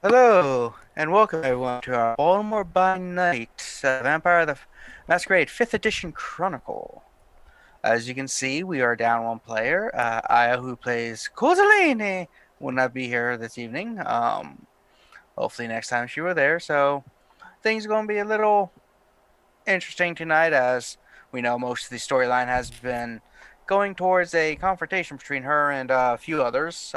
Hello, and welcome everyone to our Baltimore by Night Vampire the Masquerade 5th Edition Chronicle. As you can see, we are down one player. Aya, who plays Kozaline, will not be here this evening. Hopefully next time she were there. So things are going to be a little interesting tonight, as we know most of the storyline has been going towards a confrontation between her and a few others.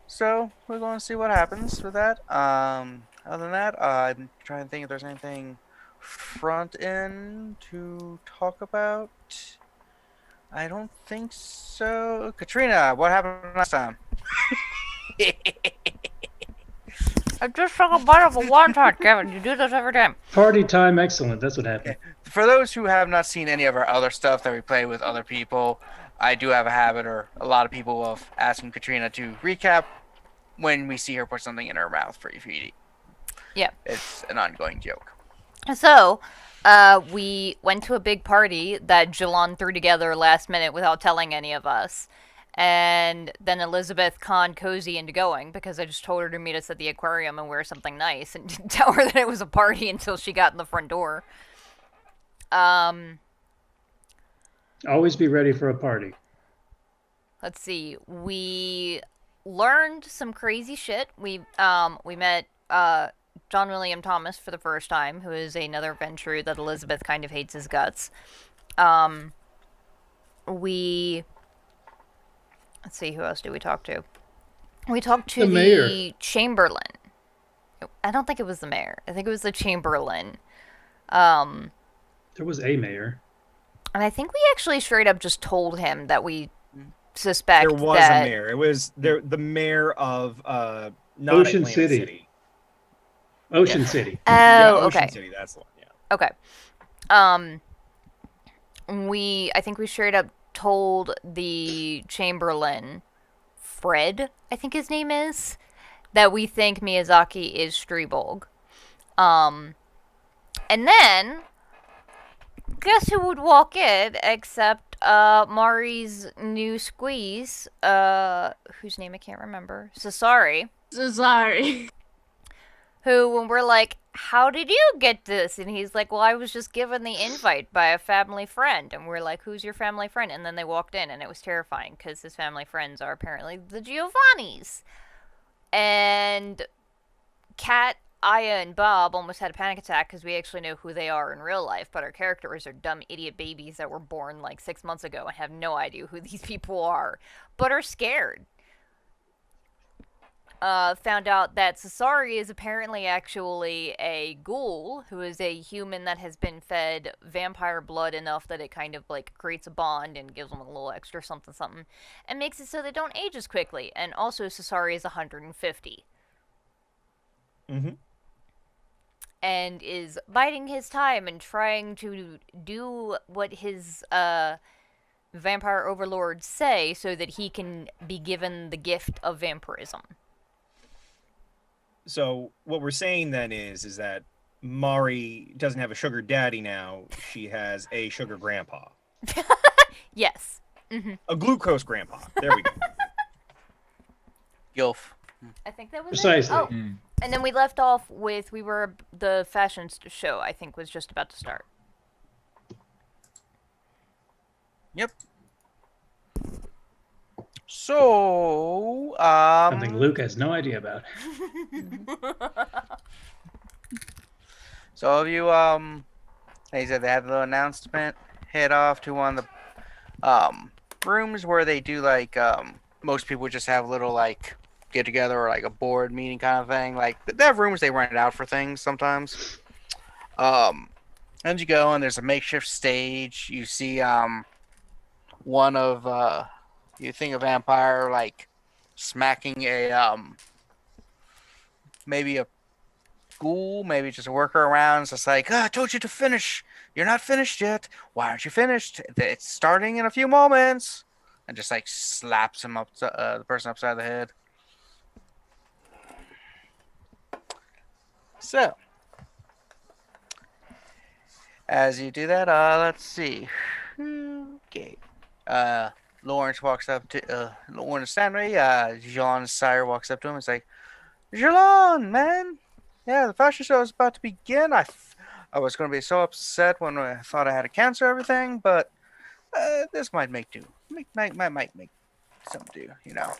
So we're going to see what happens with that. Other than that, I'm trying to think if there's anything front end to talk about. I don't think so. Katrina, what happened last time? I just took a bite of a wonton, Kevin. You do this every time. Party time, excellent. That's what happened. For those who have not seen any of our other stuff that we play with other people, I do have a habit, or a lot of people, of asking Katrina to recap when we see her put something in her mouth for you to eat. Yeah. It's an ongoing joke. So, we went to a big party that Jilon threw together last minute without telling any of us. And then Elizabeth conned Kozi into going because I just told her to meet us at the aquarium and wear something nice and didn't tell her that it was a party until she got in the front door. Always be ready for a party. Let's see. We learned some crazy shit. We met John William Thomas for the first time, who is another Ventrue that Elizabeth kind of hates his guts. We let's see, who else did we talk to? We talked to The mayor. Chamberlain. I don't think it was the mayor. I think it was the Chamberlain. There was a mayor. And I think we actually straight up just told him that we suspect there was that a mayor. It was the mayor of not Ocean Atlantic City. Ocean Yeah. City. Oh, Yeah, okay. Ocean City, that's the one. Yeah. Okay. I think we straight up told the Chamberlain, Fred, I think his name is, that we think Miyazaki is Strebolg. And then, guess who would walk in except Mari's new squeeze, whose name I can't remember, Sasari. Sorry. Who, when we're like, how did you get this? And he's like, well, I was just given the invite by a family friend. And we're like, who's your family friend? And then they walked in, and it was terrifying, because his family friends are apparently the Giovannis. And Kat, Aya, and Bob almost had a panic attack, because we actually know who they are in real life, but our characters are dumb idiot babies that were born like 6 months ago and have no idea who these people are, but are scared. Found out that Sasari is apparently actually a ghoul who is a human that has been fed vampire blood enough that it kind of like creates a bond and gives them a little extra something something and makes it so they don't age as quickly. And also Sasari is 150 and is biding his time and trying to do what his vampire overlords say so that he can be given the gift of vampirism. So what we're saying then is that Mari doesn't have a sugar daddy now. She has a sugar grandpa. Yes. A glucose grandpa. There we go. Gilf. I think that was Precisely. it. Oh, and then we left off with the fashion show, I think, was just about to start. Yep. So, Something Luke has no idea about. So have you, like I said, they had a little announcement, head off to one of the, rooms where they do, like, most people just have a little, like, get together or, like, a board meeting kind of thing. Like, they have rooms they rent out for things sometimes. And you go, and there's a makeshift stage. You see, one of, you think a vampire, like, smacking a, maybe a ghoul, maybe just a worker around. It's just like, I told you to finish. You're not finished yet. Why aren't you finished? It's starting in a few moments. And just, like, slaps him up, the person upside the head. So, as you do that, let's see. Okay. Lawrence walks up to Lawrence Stanley. Jean's sire walks up to him. It's like, Jilon, man. Yeah, the fashion show is about to begin. I was going to be so upset when I thought I had to cancel everything, but this might make do. Might make some do, you know.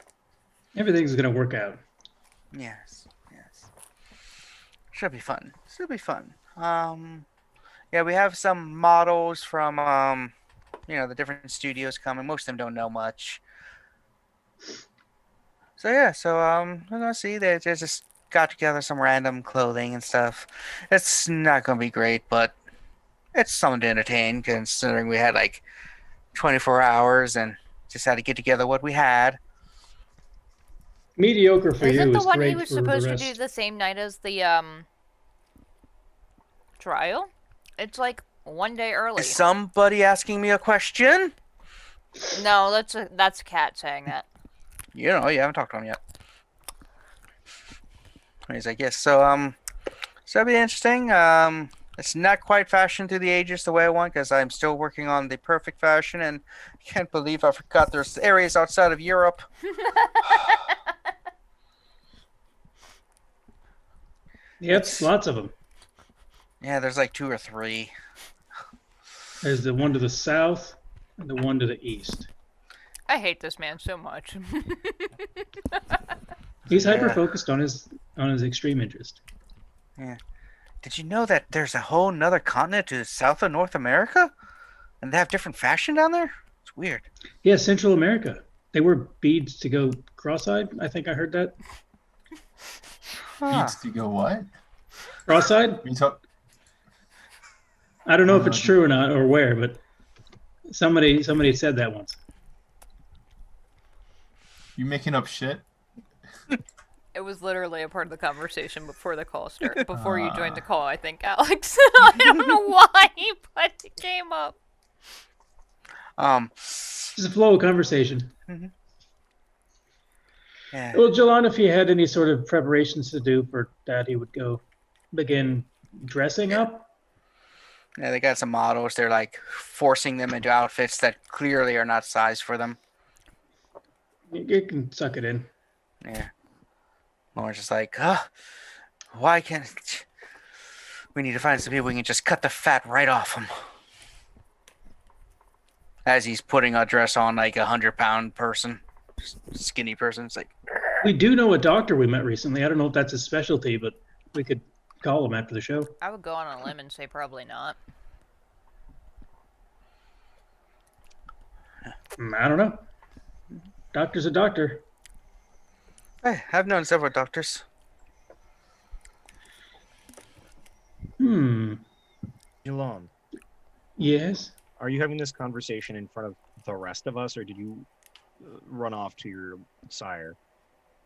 Everything's gonna work out. Yes. Should be fun. Yeah, we have some models from the different studios coming. Most of them don't know much. So yeah, we're gonna see. They just got together some random clothing and stuff. It's not gonna be great, but it's something to entertain considering we had like 24 hours and just had to get together what we had. Mediocre for Isn't you the is one he great was for supposed the to rest. do the same night as the trial? It's like one day early. Is somebody asking me a question? No, that's Cat saying that. You haven't talked to him yet. He's like, yes. So that'll be interesting. It's not quite fashion through the ages the way I want because I'm still working on the perfect fashion, and I can't believe I forgot there's areas outside of Europe. Yep, lots of them. Yeah, there's like 2 or 3. There's the one to the south and the one to the east. I hate this man so much. He's Yeah. hyper focused on his extreme interest. Yeah. Did you know that there's a whole nother continent to the south of North America? And they have different fashion down there? It's weird. Yeah, Central America. They wear beads to go cross-eyed. I think I heard that. Huh. Needs to go what? Cross-eyed? You talk. I don't know if it's true or not or where, but somebody said that once. You making up shit? It was literally a part of the conversation before the call started. Before you joined the call, I think, Alex. I don't know why, but it came up. It's a flow of conversation. Yeah. Well, Jilon, if he had any sort of preparations to do for that, he would go begin dressing up. Yeah, they got some models. They're like forcing them into outfits that clearly are not sized for them. You can suck it in. Yeah. Lauren's just like, why can't... We need to find some people we can just cut the fat right off them. As he's putting a dress on like 100-pound person. Skinny person. It's like... We do know a doctor we met recently. I don't know if that's his specialty, but we could call him after the show. I would go on a limb and say probably not. I don't know. Doctor's a doctor. Hey, I've known several doctors. Hmm. Jilon, Yes. are you having this conversation in front of the rest of us, or did you run off to your sire?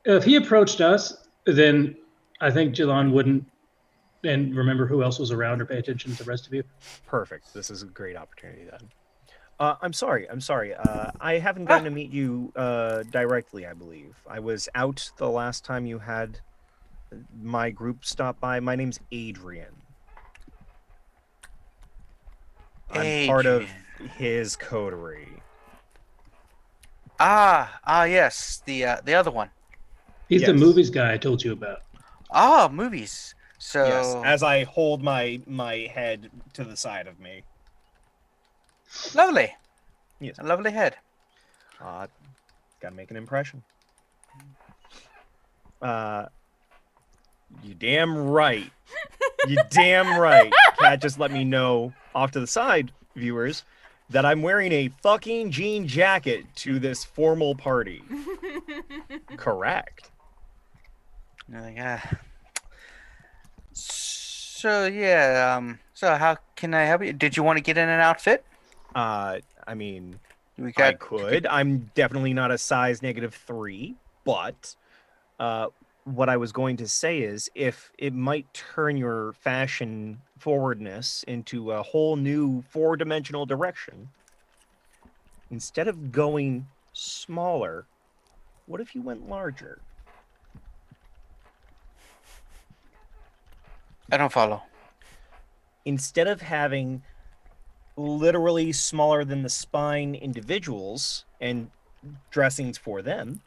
If he approached us, then I think Jilon wouldn't and remember who else was around or pay attention to the rest of you. Perfect. This is a great opportunity then. I'm sorry. I haven't gotten to meet you directly, I believe. I was out the last time you had my group stop by. My name's Adrian. I'm part of his coterie. Yes, the other one. He's the Yes. movies guy I told you about. Movies. So Yes, as I hold my head to the side of me. lovely. Yes. A lovely head. Gotta make an impression. You damn right. You damn right. Cat just let me know off to the side, viewers, that I'm wearing a fucking jean jacket to this formal party. Correct. Yeah. So yeah. So how can I help you? Did you want to get in an outfit? I mean, We I could. I'm definitely not a size -3, but what I was going to say is if it might turn your fashion forwardness into a whole new 4-dimensional direction, instead of going smaller, what if you went larger? I don't follow. Instead of having literally smaller than the spine individuals and dressings for them,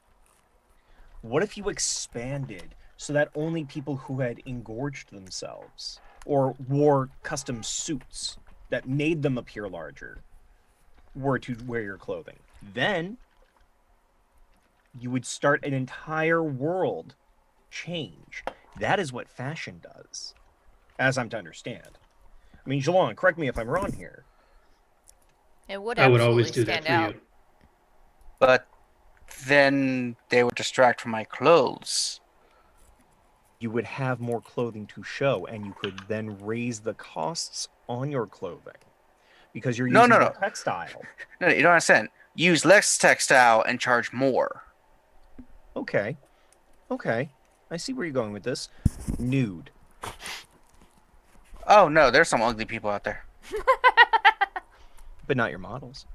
what if you expanded so that only people who had engorged themselves or wore custom suits that made them appear larger were to wear your clothing. Then you would start an entire world change. That is what fashion does, as I'm to understand. I mean, Jilon, correct me if I'm wrong here. It would I would absolutely always do that stand for out. you. But then they would distract from my clothes. You would have more clothing to show, and you could then raise the costs on your clothing because you're No, using no, the no. textile. No, you don't understand. Use less textile and charge more. Okay. Okay. I see where you're going with this. Nude. Oh no, there's some ugly people out there. But not your models.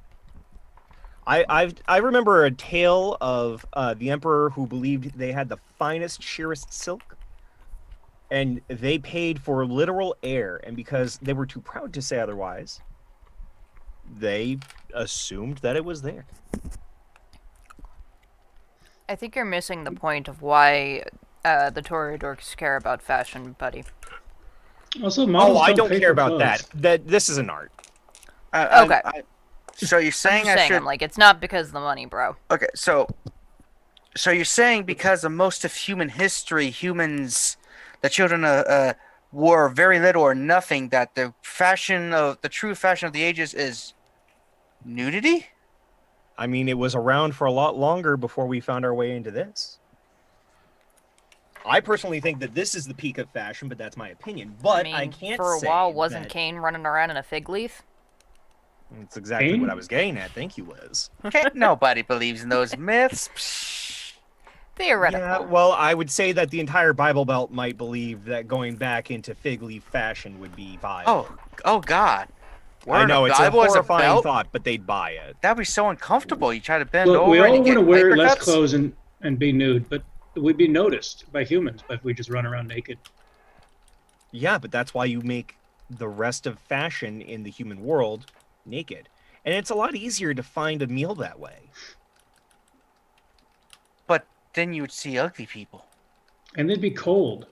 I remember a tale of the emperor who believed they had the finest, sheerest silk, and they paid for literal air, and because they were too proud to say otherwise, they assumed that it was there. I think you're missing the point of why the Toreadors care about fashion, buddy. Also, models I don't pay care for about clothes. that. This is an art. Okay. So you're I'm saying just I saying, should? I'm like, it's not because of the money, bro. Okay, so you're saying because of most of human history, humans, the children wore very little or nothing, that the true fashion of the ages is nudity? I mean, it was around for a lot longer before we found our way into this. I personally think that this is the peak of fashion, but that's my opinion. But I mean, can't for a say while, wasn't that... Cain running around in a fig leaf? That's exactly Cain? what I was getting at. Thank you, Liz. Okay, nobody believes in those myths. Psh. Theoretical. Yeah, well, I would say that the entire Bible Belt might believe that going back into fig leaf fashion would be vile. Oh God! I Wearing know, it's a Bible as horrifying belt? thought, but they'd buy it. That'd be so uncomfortable. You try to bend Look, over we and all you want get to wear less hypercuts. clothes and be nude, but we'd be noticed by humans if we just run around naked. Yeah, but that's why you make the rest of fashion in the human world naked. And it's a lot easier to find a meal that way. But then you would see ugly people. And they'd be cold.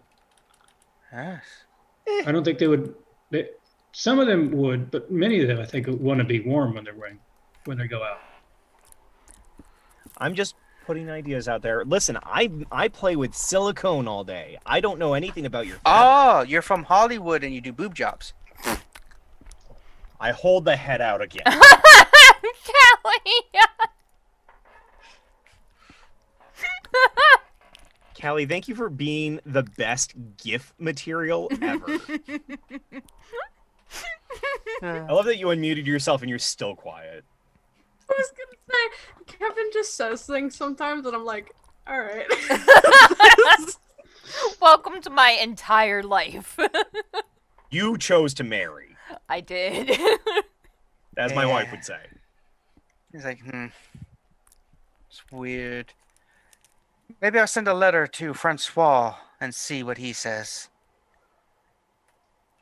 Yes. I don't think they would. Some of them would, but many of them, I think, want to be warm when they go out. I'm just putting ideas out there. Listen, I play with silicone all day. I don't know anything about your fabric. Oh, you're from Hollywood and you do boob jobs. I hold the head out again. Callie! Callie, thank you for being the best GIF material ever. I love that you unmuted yourself and you're still quiet. I was gonna say, Kevin just says things sometimes, and I'm like, all right. Welcome to my entire life. You chose to marry, I did. as my wife would say. He's like, it's weird. Maybe I'll send a letter to Francois and see what he says.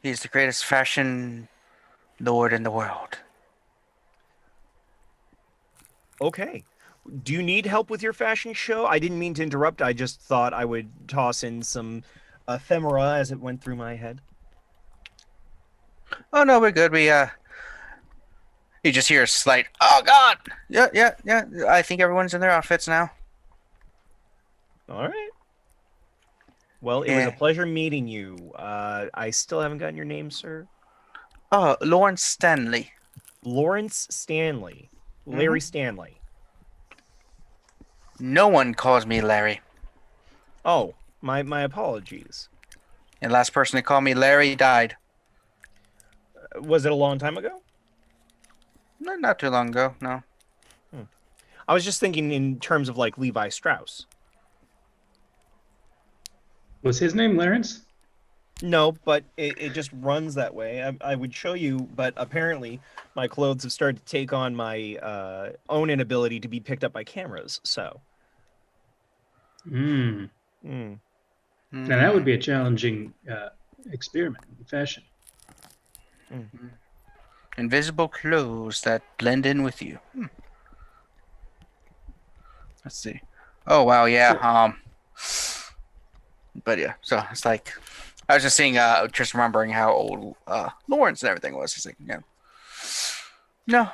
He's the greatest fashion lord in the world. Okay. Do you need help with your fashion show? I didn't mean to interrupt. I just thought I would toss in some ephemera as it went through my head. Oh no, we're good. You just hear a slight, oh God! Yeah. I think everyone's in their outfits now. All right. Well, it was a Yeah. pleasure meeting you. I still haven't gotten your name, sir. Oh, Lawrence Stanley. Lawrence Stanley. Larry Stanley. No one calls me Larry. Oh, my apologies. And the last person to call me Larry died. Was it a long time ago? No, not too long ago, no. I was just thinking in terms of like Levi Strauss. Was his name Lawrence? No, but it just runs that way. I would show you, but apparently my clothes have started to take on my own inability to be picked up by cameras. So, Now that would be a challenging experiment in fashion. Invisible clothes that blend in with you. Let's see. Oh wow, yeah. But yeah, so it's like I was just seeing, just remembering how old Lawrence and everything was. He's like, no.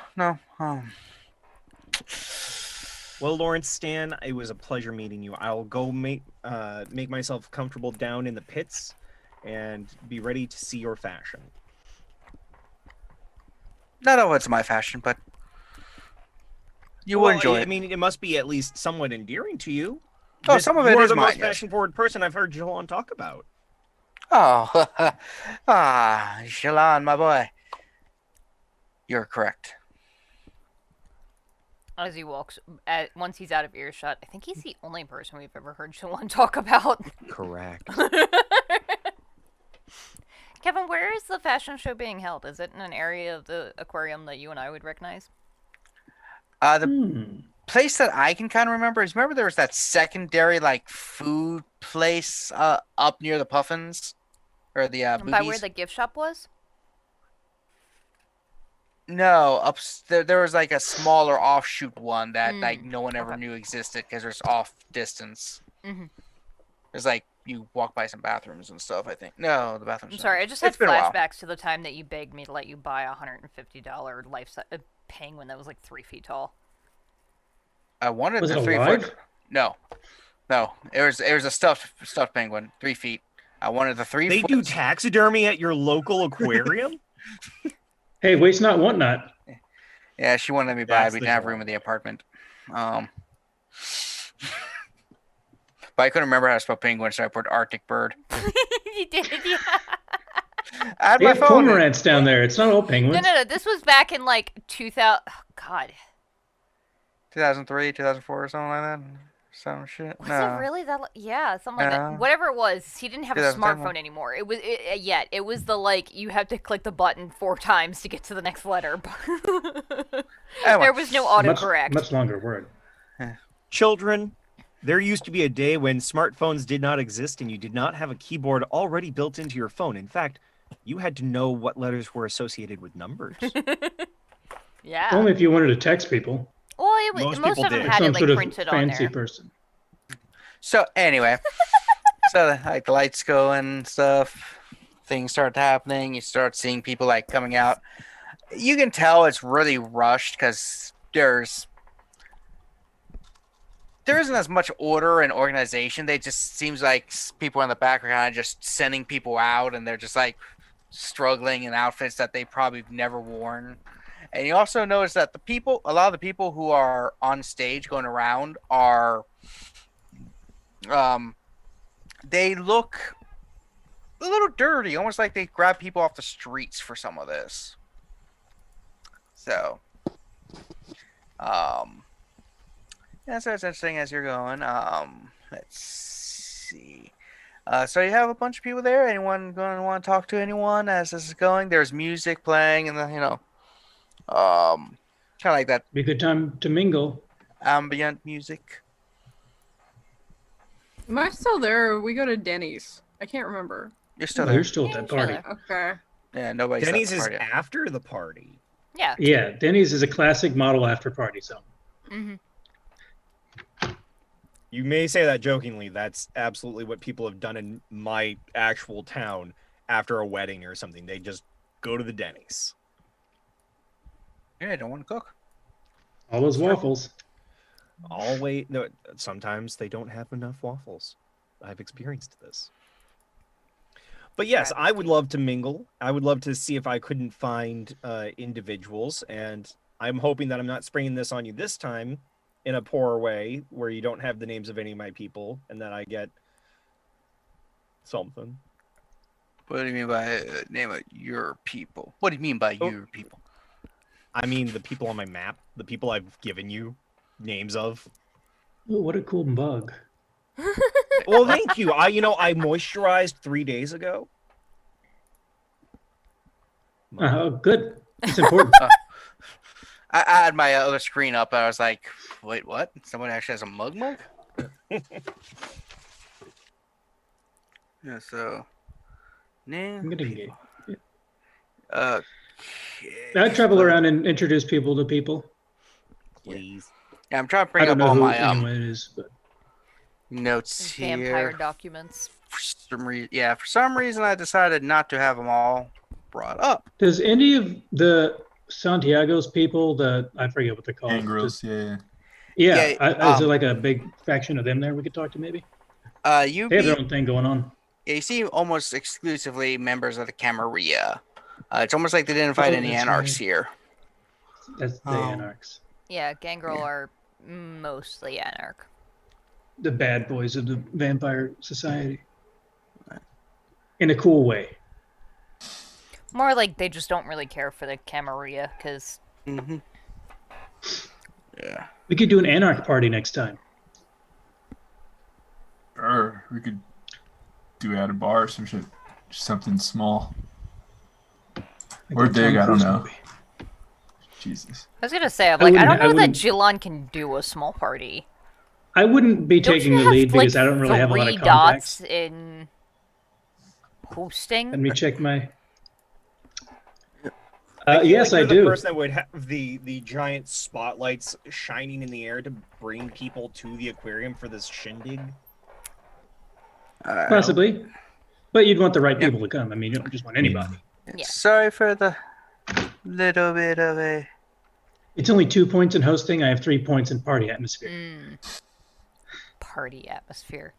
Well, Lawrence, Stan, it was a pleasure meeting you. I'll go make myself comfortable down in the pits and be ready to see your fashion. Not all it's my fashion, but you will Well, enjoy I it. mean, it must be at least somewhat endearing to you. Oh, some of it you are is the mine, most yes. fashion-forward person I've heard Jilon talk about. Oh, Jilon, my boy. You're correct. As he walks, once he's out of earshot, I think he's the only person we've ever heard Jilon talk about. Correct. Kevin, where is the fashion show being held? Is it in an area of the aquarium that you and I would recognize? The place that I can kind of remember is, remember there was that secondary like food place up near the Puffins or the boobies? By where the gift shop was? No, there was like a smaller offshoot one that like no one ever knew existed because there's off distance. Mm-hmm. There's like you walk by some bathrooms and stuff. I think no, the bathrooms. I'm sorry, I just had It's been a while. flashbacks to the time that you begged me to let you buy a $150 life penguin that was like 3 feet tall. I wanted Was the it 3 alive? foot. No. It was a stuffed penguin, 3 feet. I wanted the 3 They foot. do taxidermy at your local aquarium? Hey, waste not, want not. Yeah, she wanted me to buy. That's We the didn't have goal. room in the apartment. But I couldn't remember how to spell penguin, so I put Arctic bird. You did, yeah. I had They my have phone. cormorants down there. It's not all penguins. No. This was back in like 2000. Oh, God. 2003, 2004, or something like that. Some shit. Was No. it really that? Yeah, something like No. that. Whatever it was, he didn't have a 2010 smartphone anymore. It was it was the like you have to click the button 4 times to get to the next letter. Anyway. There was no autocorrect. Much longer word. Children, there used to be a day when smartphones did not exist and you did not have a keyboard already built into your phone. In fact, you had to know what letters were associated with numbers. Yeah. Only if you wanted to text people. Well, it was, Most most people of them did. had Some it like sort of printed on fancy there. person. So anyway, so like the lights go and stuff, things start happening. You start seeing people like coming out. You can tell it's really rushed because there isn't as much order and organization. They just seems like people in the back are kind of just sending people out, and they're just like struggling in outfits that they probably never worn. And you also notice that a lot of the people who are on stage going around are, they look a little dirty, almost like they grab people off the streets for some of this. So, yeah, so it's interesting as you're going. Let's see. So you have a bunch of people there. Anyone going to want to talk to anyone as this is going? There's music playing, and then kind of like that Be a good time to mingle. ambient music. Am I still there or we go to Denny's? I can't remember. You're still Oh, there. you're still at Yeah, that you're party. still Okay. Yeah, nobody's at Denny's the is party yet. after the party. Yeah. Yeah, Denny's is a classic model after party zone. Mm-hmm. You may say that jokingly. That's absolutely what people have done in my actual town after a wedding or something. They just go to the Denny's. Yeah, I don't want to cook. All those waffles. Always, no, sometimes they don't have enough waffles. I've experienced this. But yes, I would love to mingle. I would love to see if I couldn't find individuals, and I'm hoping that I'm not springing this on you this time in a poor way where you don't have the names of any of my people and that I get something. What do you mean by name of your people? What do you mean by your people? I mean the people on my map, the people I've given you names of. Oh, what a cool bug. Well, thank you. I moisturized 3 days ago. Good. It's important. I had my other screen up, and I was like, wait, what? Someone actually has a mug? Yeah, so... Name I'm gonna people. get. Okay. I travel around and introduce people to people. Please. Yeah, I'm trying to I bring don't up know all who my... anyone it is, but notes Vampire here. documents. For some reason I decided not to have them all brought up. Does any of the Santiago's people, I forget what they're called. Gangrels, yeah. Is there like a big faction of them there we could talk to maybe? You They have their meet, own thing going on. you see almost exclusively members of the Camarilla. It's almost like they didn't invite any that's anarchs right. here. That's the Oh. anarchs. Yeah, Gangrel Yeah. are mostly anarch. The bad boys of the vampire society. In a cool way. More like they just don't really care for the Camarilla, because Mm-hmm. Yeah. We could do an anarch party next time. Or we could do it at a bar or some shit. Just something small. Like Or the Tom big, I don't Cruise know. movie. Jesus. I was gonna say, I wouldn't- don't I know that wouldn't- Jilon can do a small party. I wouldn't be Don't taking you the have, lead because like, I don't really have a lot of 3 contacts. dots in hosting? Let me check my. I feel Yes, like I you're the do. person that would have the giant spotlights shining in the air to bring people to the aquarium for this shindig. Possibly. But you'd want the right Yep. people to come. I mean, you don't just want anybody. Yeah. Sorry for the little bit of a. It's only 2 points in hosting. I have 3 points in party atmosphere. Party atmosphere.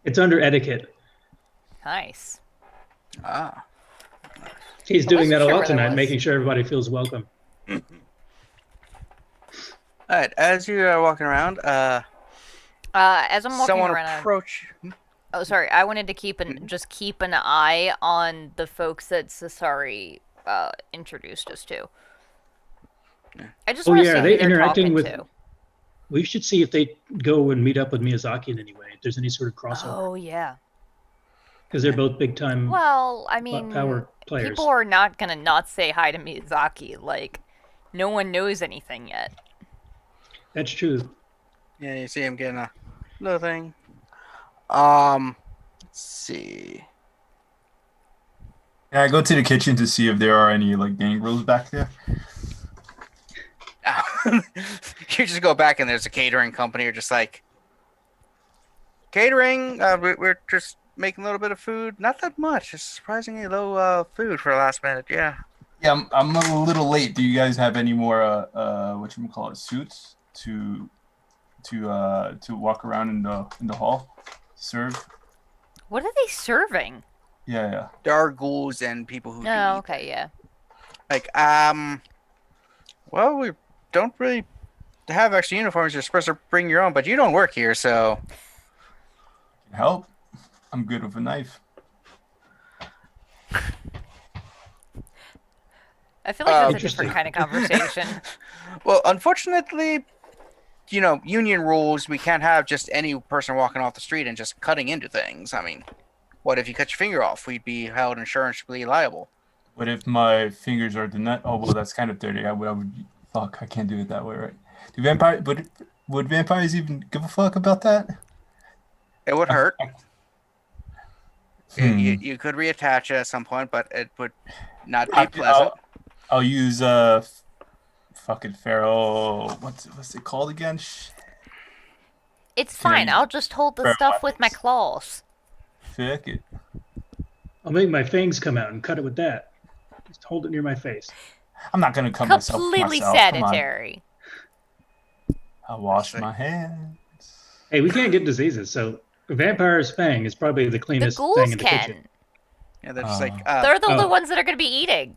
It's under etiquette. Nice. Ah. He's I doing wasn't that a sure lot where that tonight, was. making sure everybody feels welcome. All right. As you are walking around, As I'm walking someone around, approach. oh sorry, I wanted to keep an eye on the folks that Sasari introduced us to. I just Oh, want to yeah, see are who they they're interacting talking with- to. We should see if they go and meet up with Miyazaki in any way, if there's any sort of crossover. Oh yeah. Because they're both big time Well, I mean, power players. people are not gonna not say hi to Miyazaki. Like, no one knows anything yet. That's true. Yeah, you see him getting a little thing. Let's see. Can I go to the kitchen to see if there are any like gangrels back there? You just go back and there's a catering company. You're just like, catering. We're just making a little bit of food. Not that much. It's surprisingly low food for the last minute. Yeah. Yeah, I'm a little late. Do you guys have any more whatchamacallit suits to walk around in the hall? Serve? What are they serving? Yeah. There are ghouls and people who. Oh, do okay, yeah. Like, well, we don't really have extra uniforms. You're supposed to bring your own, but you don't work here, so. Can help. I'm good with a knife. I feel like that's a Interesting. different kind of conversation. Well, unfortunately, union rules, we can't have just any person walking off the street and just cutting into things. I mean, what if you cut your finger off? We'd be held insurance-ly liable. What if my fingers are the nut? Oh, well, that's kind of dirty. I would fuck, I can't do it that way, right? Would vampires even give a fuck about that? It would hurt. Hmm. You could reattach it at some point, but it would not be pleasant. I'll use fucking Pharaoh. What's it called again? It's fine. I'll just hold the Fair stuff with my weapons. claws. Fuck it. I'll make my fangs come out and cut it with that. Just hold it near my face. I'm not gonna cut myself. Completely myself. Come on. sanitary. I'll wash my hands. Hey, we can't get diseases, so a vampire's fang is probably the The cleanest thing ghouls in the can. kitchen. Yeah, they're just Oh. like, They're the oh. ones that are going to be eating.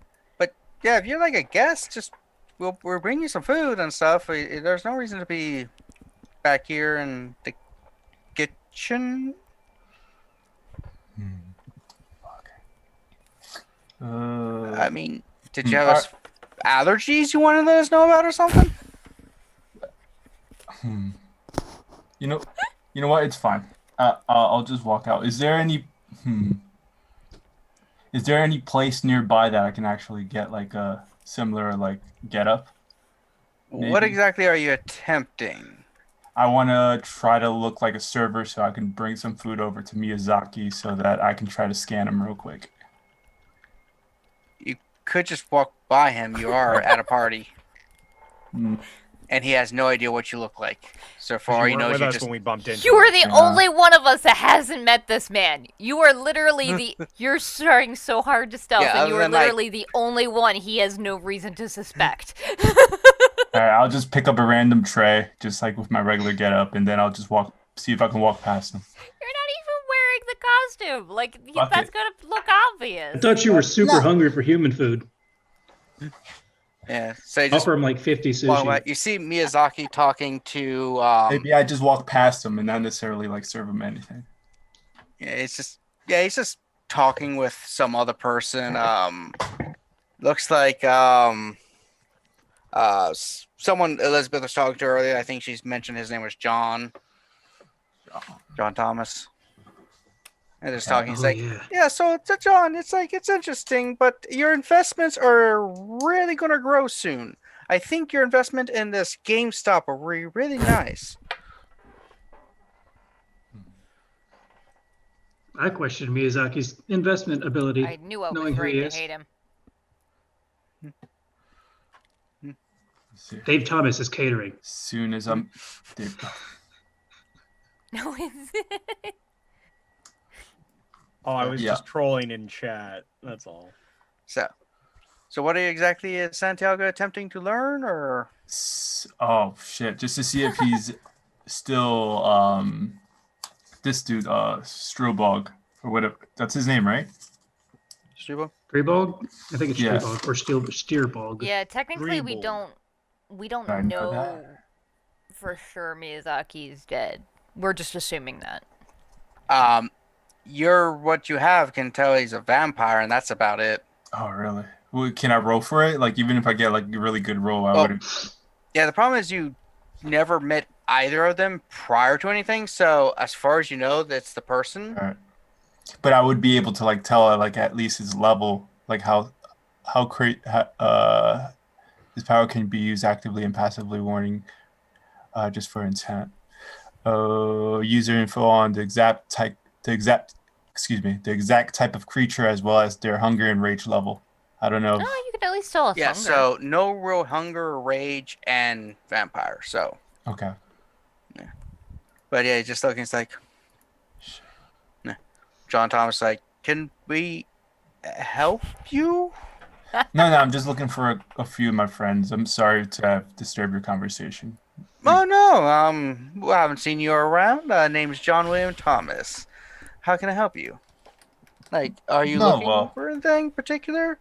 yeah, if you're like a guest, just we'll bring you some food and stuff. There's no reason to be back here in the kitchen. I mean, did you have allergies you want to let us know about or something? You know what? It's fine. I'll just walk out. Is there any place nearby that I can actually get like a similar like get up? What Maybe. exactly are you attempting? I want to try to look like a server so I can bring some food over to Miyazaki so that I can try to scan him real quick. You could just walk by him. You are at a party. Hmm. and he has no idea what you look like. So for 'Cause all you you weren't know, with you us just when we bumped into You are him. the Yeah. only one of us that hasn't met this man. You are literally the. You're trying so hard to stealth, Yeah, and you other are than, like- literally the only one he has no reason to suspect. All right, I'll just pick up a random tray, just like with my regular getup, and then I'll just see if I can walk past him. You're not even wearing the costume. Like Fuck that's it. gonna look I obvious. thought you were super No. hungry for human food. yeah. So you just Offer him like 50 walk sushi. away. You see Miyazaki talking to Maybe I just walk past him and not necessarily like serve him anything. he's just talking with some other person. Looks like someone Elizabeth was talking to earlier. I think she's mentioned his name was John Thomas. And just talking. He's Oh, like, yeah. yeah. So John, it's like it's interesting, but your investments are really gonna grow soon. I think your investment in this GameStop will be really nice. I questioned Miyazaki's investment ability. I knew I was knowing who right he to is. hate him. Let's see. Dave Thomas is catering. Soon as I'm. No, it's. Oh, I was Yeah. just trolling in chat. That's all. So what exactly is Santiago attempting to learn, or Oh shit! Just to see if he's still this dude Strobog or whatever. That's his name, right? Strubo? Freebog? I think it's Yeah. Freebog or Steerbog. Yeah, technically we Greeble. don't I know know that. for sure Miyazaki's dead. We're just assuming that. What you have can tell he's a vampire, and that's about it. Oh really? Well, can I roll for it? Like even if I get like a really good roll, I Well, would. Yeah, the problem is you never met either of them prior to anything, so as far as you know, that's the person. Alright. But I would be able to like tell like at least his level, like how his power can be used actively and passively, warning just for intent. User info on the exact type of creature as well as their hunger and rage level. I don't know. No, you can at least tell us Yeah, hunger. so no real hunger, rage, and vampire. So, Okay. but yeah, just looking, it's like, yeah. John Thomas, like, can we help you? No, I'm just looking for a few of my friends. I'm sorry to have disturbed your conversation. Oh no, well, I haven't seen you around. Name's John William Thomas. How can I help you? Like, are you No, looking well- for anything particular?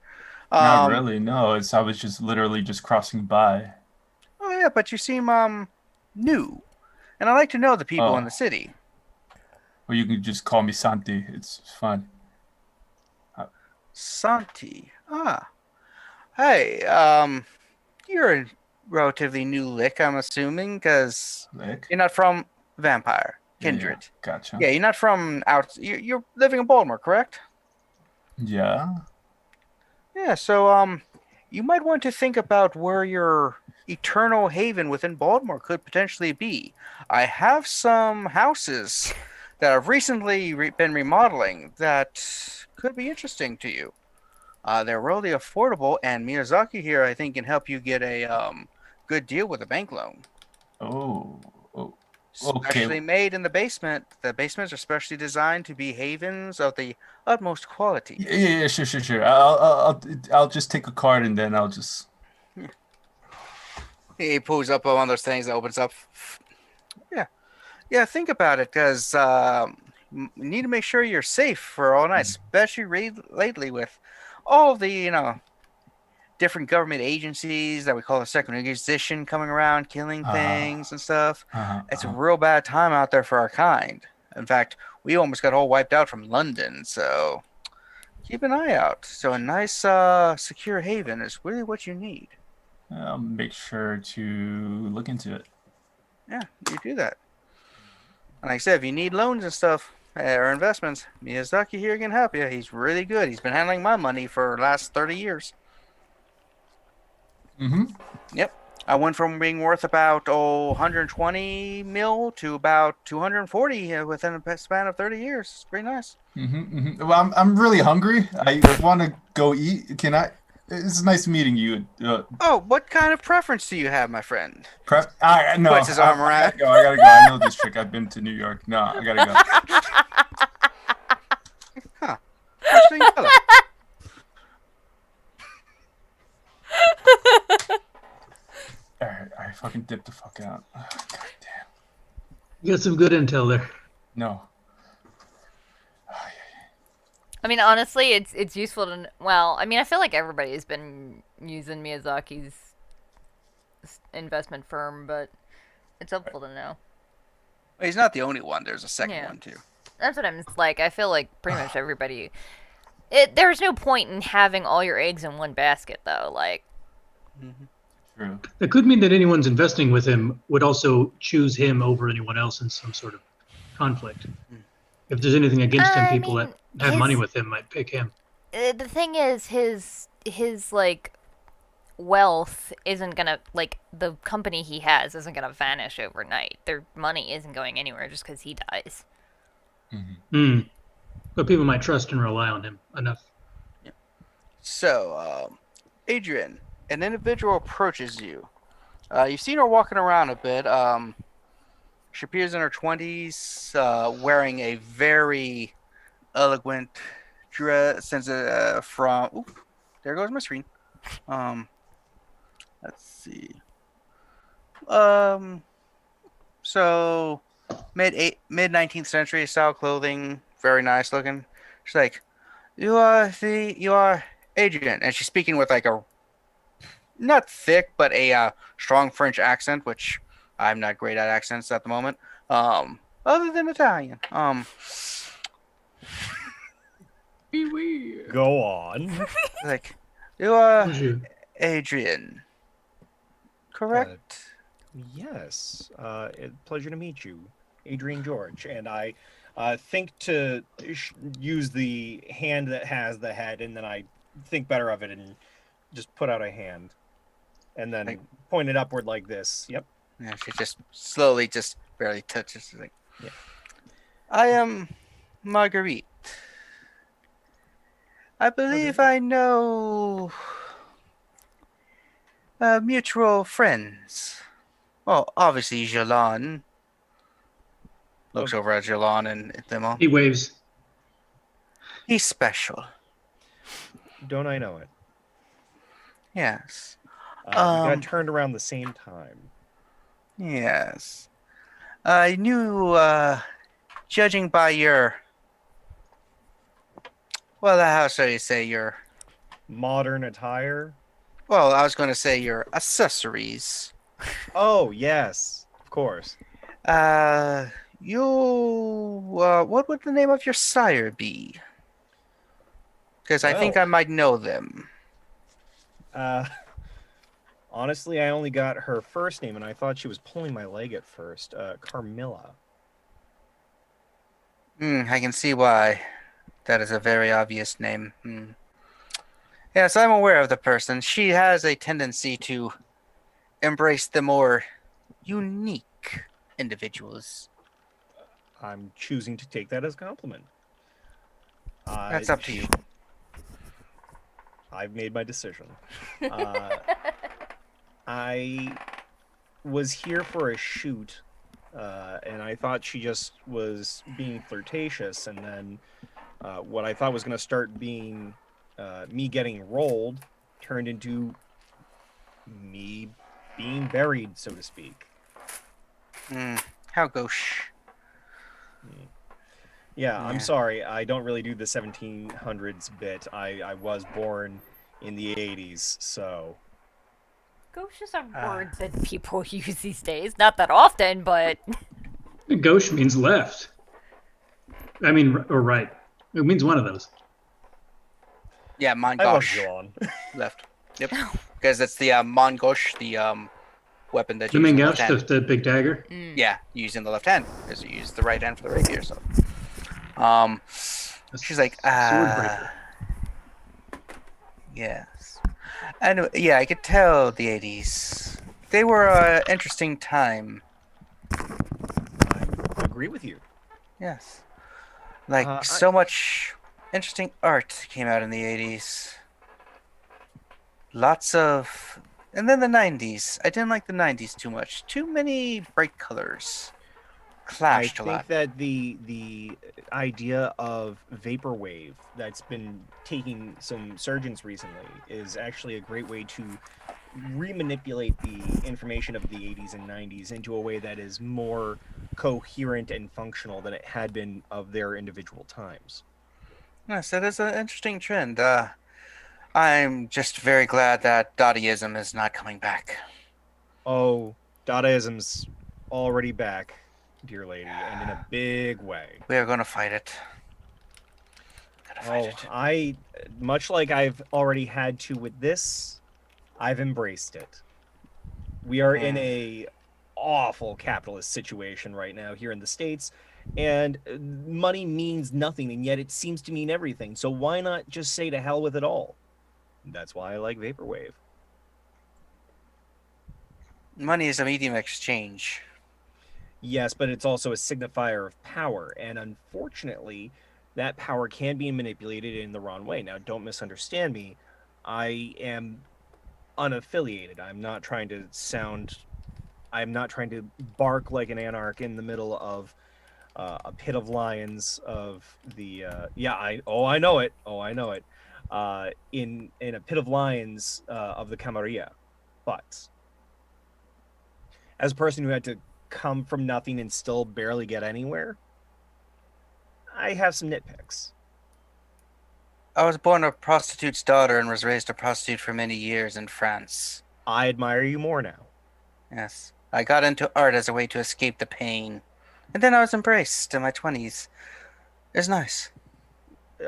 Not really, no. I was just literally just crossing by. Oh yeah, but you seem new, and I like to know the people in Oh. the city. Or you can just call me Santi. It's fun. Santi. Hey, you're a relatively new lick, I'm assuming, because Lick? you're not from Vampire Kindred. Yeah, gotcha. Yeah, you're not from out. You're living in Baltimore, correct? Yeah. Yeah. So, you might want to think about where your eternal haven within Baltimore could potentially be. I have some houses that I've recently been remodeling that could be interesting to you. They're really affordable, and Miyazaki here, I think, can help you get a good deal with a bank loan. Oh. Specially made in the basement. The basements are specially designed to be havens of the utmost quality. Yeah, sure. I'll just take a card and then I'll just. He pulls up one of those things that opens up. Yeah. Think about it, because you need to make sure you're safe for all night, especially lately with all the different government agencies that we call the Second Inquisition coming around, killing things and stuff. It's a real bad time out there for our kind. In fact, we almost got all wiped out from London, so keep an eye out. So a nice, secure haven is really what you need. I'll make sure to look into it. Yeah, you do that. And like I said, if you need loans and stuff or investments, Miyazaki here can help you. He's really good. He's been handling my money for the last 30 years. Mm-hmm. Yep. I went from being worth about 120 mil to about 240 within a span of 30 years. It's pretty nice. Well, I'm really hungry. I want to go eat. Can I? It's nice meeting you. Oh, what kind of preference do you have, my friend? No, Puts his arm I around. gotta go. I gotta go. I know this trick. I've been to New York. No, I gotta go. Huh. Interesting fellow. All right, I fucking dipped the fuck out. God damn. You got some good intel there. No. I mean, honestly, it's useful to. Well, I mean, I feel like everybody's been using Miyazaki's investment firm, but it's helpful to know. Well, he's not the only one. There's a second one too. That's what I'm like. I feel like pretty much everybody. There's no point in having all your eggs in one basket, though. Like, True. That could mean that anyone's investing with him would also choose him over anyone else in some sort of conflict. If there's anything against him, people that have money with him might pick him. The thing is, his like wealth isn't gonna the company he has isn't gonna vanish overnight. Their money isn't going anywhere just because he dies. But people might trust and rely on him enough. So, Adrian, an individual approaches you. You've seen her walking around a bit. She appears in her 20s, wearing a very elegant dress. From there goes my screen. Let's see. So mid 19th century style clothing, very nice looking. She's like, you are Adrian, and she's speaking with like a not thick but a strong French accent, which I'm not great at accents at the moment. Other than Italian. Be weird. Go on. Like, you are Who's you? Adrian, correct? Yes. Pleasure to meet you, Adrian George. And I think to use the hand that has the head, and then I think better of it and just put out a hand. And then point it upward like this. Yep. Yeah, she just slowly, just barely touches. Like, yeah. I am Marguerite. I believe I know mutual friends. Well, obviously Jilon. Looks over at Jilon and them all. He waves. He's special. Don't I know it? Yes. We got turned around the same time. Yes. I knew, judging by your, well, how shall you say, your... Modern attire? Well, I was going to say your accessories. Oh, yes. Of course. What would the name of your sire be? Because I think I might know them. Honestly, I only got her first name, and I thought she was pulling my leg at first. Carmilla. I can see why. That is a very obvious name. Yes, I'm aware of the person. She has a tendency to embrace the more unique individuals. I'm choosing to take that as a compliment. That's up to you. I've made my decision. I was here for a shoot, and I thought she just was being flirtatious, and then what I thought was going to start being me getting rolled turned into me being buried, so to speak. How gauche. Yeah, I'm sorry. I don't really do the 1700s bit. I was born in the 80s, so... Gauche is a word that people use these days. Not that often, but... Gauche means left. I mean, or right. It means one of those. Yeah, mon I love gauche. Jilon. Left. Yep. Because it's the mon gauche, the weapon that The you use in the main left gauche, hand. the big dagger. Yeah, using the left hand because you use the right hand for the rapier. So, she's like, Swordbreaker. yes. And yeah, I could tell the 80s. They were an interesting time. I agree with you. Yes. Like, so much interesting art came out in the 80s. Lots of. And then the 90s. I didn't like the 90s too much. Too many bright colors. I Clashed a think lot. that the idea of vaporwave that's been taking some surgeons recently is actually a great way to remanipulate the information of the 80s and 90s into a way that is more coherent and functional than it had been of their individual times. Yes, that is an interesting trend. I'm just very glad that Dadaism is not coming back. Oh, Dadaism's already back, dear lady, and in a big way. We are going to fight it. Oh, much like I've already had to with this, I've embraced it. We are in a awful capitalist situation right now here in the States, and money means nothing, and yet it seems to mean everything. So why not just say to hell with it all? That's why I like vaporwave. Money is a medium of exchange. Yes, but it's also a signifier of power, and unfortunately, that power can be manipulated in the wrong way. Now, don't misunderstand me. I am unaffiliated. I'm not trying to bark like an anarch in the middle of a pit of lions of the I know it. In a pit of lions of the Camarilla. But as a person who had to come from nothing and still barely get anywhere, I have some nitpicks. I was born a prostitute's daughter and was raised a prostitute for many years in France. I admire you more now. Yes. I got into art as a way to escape the pain. And then I was embraced in my 20s. It's nice.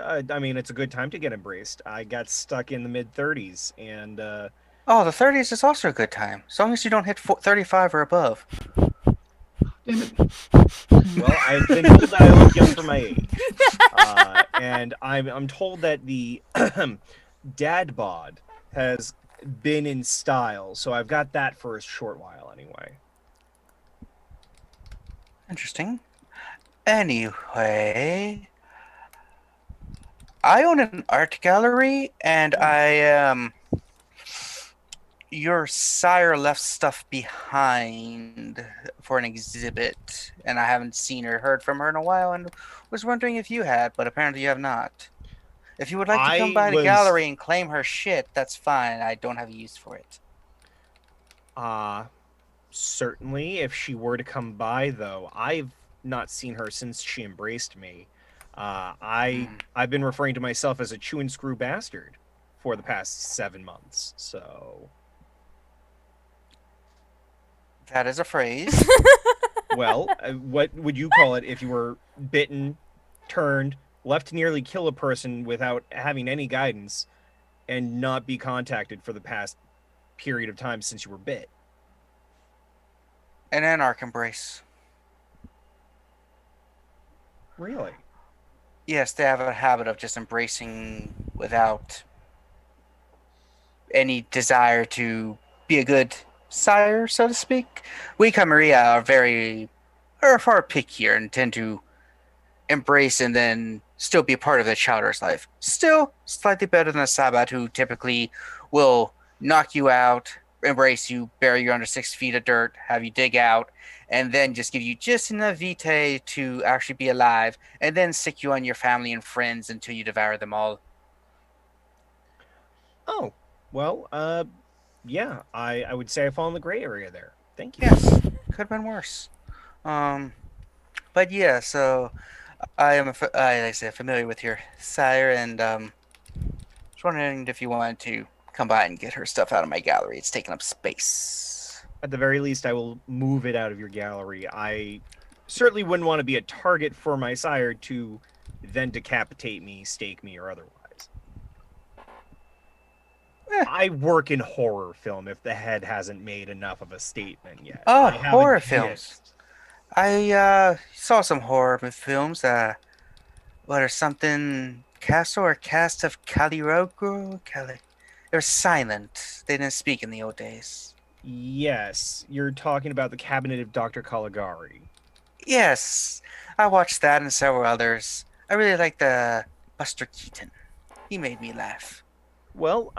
I mean, it's a good time to get embraced. I got stuck in the mid-30s, and Oh, the 30s is also a good time. As long as you don't hit 35 or above. Damn it. well, I've been told that I look young for my age, and I'm told that the dad bod has been in style, so I've got that for a short while anyway. Interesting. Anyway, I own an art gallery, and your sire left stuff behind for an exhibit, and I haven't seen or heard from her in a while, and was wondering if you had, but apparently you have not. If you would like to come I by the was- gallery and claim her shit, that's fine. I don't have a use for it. Certainly, if she were to come by, though, I've not seen her since she embraced me. I've been referring to myself as a chew and screw bastard for the past 7 months, so... That is a phrase. Well, what would you call it if you were bitten, turned, left to nearly kill a person without having any guidance, and not be contacted for the past period of time since you were bit? An anarch embrace. Really? Yes, they have a habit of just embracing without any desire to be a good sire, so to speak. We Camarilla are far pickier and tend to embrace and then still be part of the chowder's life. Still slightly better than a Sabbat, who typically will knock you out, embrace you, bury you under 6 feet of dirt, have you dig out, and then just give you just enough vitae to actually be alive, and then sick you on your family and friends until you devour them all. Oh, well, yeah, I would say I fall in the gray area there. Thank you. Yes, could have been worse. But yeah, so I am, like I said, familiar with your sire, and just wondering if you wanted to come by and get her stuff out of my gallery. It's taking up space. At the very least, I will move it out of your gallery. I certainly wouldn't want to be a target for my sire to then decapitate me, stake me, or otherwise. I work in horror film if the head hasn't made enough of a statement yet. Oh, I have a horror gist. films. I saw some horror films. What are something Castle or Cast of Callie? They were silent. They didn't speak in the old days. Yes, you're talking about the Cabinet of Dr. Caligari. Yes, I watched that and several others. I really liked the Buster Keaton. He made me laugh. Well,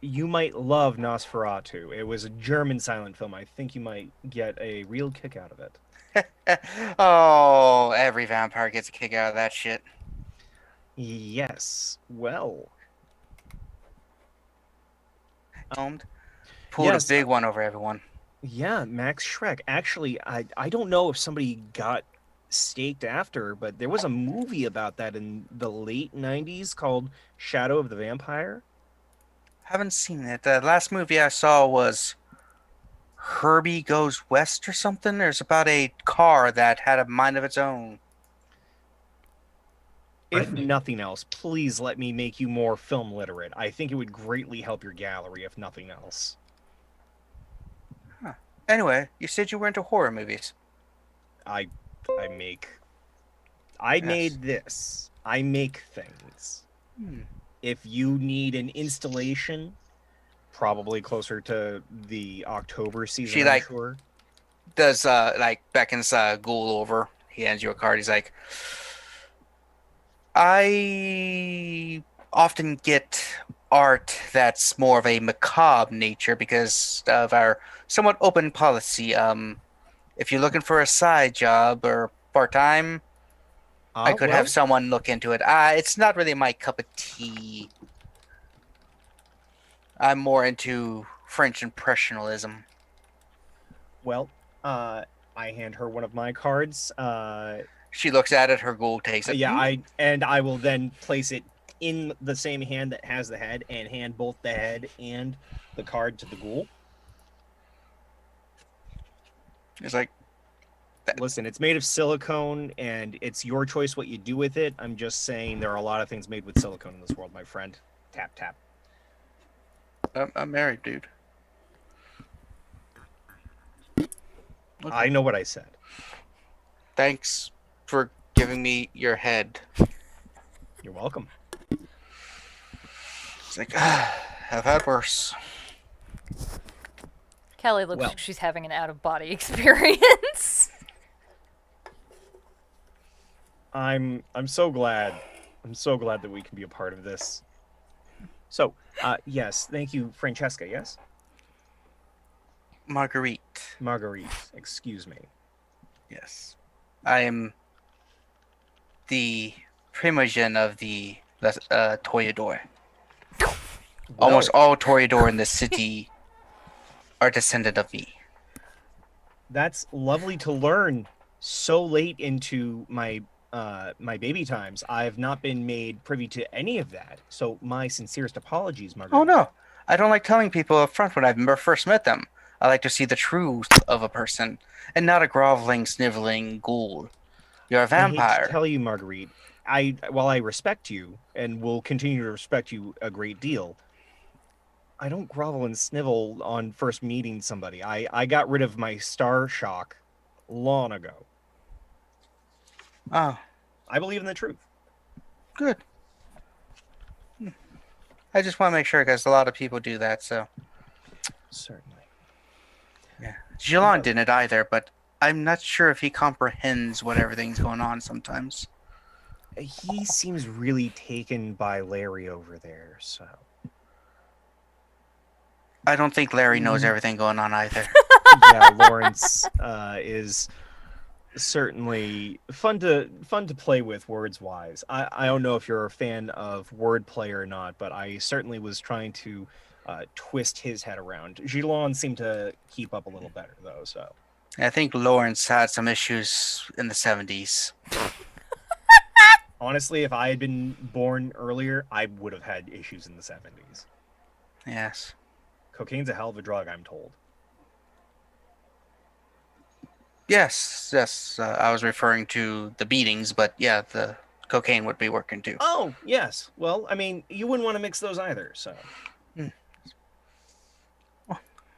you might love Nosferatu. It was a German silent film. I think you might get a real kick out of it. Oh, every vampire gets a kick out of that shit. Yes. Well. Pulled Yes. a big one over everyone. Yeah, Max Schreck. Actually, I don't know if somebody got staked after, but there was a movie about that in the late 90s called Shadow of the Vampire. Haven't seen it. The last movie I saw was Herbie Goes West or something. There's about a car that had a mind of its own. If Right. nothing else, please let me make you more film literate. I think it would greatly help your gallery, if nothing else. Anyway, you said you were into horror movies. I made this. I make things. If you need an installation, probably closer to the October season, She, I'm like- sure. Does beckons Ghoul over. He hands you a card. He's like, I often get art that's more of a macabre nature because of our somewhat open policy. If you're looking for a side job or part-time, I could have someone look into it. It's not really my cup of tea. I'm more into French impressionism. Well, I hand her one of my cards. She looks at it. Her ghoul takes it. Yeah, I will then place it in the same hand that has the head and hand both the head and the card to the ghoul. It's like, Listen, it's made of silicone, and it's your choice what you do with it. I'm just saying there are a lot of things made with silicone in this world, my friend. Tap, tap. I'm married, dude. Okay. I know what I said. Thanks for giving me your head. You're welcome. It's like, I've had worse. Callie looks Well. like she's having an out-of-body experience. I'm so glad. I'm so glad that we can be a part of this. So, yes, thank you, Francesca, yes? Marguerite. Marguerite, excuse me. Yes. I am the primogen of the Toreador. Almost all Toreador in the city are descendant of me. That's lovely to learn so late into my my baby times. I've not been made privy to any of that. So my sincerest apologies, Margaret. Oh no. I don't like telling people up front when I've first met them. I like to see the truth of a person and not a groveling, sniveling ghoul. You're a I hate vampire. to tell you, Marguerite, while I respect you and will continue to respect you a great deal, I don't grovel and snivel on first meeting somebody. I got rid of my star shock long ago. Oh, I believe in the truth. good. I just want to make sure because a lot of people do that, so. Certainly. Yeah. Jilon didn't either, but I'm not sure if he comprehends what everything's going on sometimes. He seems really taken by Larry over there, so. I don't think Larry knows everything going on either. Yeah, Lawrence is certainly fun to play with words wise. I don't know if you're a fan of wordplay or not, but I certainly was trying to twist his head around. Jilon seemed to keep up a little better though, so. I think Lawrence had some issues in the 70s. Honestly, if I had been born earlier, I would have had issues in the 70s. Yes. Cocaine's a hell of a drug, I'm told. Yes. I was referring to the beatings, but yeah, the cocaine would be working too. Oh, yes. Well, I mean, you wouldn't want to mix those either, so.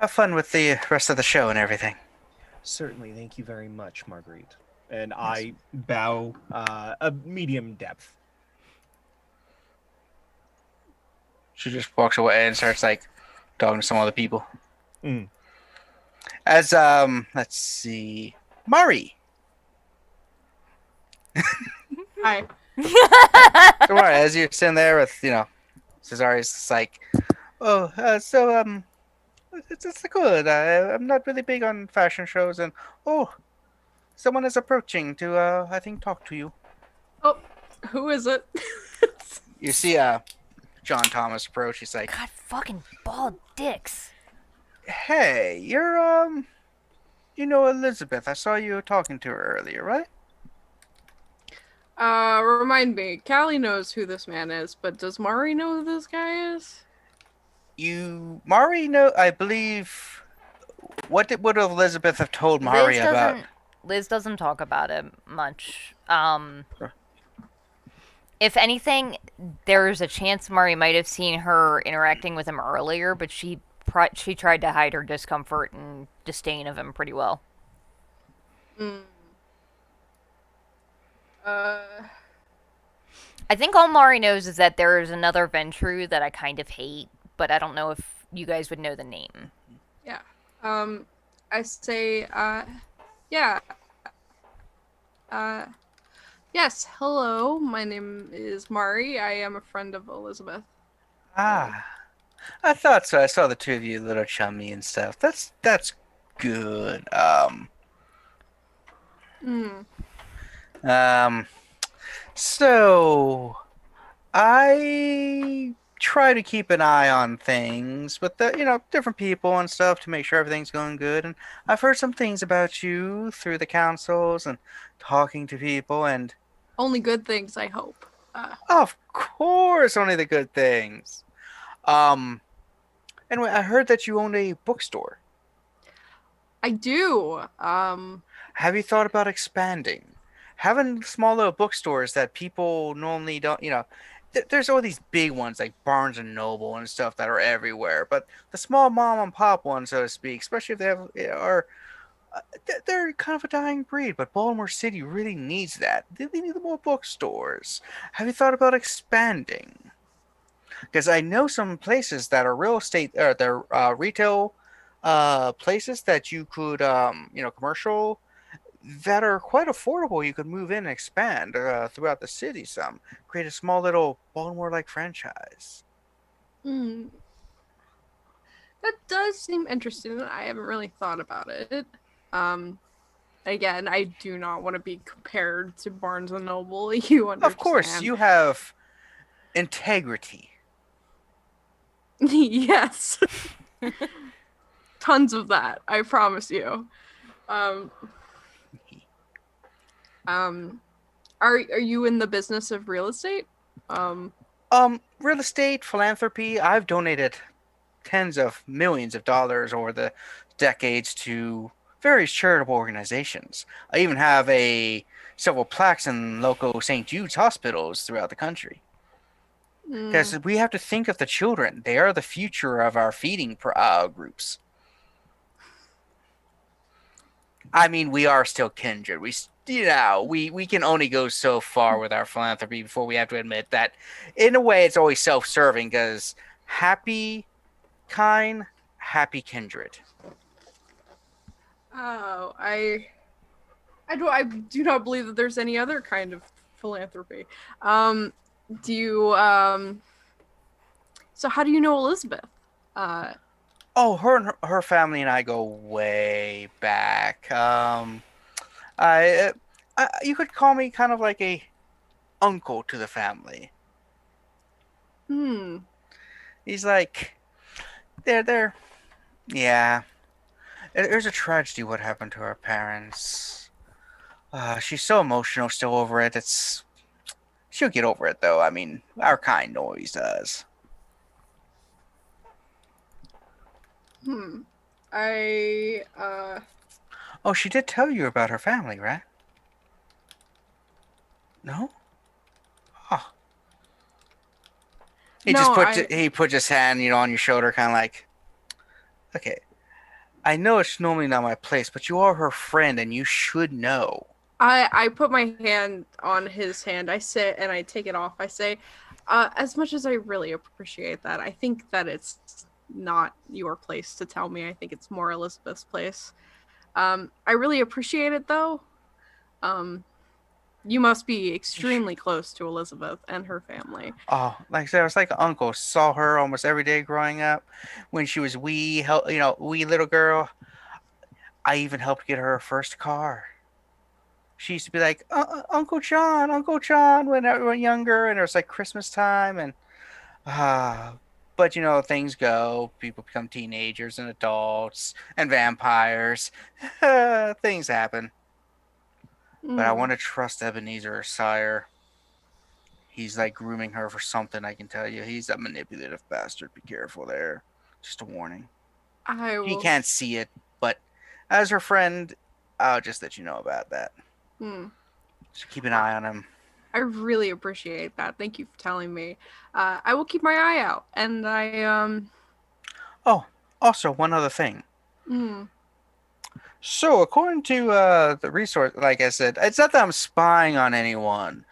Have fun with the rest of the show and everything. Certainly, thank you very much, Marguerite. And I bow a medium depth. She just walks away and starts like talking to some other people. Mm. As let's see, Mari. Hi. So Mari, as you're sitting there with Cesarius, it's like, It's good. I'm not really big on fashion shows, and oh, someone is approaching to, I think, talk to you. Oh, who is it? You see, John Thomas approach. He's like, God, fucking bald dicks. "Hey, you're you know Elizabeth. I saw you talking to her earlier, right?" Remind me. Callie knows who this man is, but does Mari know who this guy is? Mari, know, I believe. What would Elizabeth have told Mari about? Liz doesn't talk about it much. If anything, there's a chance Mari might have seen her interacting with him earlier, but she tried to hide her discomfort and disdain of him pretty well. Mm. I think all Mari knows is that there is another Ventrue that I kind of hate, but I don't know if you guys would know the name. Yeah. I say, yeah. Yes, hello. My name is Mari. I am a friend of Elizabeth. Ah, I thought so. I saw the two of you a little chummy and stuff. That's good. So I try to keep an eye on things with the different people and stuff to make sure everything's going good. And I've heard some things about you through the councils and talking to people, and Only good things, I hope. of course, only the good things. Anyway, I heard that you own a bookstore. I do. Have you thought about expanding? Having small little bookstores that people normally don't, there's all these big ones like Barnes and Noble and stuff that are everywhere, but the small mom and pop ones, so to speak, especially if they have, they're kind of a dying breed, but Baltimore City really needs that. They need more bookstores. Have you thought about expanding? Because I know some places that are real estate, or they're retail places that you could, commercial, that are quite affordable. You could move in and expand throughout the city some. Create a small little Baltimore-like franchise. That does seem interesting. I haven't really thought about it. Again, I do not want to be compared to Barnes and Noble. You understand? Of course, you have integrity. Yes. Tons of that, I promise you. Are you in the business of real estate? Real estate, philanthropy. I've donated tens of millions of dollars over the decades to various charitable organizations. I even have several plaques in local St. Jude's hospitals throughout the country. Because we have to think of the children. They are the future of our feeding groups. I mean, we are still kindred. We can only go so far with our philanthropy before we have to admit that, in a way, it's always self-serving. Because happy, kind, happy kindred. Oh, I do not believe that there's any other kind of philanthropy. Do you So how do you know Elizabeth? Oh, her family and I go way back. You could call me kind of like a uncle to the family. He's like, yeah. There's a tragedy what happened to her parents. She's so emotional still over it. She'll get over it though. I mean, our kind always does. Oh, she did tell you about her family, right? No? Oh. He put his hand, on your shoulder, kind of like, okay. I know it's normally not my place, but you are her friend, and you should know. I put my hand on his hand. I sit and I take it off. I say, as much as I really appreciate that, I think that it's not your place to tell me. I think it's more Elizabeth's place. I really appreciate it, though. you must be extremely close to Elizabeth and her family. Oh, like I said, I was like an uncle. Saw her almost every day growing up. When she was wee little girl. I even helped get her first car. She used to be like, Uncle John, when I was younger, and it was like Christmas time, and but things go. People become teenagers and adults and vampires. Things happen. But I want to trust Ebenezer, her sire. He's like grooming her for something, I can tell you. He's a manipulative bastard. Be careful there. Just a warning. He can't see it, but as her friend, I'll just let you know about that. So keep an eye on him. I really appreciate that. Thank you for telling me. I will keep my eye out, and Oh, also one other thing. So according to the resource, like I said, it's not that I'm spying on anyone.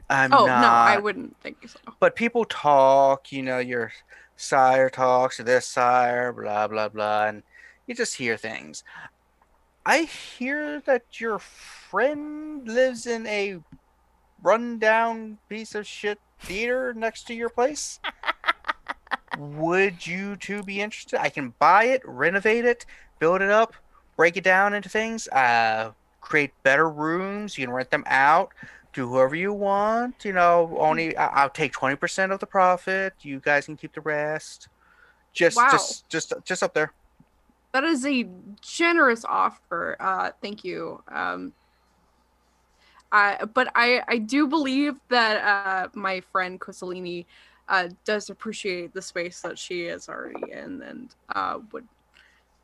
I'm not. No, I wouldn't think so. But people talk. Your sire talks to this sire, blah blah blah, and you just hear things. I hear that your friend lives in a rundown piece of shit theater next to your place. Would you two be interested? I can buy it, renovate it, build it up, break it down into things, create better rooms. You can rent them out to whoever you want. I'll take 20% of the profit. You guys can keep the rest. Just up there. That is a generous offer. Thank you. But I do believe that my friend Kozaline does appreciate the space that she is already in, and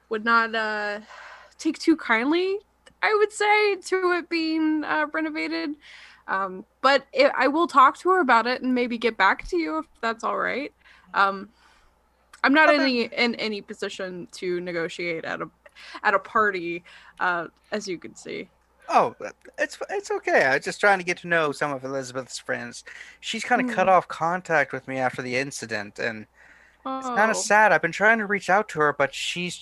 would not take too kindly, I would say, to it being renovated. But I will talk to her about it and maybe get back to you if that's all right. I'm not in any position to negotiate at a party, as you can see. Oh, it's okay. I was just trying to get to know some of Elizabeth's friends. She's kind of cut off contact with me after the incident, and it's kind of sad. I've been trying to reach out to her, but she's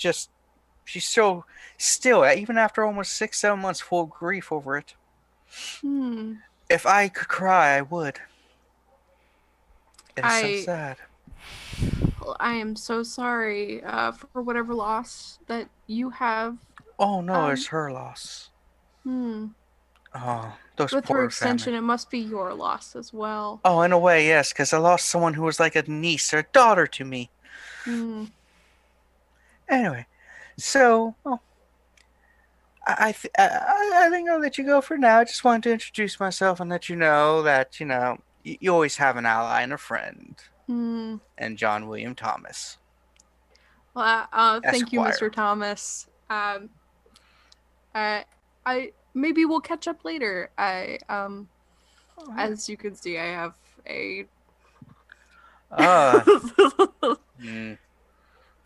so still, even after almost 6-7 months, full of grief over it. If I could cry, I would. It's so sad. I am so sorry for whatever loss that you have. Oh no, it's her loss. Oh, those with poor her extension, family. it must be your loss as well. Oh, in a way, yes, because I lost someone who was like a niece or a daughter to me. Anyway, so I think I'll let you go for now. I just wanted to introduce myself and let you know that you always have an ally and a friend. And John William Thomas. Well, thank you, Mr. Thomas. I maybe we'll catch up later. As you can see, I have a. I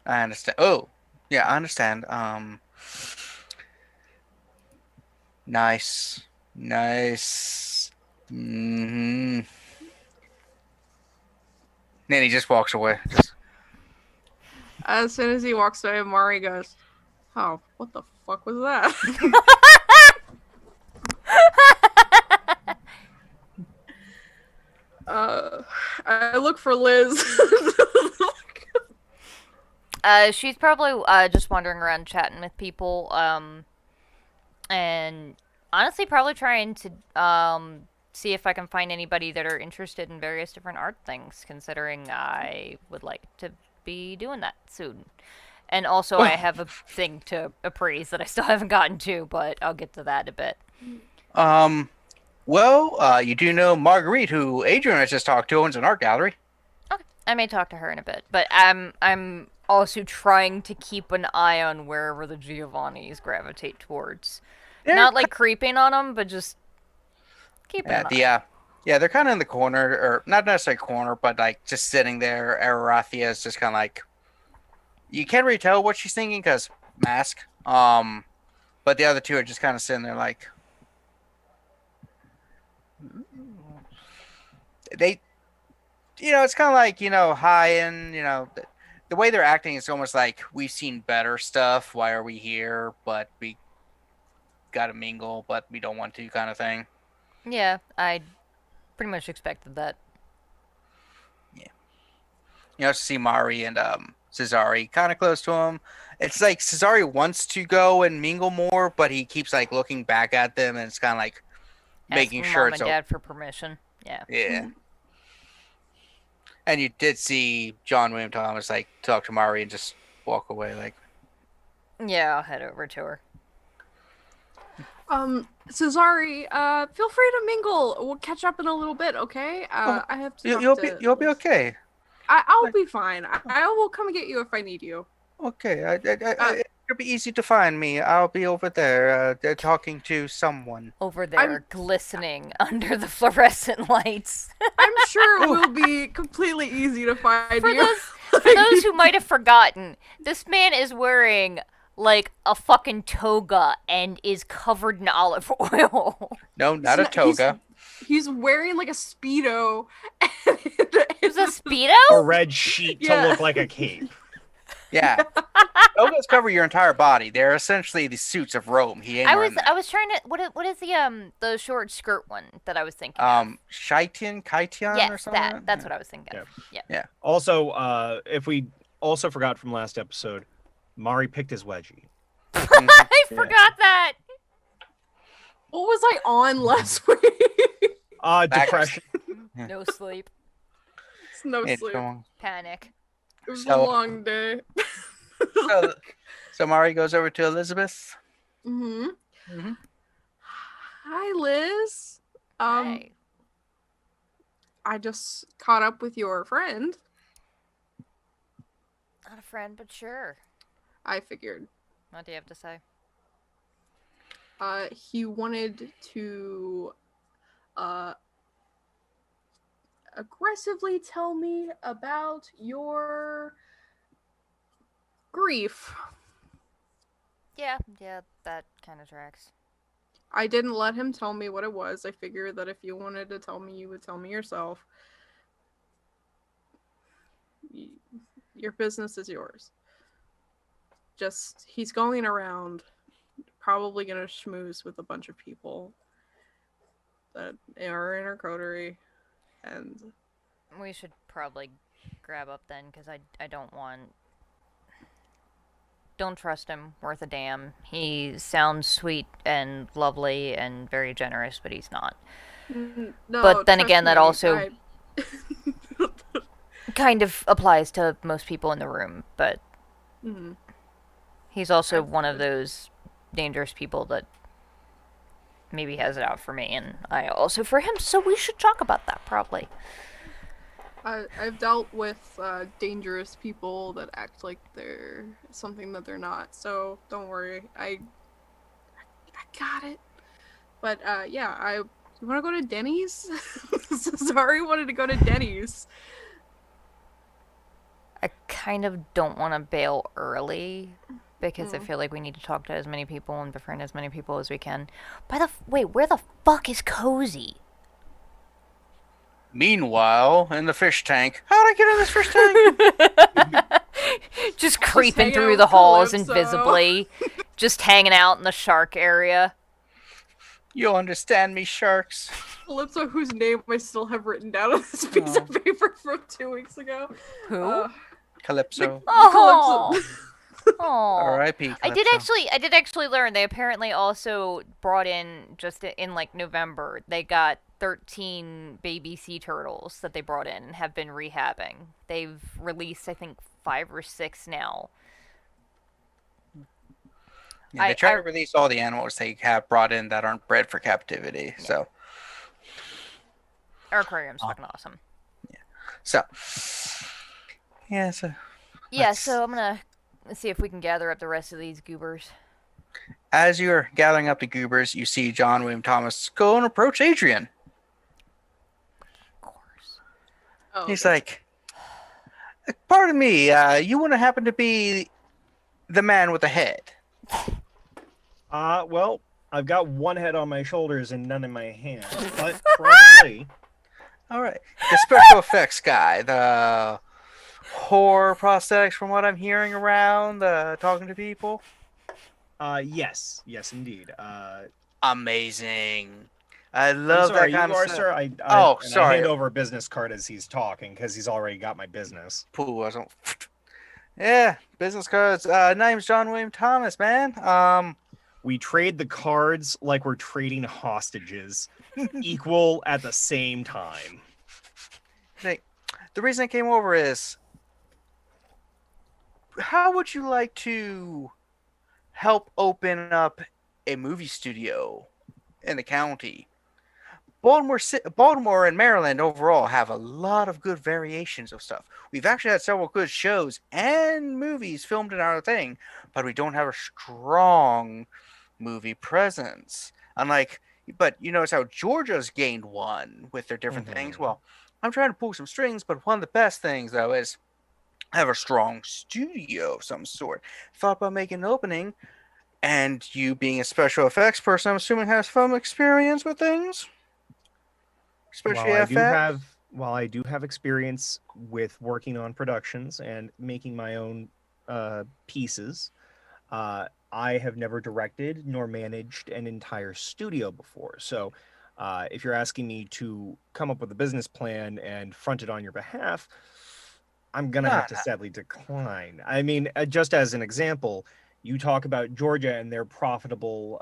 understand. Oh, yeah, I understand. Nice. Then he just walks away. As soon as he walks away, Mari goes, "Oh, what the fuck was that?" I look for Liz. She's probably just wandering around chatting with people, and honestly probably trying to see if I can find anybody that are interested in various different art things, considering I would like to be doing that soon. And also I have a thing to appraise that I still haven't gotten to, but I'll get to that in a bit. Well, you do know Marguerite, who Adrian has just talked to, owns an art gallery. Okay, I may talk to her in a bit, but I'm also trying to keep an eye on wherever the Giovannis gravitate towards. Not like creeping on them, but just keeping an eye. Yeah, they're kind of in the corner, or not necessarily corner, but like just sitting there. Arathia is just kind of like, you can't really tell what she's thinking because mask. But the other two are just kind of sitting there like, it's kind of like, high end, the way they're acting is almost like we've seen better stuff. Why are we here? But we gotta mingle, but we don't want to, kind of thing. Yeah, I pretty much expected that. You know, see Mari and Cesari kind of close to him. It's like Cesari wants to go and mingle more, but he keeps like looking back at them, and it's kind of like making Asking sure mom it's and dad for permission. Yeah. yeah. And you did see John William Thomas like talk to Mari and just walk away. Like, Yeah, I'll head over to her. Cesari, feel free to mingle. We'll catch up in a little bit, okay? I have to. you'll be okay. I'll be fine. I will come get you if I need you. Okay, it'll be easy to find me. I'll be over there. They're talking to someone. Over there, glistening under the fluorescent lights. I'm sure it will be completely easy to find For you. those who might have forgotten, this man is wearing like a fucking toga and is covered in olive oil. No, not a toga. He's wearing like a Speedo. Is a Speedo? A red sheet to look like a cape. Yeah, togas cover your entire body. They're essentially the suits of Rome. He ain't wearing that. I was trying to what is the short skirt one that I was thinking of? Chitin, Kaition, Yes, or something. that's what I was thinking of. Yeah. Also, if we also forgot from last episode, Mari picked his wedgie. I forgot that. What was I on last week? Depression. No sleep. It's no It's sleep. wrong. Panic. It was So- a long day. So Mari goes over to Elizabeth. Mm-hmm. Hi, Liz. Hey. I just caught up with your friend. Not a friend, but sure. I figured. What do you have to say? He wanted to aggressively tell me about your grief. Yeah, that kind of tracks. I didn't let him tell me what it was. I figured that if you wanted to tell me, you would tell me yourself. Your business is yours. Just, he's going around, probably gonna schmooze with a bunch of people that are in our coterie, and We should probably grab up then, because I don't want... Don't trust him, worth a damn. He sounds sweet and lovely and very generous, but he's not. no. But then trust again, that me, also kind of applies to most people in the room, but Mhm. he's also one of those dangerous people that maybe has it out for me, and I also for him, so we should talk about that, probably. I've dealt with dangerous people that act like they're something that they're not, so don't worry. I got it. But yeah, you want to go to Denny's? Sorry, wanted to go to Denny's. I kind of don't want to bail early, because I feel like we need to talk to as many people and befriend as many people as we can. Wait, where the fuck is Kozi? Meanwhile, in the fish tank. How'd I get in this fish tank? Just creeping hanging through out the with halls Calypso. invisibly. Just hanging out in the shark area. You'll understand me, sharks. Calypso, whose name I still have written down on this piece of paper from 2 weeks ago. Who? Calypso. Oh. Calypso. R.I.P. Calypso. I did actually learn they apparently also brought in, just in like November, they got 13 baby sea turtles that they brought in and have been rehabbing. They've released, I think, 5 or 6 now. Yeah, they try to release all the animals they have brought in that aren't bred for captivity. Yeah. So, Our aquarium's fucking awesome. so yeah. So Yeah, Let's- so I'm gonna see if we can gather up the rest of these goobers. as you're gathering up the goobers, you see John William Thomas go and approach Adrian. Of course. Oh, He's like, "Pardon me, you wouldn't happen to be the man with the head?" Well, I've got one head on my shoulders and none in my hands, but probably. All right, the special effects guy, the horror prosthetics, from what I'm hearing around, talking to people. Yes, indeed. Amazing. I I'm love sorry, that kind you of are, stuff. sir. I Oh, and sorry. I hand over a business card as he's talking because he's already got my business. Pool wasn't. Yeah, business cards. Name's John William Thomas, man. We trade the cards like we're trading hostages, equal at the same time. The reason I came over is, how would you like to help open up a movie studio in the county? Baltimore and Maryland overall have a lot of good variations of stuff. We've actually had several good shows and movies filmed in our thing, but we don't have a strong movie presence. But you notice how Georgia's gained one with their different things. Well, I'm trying to pull some strings, but one of the best things though is have a strong studio of some sort. Thought about making an opening, and you being a special effects person, I'm assuming has some experience with things. Especially While I do have experience with working on productions and making my own pieces, I have never directed nor managed an entire studio before. So if you're asking me to come up with a business plan and front it on your behalf, I'm going to have to sadly decline. I mean, just as an example, you talk about Georgia and their profitable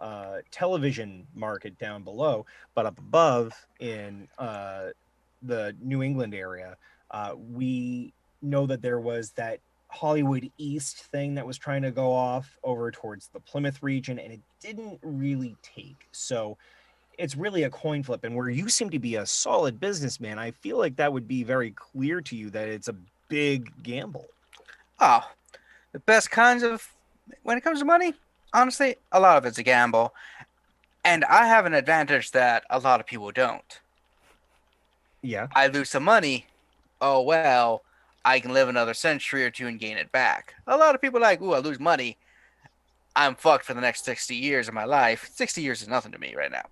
television market down below, but up above in the New England area, we know that there was that Hollywood East thing that was trying to go off over towards the Plymouth region, and it didn't really take. So it's really a coin flip. And where you seem to be a solid businessman, I feel like that would be very clear to you that it's a big gamble. Oh, the best kinds of... When it comes to money, honestly, a lot of it's a gamble. And I have an advantage that a lot of people don't. Yeah. I lose some money. Oh, well, I can live another century or two and gain it back. A lot of people are like, ooh, I lose money. I'm fucked for the next 60 years of my life. 60 years is nothing to me right now.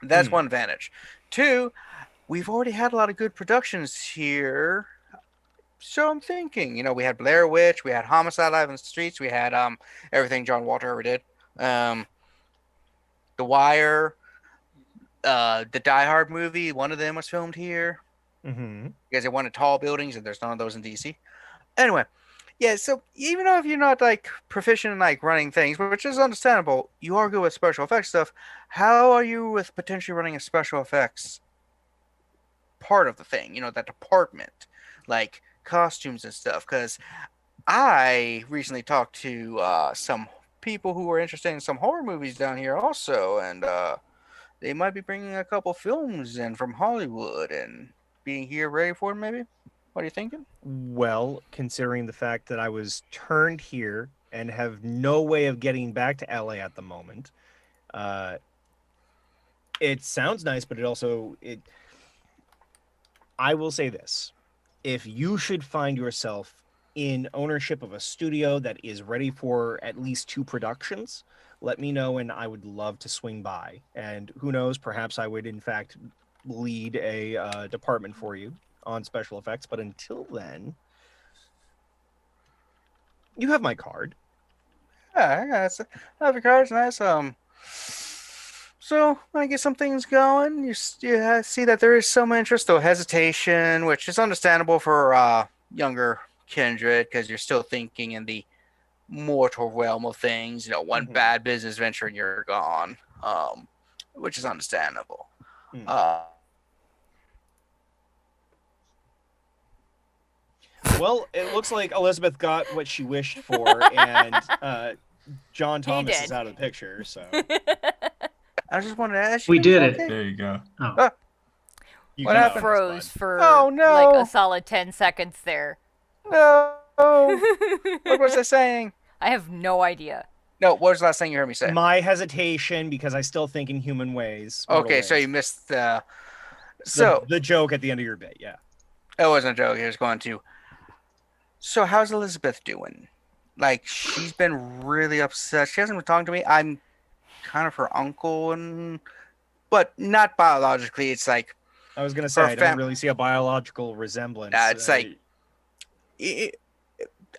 That's one advantage. Two, we've already had a lot of good productions here. So I'm thinking, we had Blair Witch, we had Homicide Live in the Streets, we had everything John Walter ever did. The Wire, the Die Hard movie, one of them was filmed here. Because they wanted tall buildings, and there's none of those in DC. Anyway, yeah, so even though if you're not proficient in running things, which is understandable, you are good with special effects stuff. How are you with potentially running a special effects part of the thing? That department, like costumes and stuff. Because I recently talked to some people who were interested in some horror movies down here also, and they might be bringing a couple films in from Hollywood and being here ready for them, maybe. What are you thinking? Well, considering the fact that I was turned here and have no way of getting back to LA at the moment, it sounds nice, but I will say this. If you should find yourself in ownership of a studio that is ready for at least 2 productions, let me know and I would love to swing by. And who knows, perhaps I would in fact lead a department for you on special effects. But until then, you have my card. Yeah, I have your cards. Nice. So when I get some things going, you see that there is some interest or hesitation, which is understandable for younger kindred, because you're still thinking in the mortal realm of things. One bad business venture and you're gone, which is understandable. Well, it looks like Elizabeth got what she wished for, and John Thomas is out of the picture. So I just wanted to ask you. We did it. There you go. Oh. What happened? Froze for no. a solid 10 seconds there. No. What was I saying? I have no idea. No, what was the last thing you heard me say? My hesitation, because I still think in human ways. Okay, so you missed the joke at the end of your bit, yeah. It wasn't a joke. He was going to. So how's Elizabeth doing? She's been really upset. She hasn't been talking to me. I'm kind of her uncle, but not biologically. It's I was gonna say I don't really see a biological resemblance. It's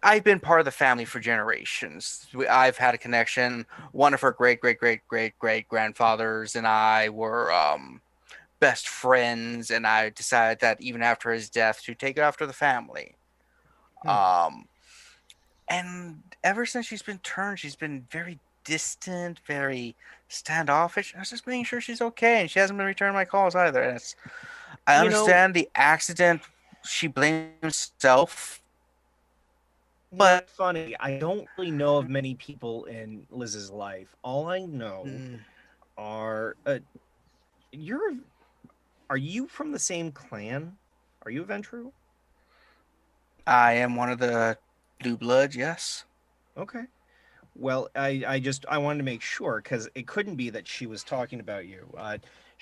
I've been part of the family for generations. I've had a connection. One of her great grandfathers and I were best friends, and I decided that even after his death, to take after the family. Um, and ever since she's been turned, she's been very distant, very standoffish. I was just making sure she's okay, and she hasn't been returning my calls either. And I understand the accident. She blames herself. But funny, I don't really know of many people in Liz's life. All I know are are you from the same clan? Are you a Ventrue? I am one of the Blue Bloods, yes. Okay. Well, I wanted to make sure because it couldn't be that she was talking about you.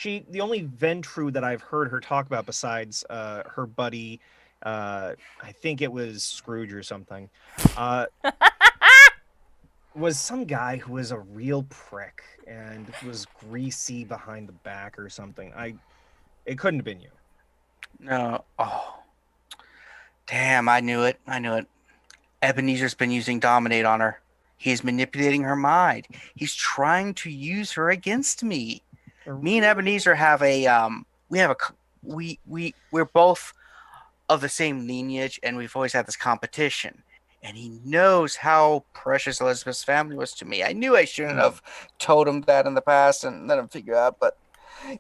The only Ventrue that I've heard her talk about besides her buddy, I think it was Scrooge or something, was some guy who was a real prick and was greasy behind the back or something. It couldn't have been you. No. Oh. Damn, I knew it. Ebenezer's been using Dominate on her. He's manipulating her mind. He's trying to use her against me. Me and Ebenezer have we're both of the same lineage, and we've always had this competition. And he knows how precious Elizabeth's family was to me. I knew I shouldn't have told him that in the past and let him figure out, but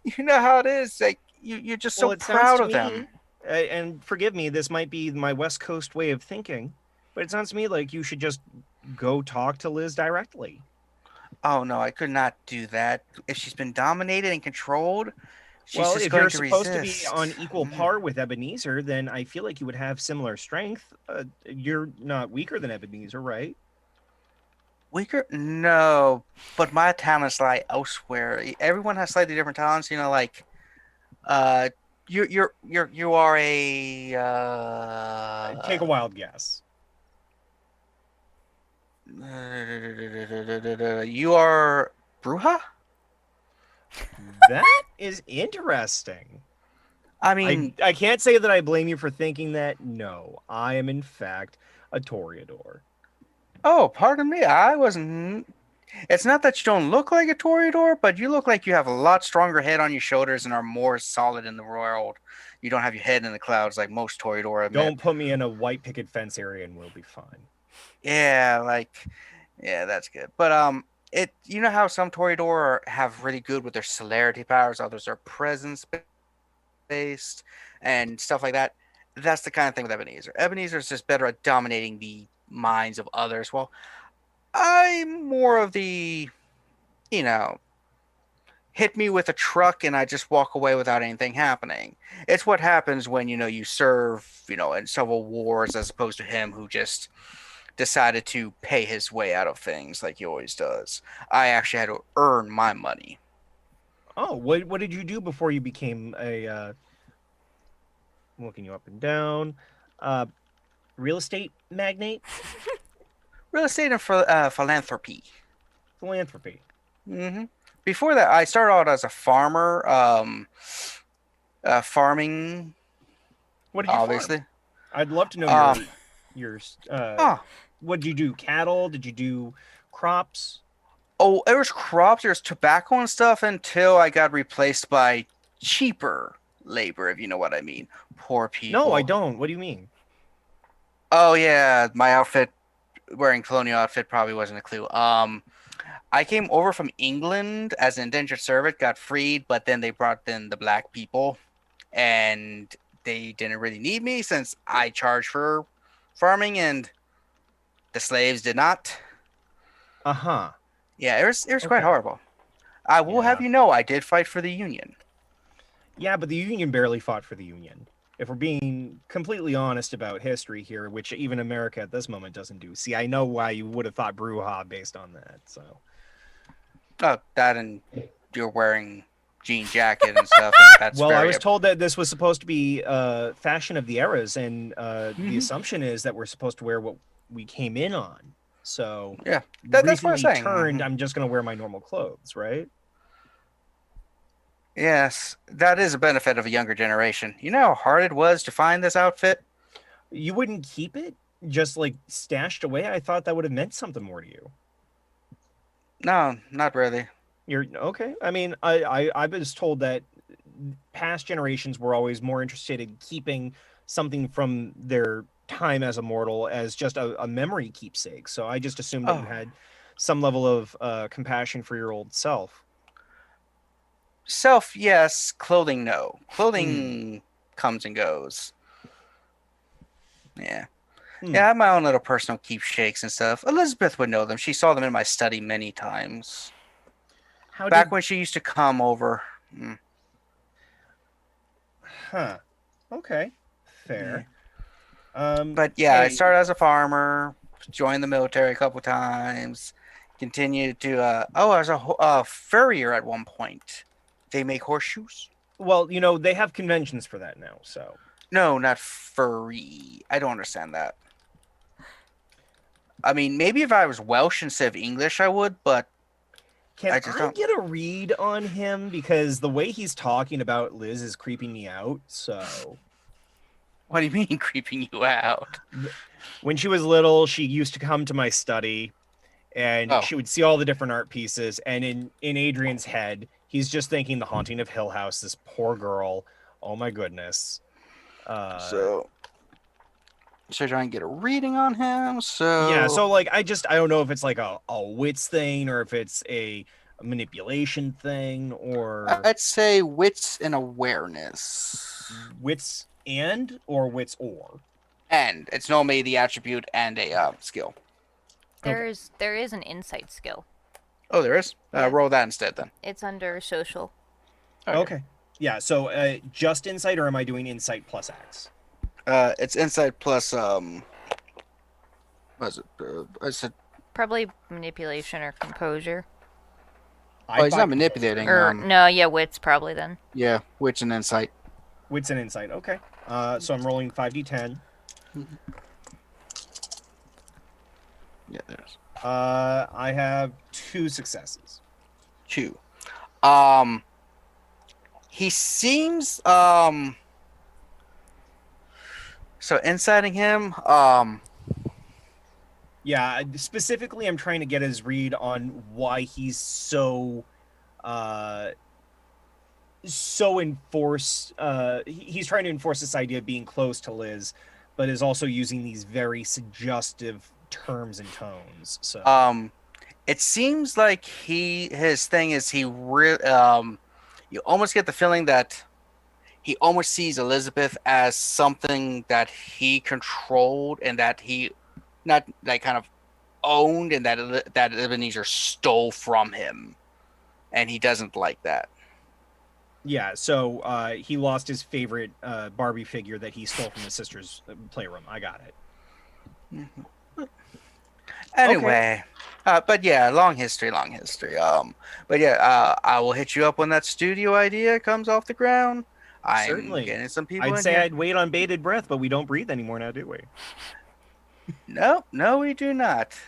you know how it is. Like you're just so proud of them. And forgive me, this might be my West Coast way of thinking, but it sounds to me like you should just go talk to Liz directly. Oh no, I could not do that. If she's been dominated and controlled, she's well, just if going you're to supposed resist. to be on equal par with Ebenezer, then I feel like you would have similar strength. You're not weaker than Ebenezer, right? Weaker? No, but my talents lie elsewhere. Everyone has slightly different talents. You know, like, you are a. Take a wild guess. You are Bruja? That is interesting. I mean, I can't say that I blame you for thinking that. No, I am in fact a Toreador. oh, pardon me. I wasn't. It's not that you don't look like a Toreador, but you look like you have a lot stronger head on your shoulders and are more solid in the world. You don't have your head in the clouds like most Toreador. Don't put me in a white picket fence area and we'll be fine. Yeah, that's good. But you know how some Toreador have really good with their celerity powers, others are presence based and stuff like that. That's the kind of thing with Ebenezer. Ebenezer is just better at dominating the minds of others. Well, I'm more of the, hit me with a truck and I just walk away without anything happening. It's what happens when, you serve, in several wars as opposed to him who just decided to pay his way out of things like he always does. I actually had to earn my money. Oh, what did you do before you became a, I'm looking you up and down, real estate magnate? Real estate and philanthropy. Philanthropy. Mm-hmm. Before that, I started out as a farmer, farming. What did you obviously farm? I'd love to know your oh. What did you do? Cattle? Did you do crops? Oh, there was crops, there was tobacco and stuff until I got replaced by cheaper labor, if you know what I mean. Poor people. No, I don't. What do you mean? Oh yeah, my outfit, wearing colonial outfit probably wasn't a clue. I came over from England as an indentured servant, got freed, but then they brought in the black people, and they didn't really need me since I charged for farming and the slaves did not. Uh-huh. Yeah, it was quite horrible. I will have you know, I did fight for the Union. Yeah, but the Union barely fought for the Union. If we're being completely honest about history here, which even America at this moment doesn't do. See, I know why you would have thought Bruja based on that, so. Oh, that and you're wearing jean jacket and stuff. And that's well, I was told that this was supposed to be fashion of the eras, and the assumption is that we're supposed to wear what we came in on. So yeah, that's what I'm saying. Turned, I'm just going to wear my normal clothes, right? Yes, that is a benefit of a younger generation. You know how hard it was to find this outfit? You wouldn't keep it? just like stashed away? I thought that would have meant something more to you. No, not really. You're okay. I mean, I was told that past generations were always more interested in keeping something from their time as a mortal as just a memory keepsake. So I just assumed that you had some level of compassion for your old self. Self, yes. Clothing, no. Clothing comes and goes. Yeah. Yeah, I have my own little personal keepsakes and stuff. Elizabeth would know them. She saw them in my study many times. Back when she used to come over. Huh. Okay. Fair. But yeah, I started as a farmer, joined the military a couple times, continued to, I was a furrier at one point. They make horseshoes? Well, you know, they have conventions for that now, so. No, not furry. I don't understand that. I mean, maybe if I was Welsh instead of English, I would, but Can I get a read on him? Because the way he's talking about Liz is creeping me out, so... What do you mean creeping you out? When she was little, she used to come to my study, and she would see all the different art pieces, and in Adrian's head, he's just thinking The Haunting of Hill House, this poor girl. Oh my goodness. So try and get a reading on him. So yeah, so like I don't know if it's like a wits thing or if it's a manipulation thing or I'd say wits and awareness. Wits and or wits or? And it's normally the attribute and a skill. There is an insight skill. Oh, there is? Yeah. Roll that instead then. It's under social. Okay. Yeah, so just insight or am I doing insight plus X? It's insight plus what is it? I said probably manipulation or composure. he's not manipulating. Or no, yeah, wits probably then. Yeah, wits and insight. Wits and insight. Okay. So I'm rolling 5d10. Yeah, there's. I have 2 successes. 2. He seems so inciting him, yeah, specifically I'm trying to get his read on why he's so enforced. He's trying to enforce this idea of being close to Liz, but is also using these very suggestive terms and tones. So it seems like his thing is you almost get the feeling that he almost sees Elizabeth as something that he controlled and that he not like kind of owned, and that Ebenezer stole from him, and he doesn't like that. Yeah, so he lost his favorite Barbie figure that he stole from his sister's playroom. I got it. Mm-hmm. Anyway, but yeah, long history. But yeah, I will hit you up when that studio idea comes off the ground. Certainly. Getting some people. I'd say I'd wait on bated breath, but we don't breathe anymore now, do we? No, we do not.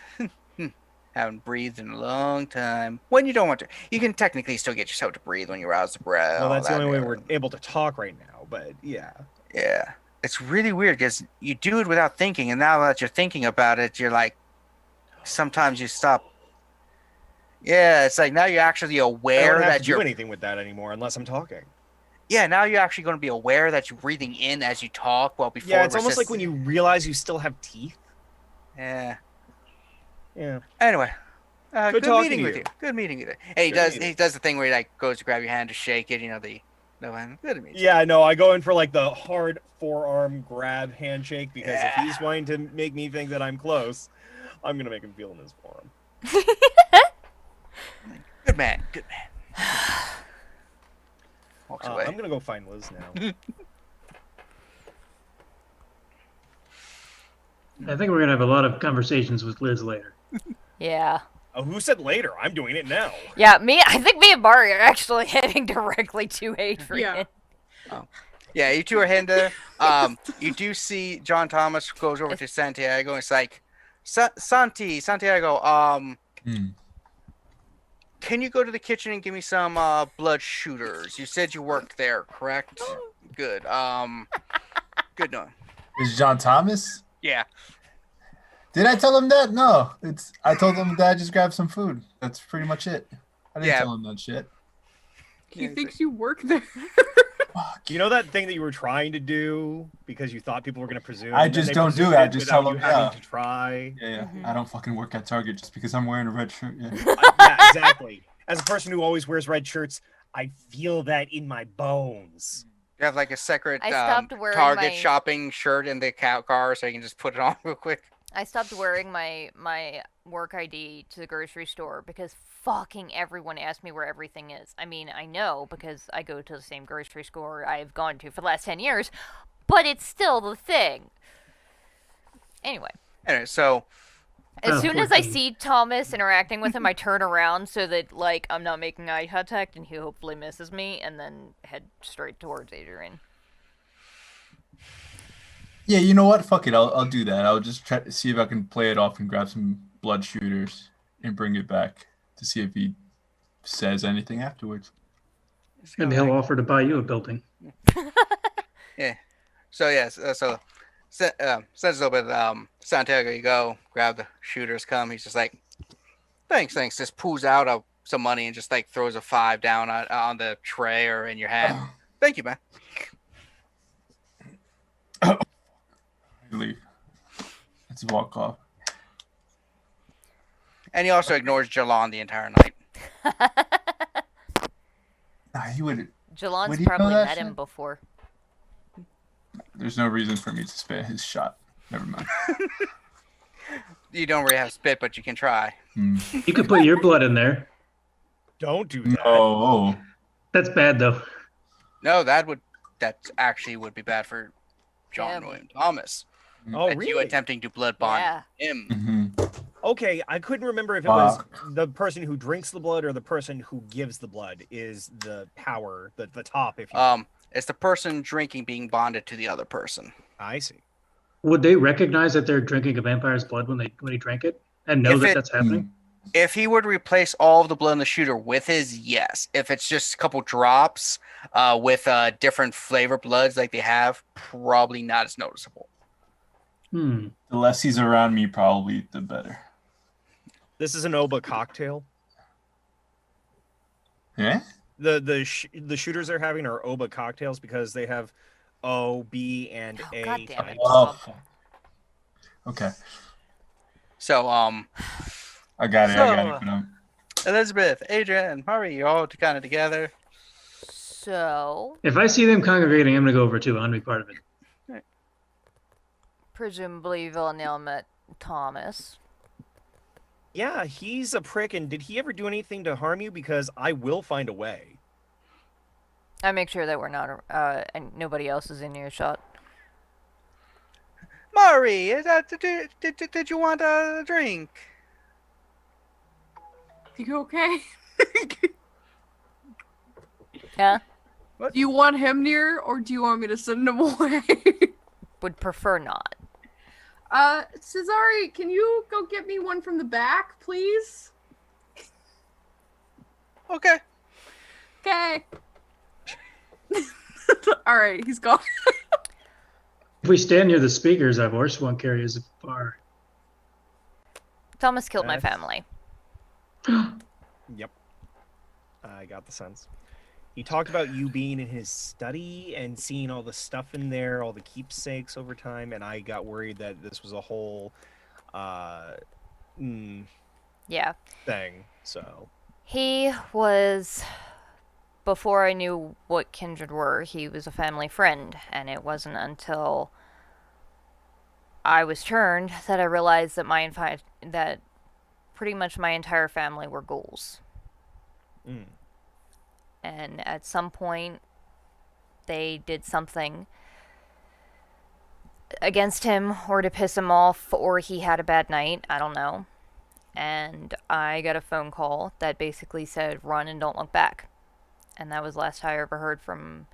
Haven't breathed in a long time. When you don't want to, you can technically still get yourself to breathe when you rouse the breath. Well, that's the only way we're able to talk right now. But yeah. Yeah, it's really weird because you do it without thinking, and now that you're thinking about it, you're like, sometimes you stop. Yeah, it's like now you're actually aware that you're do anything with that anymore unless I'm talking. Yeah, now you're actually going to be aware that you're breathing in as you talk. Well, before yeah, it's almost like when you realize you still have teeth. Yeah. Yeah. Anyway, good meeting with you. Good meeting with you. Hey, he does the thing where he like goes to grab your hand to shake it. You know good to meet you. Yeah, no, I go in for like the hard forearm grab handshake because if he's wanting to make me think that I'm close, I'm gonna make him feel in his forearm. Good man. Walks away. I'm gonna go find Liz now. I think we're gonna have a lot of conversations with Liz later. Yeah. Oh, who said later? I'm doing it now. Yeah, I think me and Mari are actually heading directly to Adrian. Yeah. Oh. Yeah, you two are heading there. You do see John Thomas goes over to Santiago and it's like, Santiago, can you go to the kitchen and give me some blood shooters? You said you worked there, correct? Good. Good knowing. Is John Thomas? Yeah. Did I tell him that? No. I told him that I just grabbed some food. That's pretty much it. I didn't tell him that shit. He thinks you work there. Fuck. You know that thing that you were trying to do because you thought people were going to presume? I and then just they don't do presumed it. I just without tell you them, having yeah. to try. Yeah. I don't fucking work at Target just because I'm wearing a red shirt. Yeah. Yeah, exactly. As a person who always wears red shirts, I feel that in my bones. You have like a separate I stopped wearing Target my- shopping shirt in the car so you can just put it on real quick. I stopped wearing my work ID to the grocery store because fucking everyone asked me where everything is. I mean, I know because I go to the same grocery store I've gone to for the last 10 years, but it's still the thing. Anyway, So as soon as I 14. see Thomas interacting with him, I turn around so that, like, I'm not making eye contact and he hopefully misses me, and then head straight towards Adrian. Yeah, you know what? Fuck it. I'll do that. I'll just try to see if I can play it off and grab some blood shooters and bring it back to see if he says anything afterwards. Maybe he'll offer to buy you a building. Yeah. So yes. Since a little bit, Santiago, you go grab the shooters. Come. He's just like, thanks. Just pulls out some money and just like throws a 5 down on the tray or in your hand. Thank you, man. Leave. Let's walk off. And he also ignores Jilon the entire night. Nah, he would. Jilon's Would he know probably that met him shit? before. There's no reason for me to spare his shot. Never mind. You don't really have spit, but you can try. You could put your blood in there. Don't do that. No. That's bad though. No, that actually would be bad for John Yeah. William Thomas. Oh, And you really? attempting to blood bond Yeah. him. Mm-hmm. Okay, I couldn't remember if it was the person who drinks the blood or the person who gives the blood is the power, the top, if you will. It's the person drinking being bonded to the other person. I see. Would they recognize that they're drinking a vampire's blood when he drank it and know If that it- that's happening? If he would replace all of the blood in the shooter with his, yes. If it's just a couple drops with different flavor bloods like they have, probably not as noticeable. Hmm. The less he's around me, probably the better. This is an Oba cocktail. Yeah? The shooters they're having are Oba cocktails because they have O, B, and Oh, A. God damn it. types. Oh. Okay. So, I got it. But, Elizabeth, Adrian, and Murray, you're all kind of together. So, If I see them congregating, I'm gonna go over too. I'm gonna be part of it. presumably Villanelle met Thomas. Yeah, he's a prick, and did he ever do anything to harm you? Because I will find a way. I make sure that we're not, and nobody else is in earshot. Murray, did you want a drink? You okay? Yeah? Do you want him near, or do you want me to send him away? Would prefer not. Cesare, can you go get me one from the back, please? Okay. Okay. Alright, he's gone. If we stand near the speakers, our horse won't carry as far. Thomas killed my That's- family. Yep. I got the sense. He talked about you being in his study and seeing all the stuff in there, all the keepsakes over time, and I got worried that this was a whole Yeah. thing. So He was, before I knew what kindred were, he was a family friend, and it wasn't until I was turned that I realized that that pretty much my entire family were ghouls. And at some point, they did something against him or to piss him off, or he had a bad night, I don't know. And I got a phone call that basically said, run and don't look back. And that was the last I ever heard from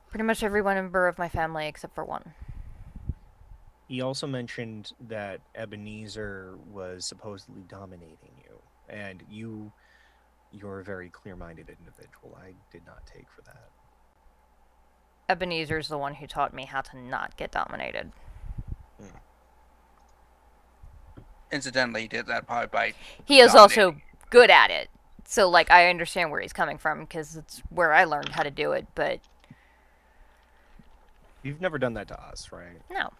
pretty much every member of my family except for one. he also mentioned that Ebenezer was supposedly dominating you, and you're a very clear-minded individual. I did not take for that. Ebenezer's the one who taught me how to not get dominated. incidentally did that probably by He is dominating. also good at it. So, like, I understand where he's coming from, because it's where I learned how to do it, but You've never done that to us, right? no.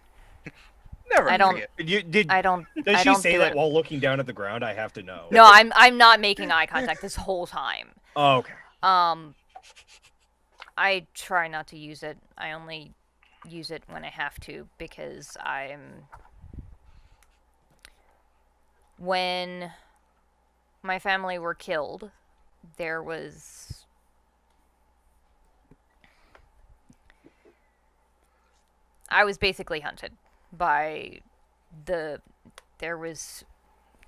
Never I don't- forget. I don't Does I she don't say do that it. while looking down at the ground? I have to know. No, I'm not making eye contact this whole time. Oh, okay. I try not to use it. I only use it when I have to, because when my family were killed, there was I was basically hunted by there was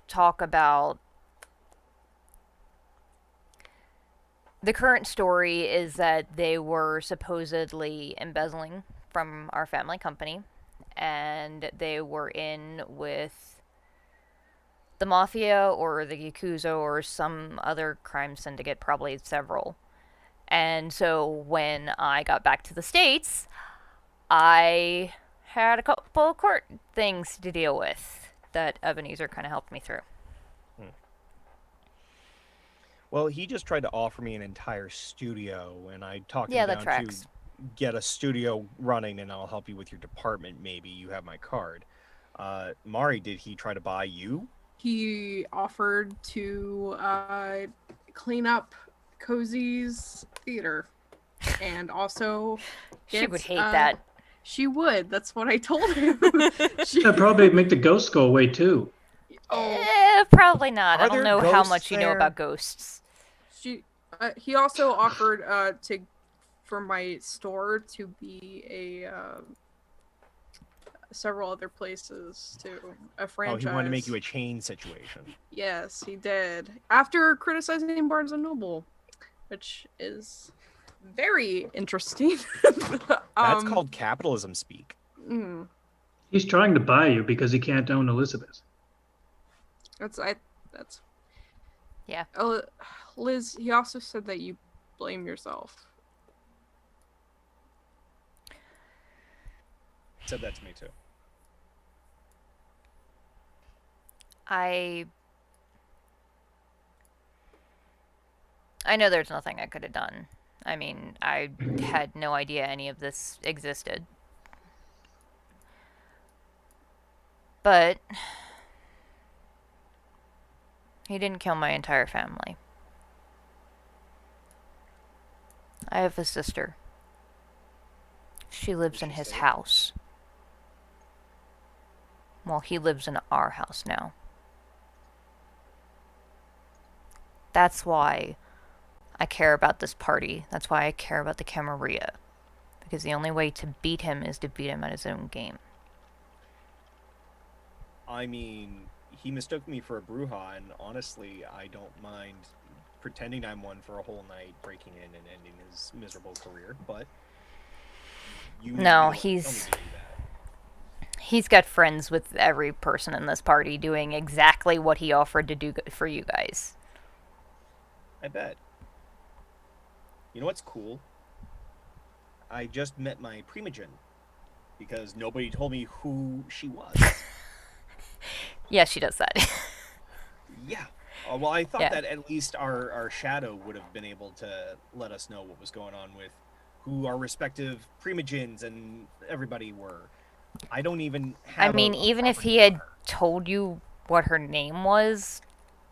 talk about the current story is that they were supposedly embezzling from our family company, and they were in with the mafia or the Yakuza or some other crime syndicate, probably several. And so when I got back to the States, I had a couple of court things to deal with that Ebenezer kind of helped me through. Well, he just tried to offer me an entire studio, and I talked Yeah, him that down tracks. to get a studio running, and I'll help you with your department. Maybe you have my card. Mari, did he try to buy you? He offered to clean up Kozi's theater, and also She get, would hate that. She would. That's what I told him. That'd probably make the ghosts go away too. Probably not. I Are don't there know how ghosts much you know there? about ghosts. He also offered for my store to be a several other places too. A franchise. Oh, he wanted to make you a chain situation. Yes, he did. After criticizing Barnes and Noble, which is very interesting. That's called capitalism speak. mm, He's trying to buy you because he can't own Elizabeth. that's Yeah. Liz, he also said that you blame yourself. Said that to me too. I know there's nothing I could have done. I mean, I had no idea any of this existed. But he didn't kill my entire family. I have a sister. She lives in his house. Well, he lives in our house now. That's why I care about this party. That's why I care about the Camarilla. Because the only way to beat him is to beat him at his own game. I mean, he mistook me for a Bruja, and honestly, I don't mind pretending I'm one for a whole night, breaking in and ending his miserable career, but you need No, to tell me to do that. He's got friends with every person in this party doing exactly what he offered to do for you guys. I bet. You know what's cool? I just met my primogen because nobody told me who she was. Yeah, she does that. Yeah. Well, I thought Yeah. that at least our shadow would have been able to let us know what was going on with who our respective primogens and everybody were. I don't even have I mean, a even if he property had on her. told you what her name was,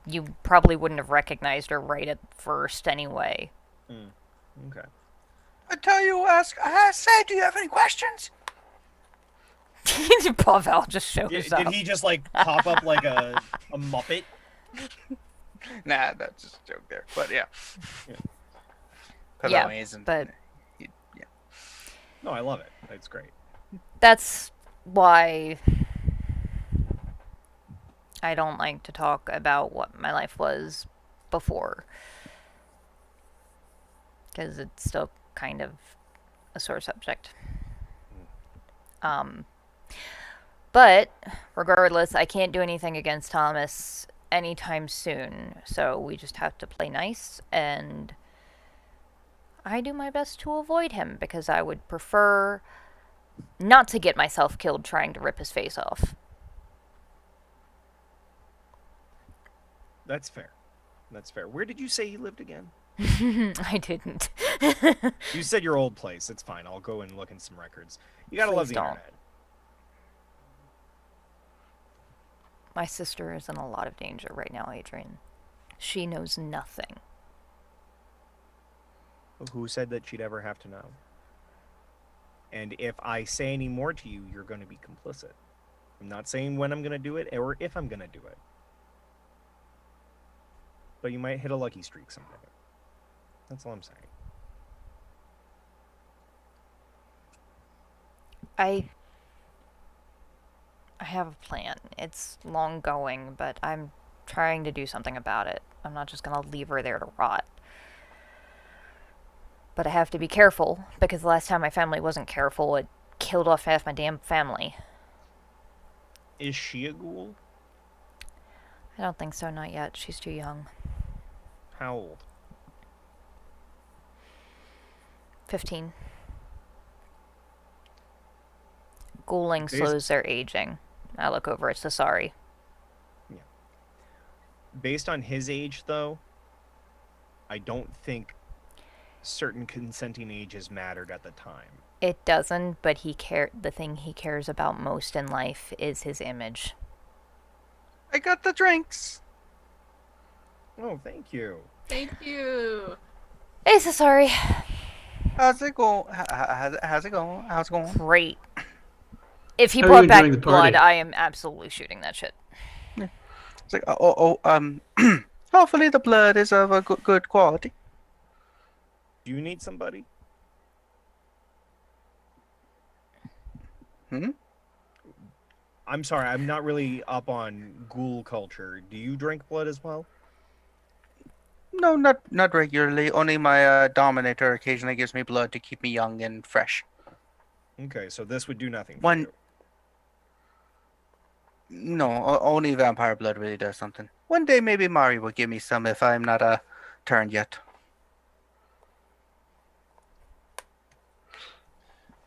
you probably wouldn't have recognized her right at first anyway. Okay. I tell you, I say, do you have any questions? Pavel just shows Did up. he just like pop up like a Muppet? Nah, that's just a joke there. But yeah. Yeah. Yeah, Isn't, but- yeah. No, I love it. That's great. That's why I don't like to talk about what my life was before. Because it's still kind of a sore subject. But regardless, I can't do anything against Thomas anytime soon. So we just have to play nice, and I do my best to avoid him because I would prefer not to get myself killed trying to rip his face off. That's fair. That's fair. Where did you say you lived again? I didn't. You said your old place. It's fine. I'll go and look in some records. You gotta love Please the don't. internet. My sister is in a lot of danger right now, Adrian. She knows nothing. Who said that she'd ever have to know? And if I say any more to you, you're going to be complicit. I'm not saying when I'm going to do it or if I'm going to do it. But you might hit a lucky streak someday. That's all I'm saying. I have a plan. It's long going, but I'm trying to do something about it. I'm not just gonna leave her there to rot. But I have to be careful, because the last time my family wasn't careful, it killed off half my damn family. Is she a ghoul? I don't think so, not yet. She's too young. How old? 15. Ghouling slows their aging. I look over at Sasari. Based on his age, though, I don't think certain consenting ages mattered at the time. It doesn't, but the thing he cares about most in life is his image. I got the drinks. Oh, thank you. Thank you. Hey, Sasari. How's it going? How's it going? How's it going? Great. If he How are brought you back enjoying the party? blood, I am absolutely shooting that shit. It's like, hopefully the blood is of a good quality. Do you need somebody? Hmm? I'm sorry, I'm not really up on ghoul culture. Do you drink blood as well? No, not regularly. Only my Dominator occasionally gives me blood to keep me young and fresh. Okay, so this would do nothing for One- you. No, only vampire blood really does something. One day maybe Mari will give me some if I'm not turned yet.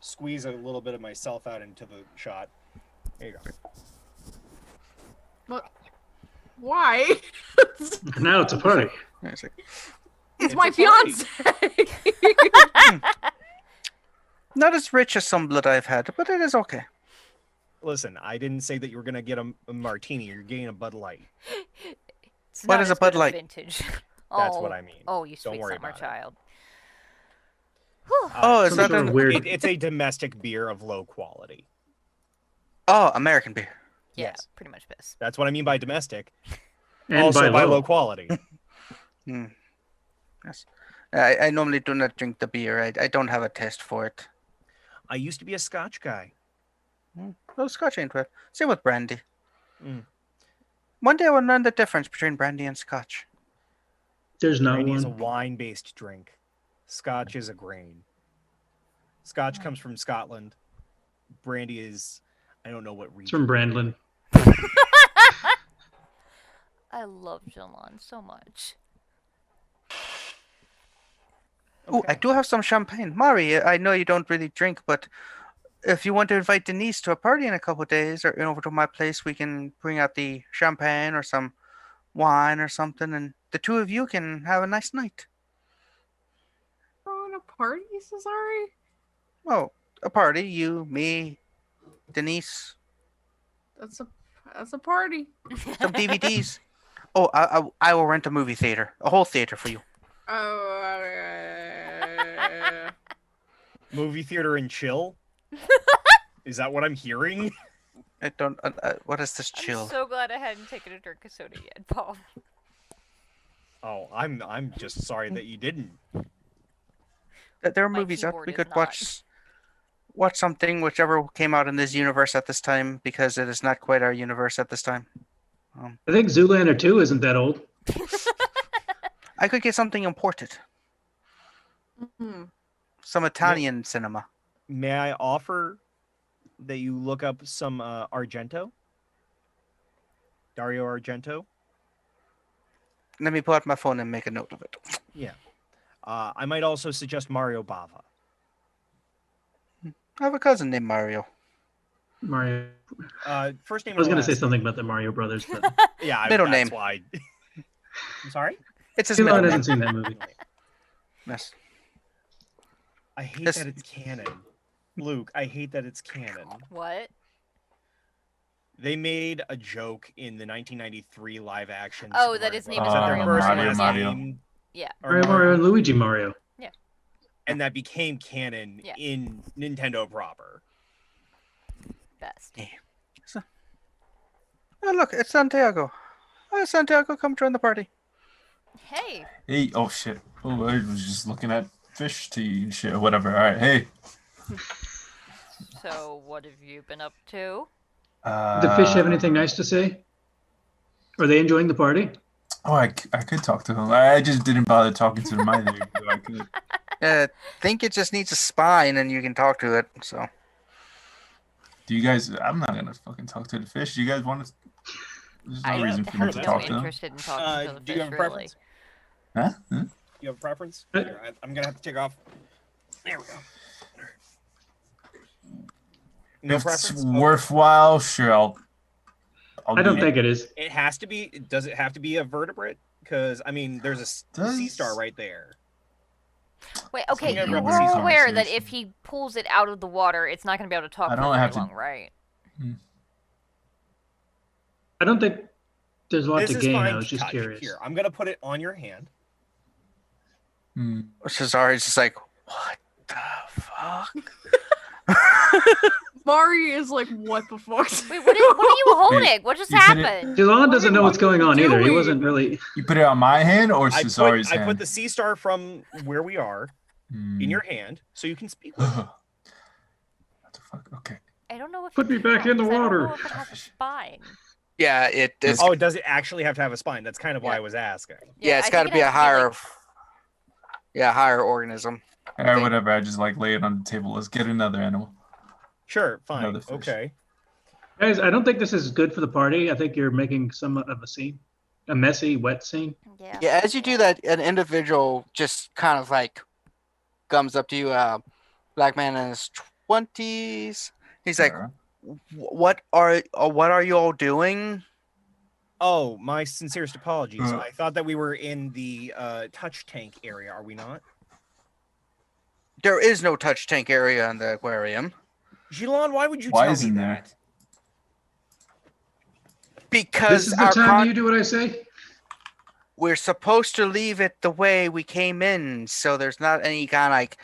Squeeze a little bit of myself out into the shot. There you go. What? Why? Now it's a party. It's like, It's It's my a party. fiance. not as rich as some blood I've had, but it is okay. Listen, I didn't say that you were gonna get a martini. You're getting a Bud Light. It's What not is a as Bud good as Light? Vintage. That's Oh. what I mean. Oh, you Don't sweet worry summer about it. child. Oh, is Some that sort an... of weird. It's a domestic beer of low quality. Oh, American beer. Yeah, Yes. pretty much piss. That's what I mean by domestic. And Also by low. low quality. Hmm. Yes. I normally do not drink the beer. I don't have a taste for it. I used to be a Scotch guy. Oh, Scotch ain't bad. Same with brandy. Mm. One day I will learn the difference between brandy and Scotch. There's not Brandy is a one. wine-based drink. Scotch is a grain. Scotch comes from Scotland. Brandy is, I don't know what It's region. from Brandlin. I love Jilon so much. Oh, I do have some champagne. Mari, I know you don't really drink, but if you want to invite Denise to a party in a couple of days or over to my place, we can bring out the champagne or some wine or something, and the two of you can have a nice night. Throwing a party, Cesare? Oh, a party. You, me, Denise, That's a party. some DVDs. Oh, I will rent a movie theater, a whole theater for you. Oh, Movie theater and chill? Is that what I'm hearing? I don't. What is this chill? I'm so glad I hadn't taken a drink of soda yet, Paul. Oh, I'm just sorry that you didn't. There are My movies out. keyboard We is could not. watch something, whichever came out in this universe at this time, because it is not quite our universe at this time. I think Zoolander 2 isn't that old. I could get something imported, Hmm. some Italian cinema. May I offer that you look up some Argento? Dario Argento? Let me pull out my phone and make a note of it. Yeah. I might also suggest Mario Bava. I have a cousin named Mario. Mario. First name I was or going to say last something about the Mario Brothers, but name? Yeah, Middle that's name. why. I'm sorry? It's his Jilon middle hasn't name. seen that movie. Yes. I hate This- that it's canon. Luke, I hate that it's canon. What? They made a joke in the 1993 live action. Oh, that his name is Mario Mario. Yeah. Mario and Luigi Mario. And that became canon Yeah. in Nintendo proper. Best. Oh, look, it's Santiago. Oh, Santiago, come join the party. Hey. Hey, oh shit. Oh, I was just looking at fish tea and shit or whatever. All right, hey. So, what have you been up to? Did the fish have anything nice to say? Are they enjoying the party? Oh, I could talk to him. I just didn't bother talking to him either. So I could. Think it just needs a spine and you can talk to it. So. Do you guys? I'm not gonna fucking talk to the fish. Do you guys want to? There's no I reason for me have to no talk to them. interested in talking to the Do you fish, have a really. preference? Huh? Do you have a preference? Here, I'm gonna have to take off. There we go. No If it's preference? worthwhile, sure. I'll I don't do think it is. It has to be. Does it have to be a vertebrate? Because I mean, there's a sea star right there. Wait, okay, Speaking you of were references, aware that conversation. if he pulls it out of the water, it's not going to be able to talk I for don't very have to- long, right? I don't think there's a lot This to is gain. fine I was to just touch. curious. Here, I'm gonna put it on your hand. Cesari's just like, what the fuck? Mari is like, what the fuck? Wait, what are you holding? What just you put it- happened? Jilon doesn't know what's going on either. He doing? wasn't really. You put it on my hand or I Cesari's put hand? the sea star from where we are in your hand, so you can speak with it. What the fuck? Okay. I don't know if Put it me back in the counts. I don't water. know if it has a spine. Yeah, it is. Oh, does it actually have to have a spine? That's kind of why I was asking. Yeah, it's I got to think be it a has higher. like- Higher organism. Or whatever. I just like lay it on the table. Let's get another animal. Sure, fine. Another fish. Okay. Guys, I don't think this is good for the party. I think you're making some of a scene, a messy, wet scene. Yeah. Yeah, as you do that, an individual just kind of like comes up to you, black man in his 20s. He's like, Sure. what are you all doing? Oh, my sincerest apologies. Uh. I thought that we were in the touch tank area. Are we not? There is no touch tank area in the aquarium Jilon, why would you Why tell isn't me there? that? because This is the time you do what I say. we're supposed to leave it the way we came in, so there's not any kind of like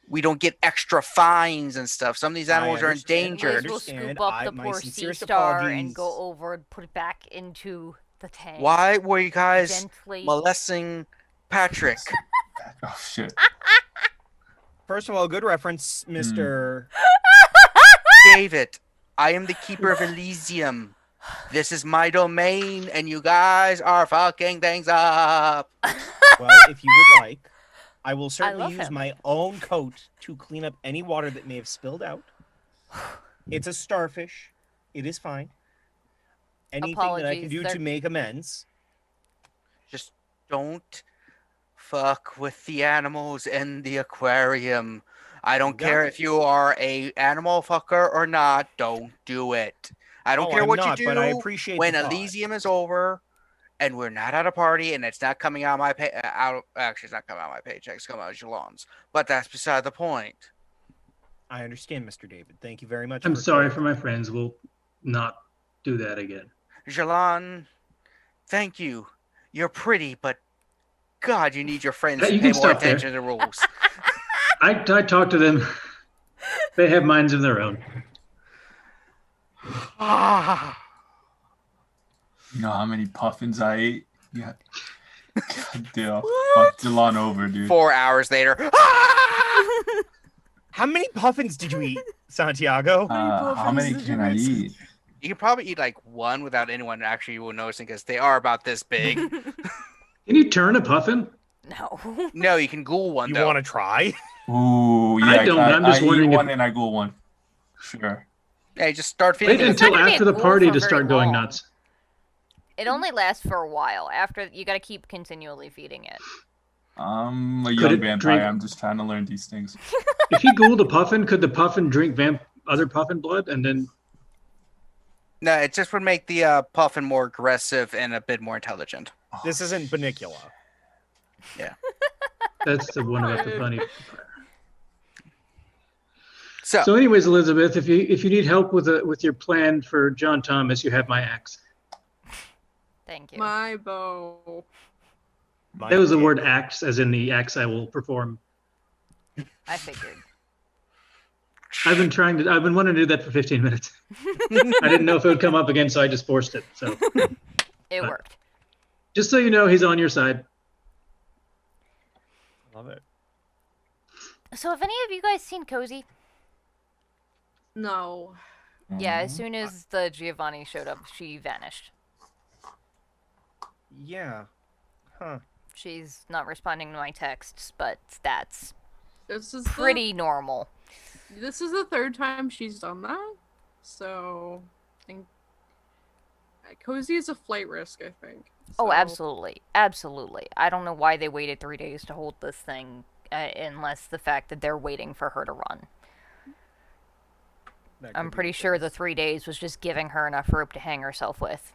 we don't get extra fines and stuff. Some of these I animals are understand. Might endangered. as well understand. scoop up the My poor sea sincerest star apologies. and go over and put it back into the tank. Why were you guys Gently. molesting Patrick? Oh shit. First of all, good reference, Mr. David, I am the keeper of Elysium. This is my domain, and you guys are fucking things up. Well, if you would like, I will certainly love use him. my own coat to clean up any water that may have spilled out. It's a starfish. It is fine. Anything that I can Apologies, do they're- to make amends. Just don't fuck with the animals in the aquarium. I don't Got care it. if you are a animal fucker or not. Don't do it. I don't Oh, care I'm what not, you but do I appreciate when the thought. Elysium is over and we're not at a party and it's not coming out of my actually it's not coming out of my paycheck, it's coming out of Jilon's. But that's beside the point. I understand, Mr. David. Thank you very much. I'm for sorry for clarifying. my friends. We'll not do that again. Jilon, thank you. You're pretty, but God, you need your friends Yeah, to you pay can more stop there. attention to the rules. I talk to them. They have minds of their own. Ah. You know how many puffins I ate? Yeah. God damn. Fuck Jilon over, dude. 4 hours later. How many puffins did you eat, Santiago? How many can I eat? You can probably eat like one without anyone actually noticing because they are about this big. Can you turn a puffin? No. No, you can ghoul one You though. want to try? Ooh, yeah. I don't, but I'm just I wondering eat if- one and I go one. Sure. Hey, just start feeding Wait it. It's not until gonna be a after the ghoul party for to very start going long. nuts. It only lasts for a while. After you got to keep continually feeding it. I'm a Could young it vampire. drink- I'm just trying to learn these things. If he ghouled a puffin, could the puffin drink other puffin blood and then? No, it just would make the puffin more aggressive and a bit more intelligent. This isn't Banicula. That's the one about the bunny. So, anyways, Elizabeth, if you need help with your plan for John Thomas, you have my axe. Thank you. My bow. That was the word axe, as in the axe I will perform. I figured. I've been wanting to do that for 15 minutes. I didn't know if it would come up again, so I just forced it. So It worked. just so you know, he's on your side. Love it. So have any of you guys seen Kozi? No. Yeah, as soon as the Giovanni showed up, she vanished. Yeah. Huh. She's not responding to my texts, but that's This is pretty normal. This is the third time she's done that. So, I think Kozi is a flight risk, I think. Oh, So- absolutely. Absolutely. I don't know why they waited 3 days to hold this thing, unless the fact that they're waiting for her to run. That could I'm be pretty the sure case. the 3 days was just giving her enough rope to hang herself with.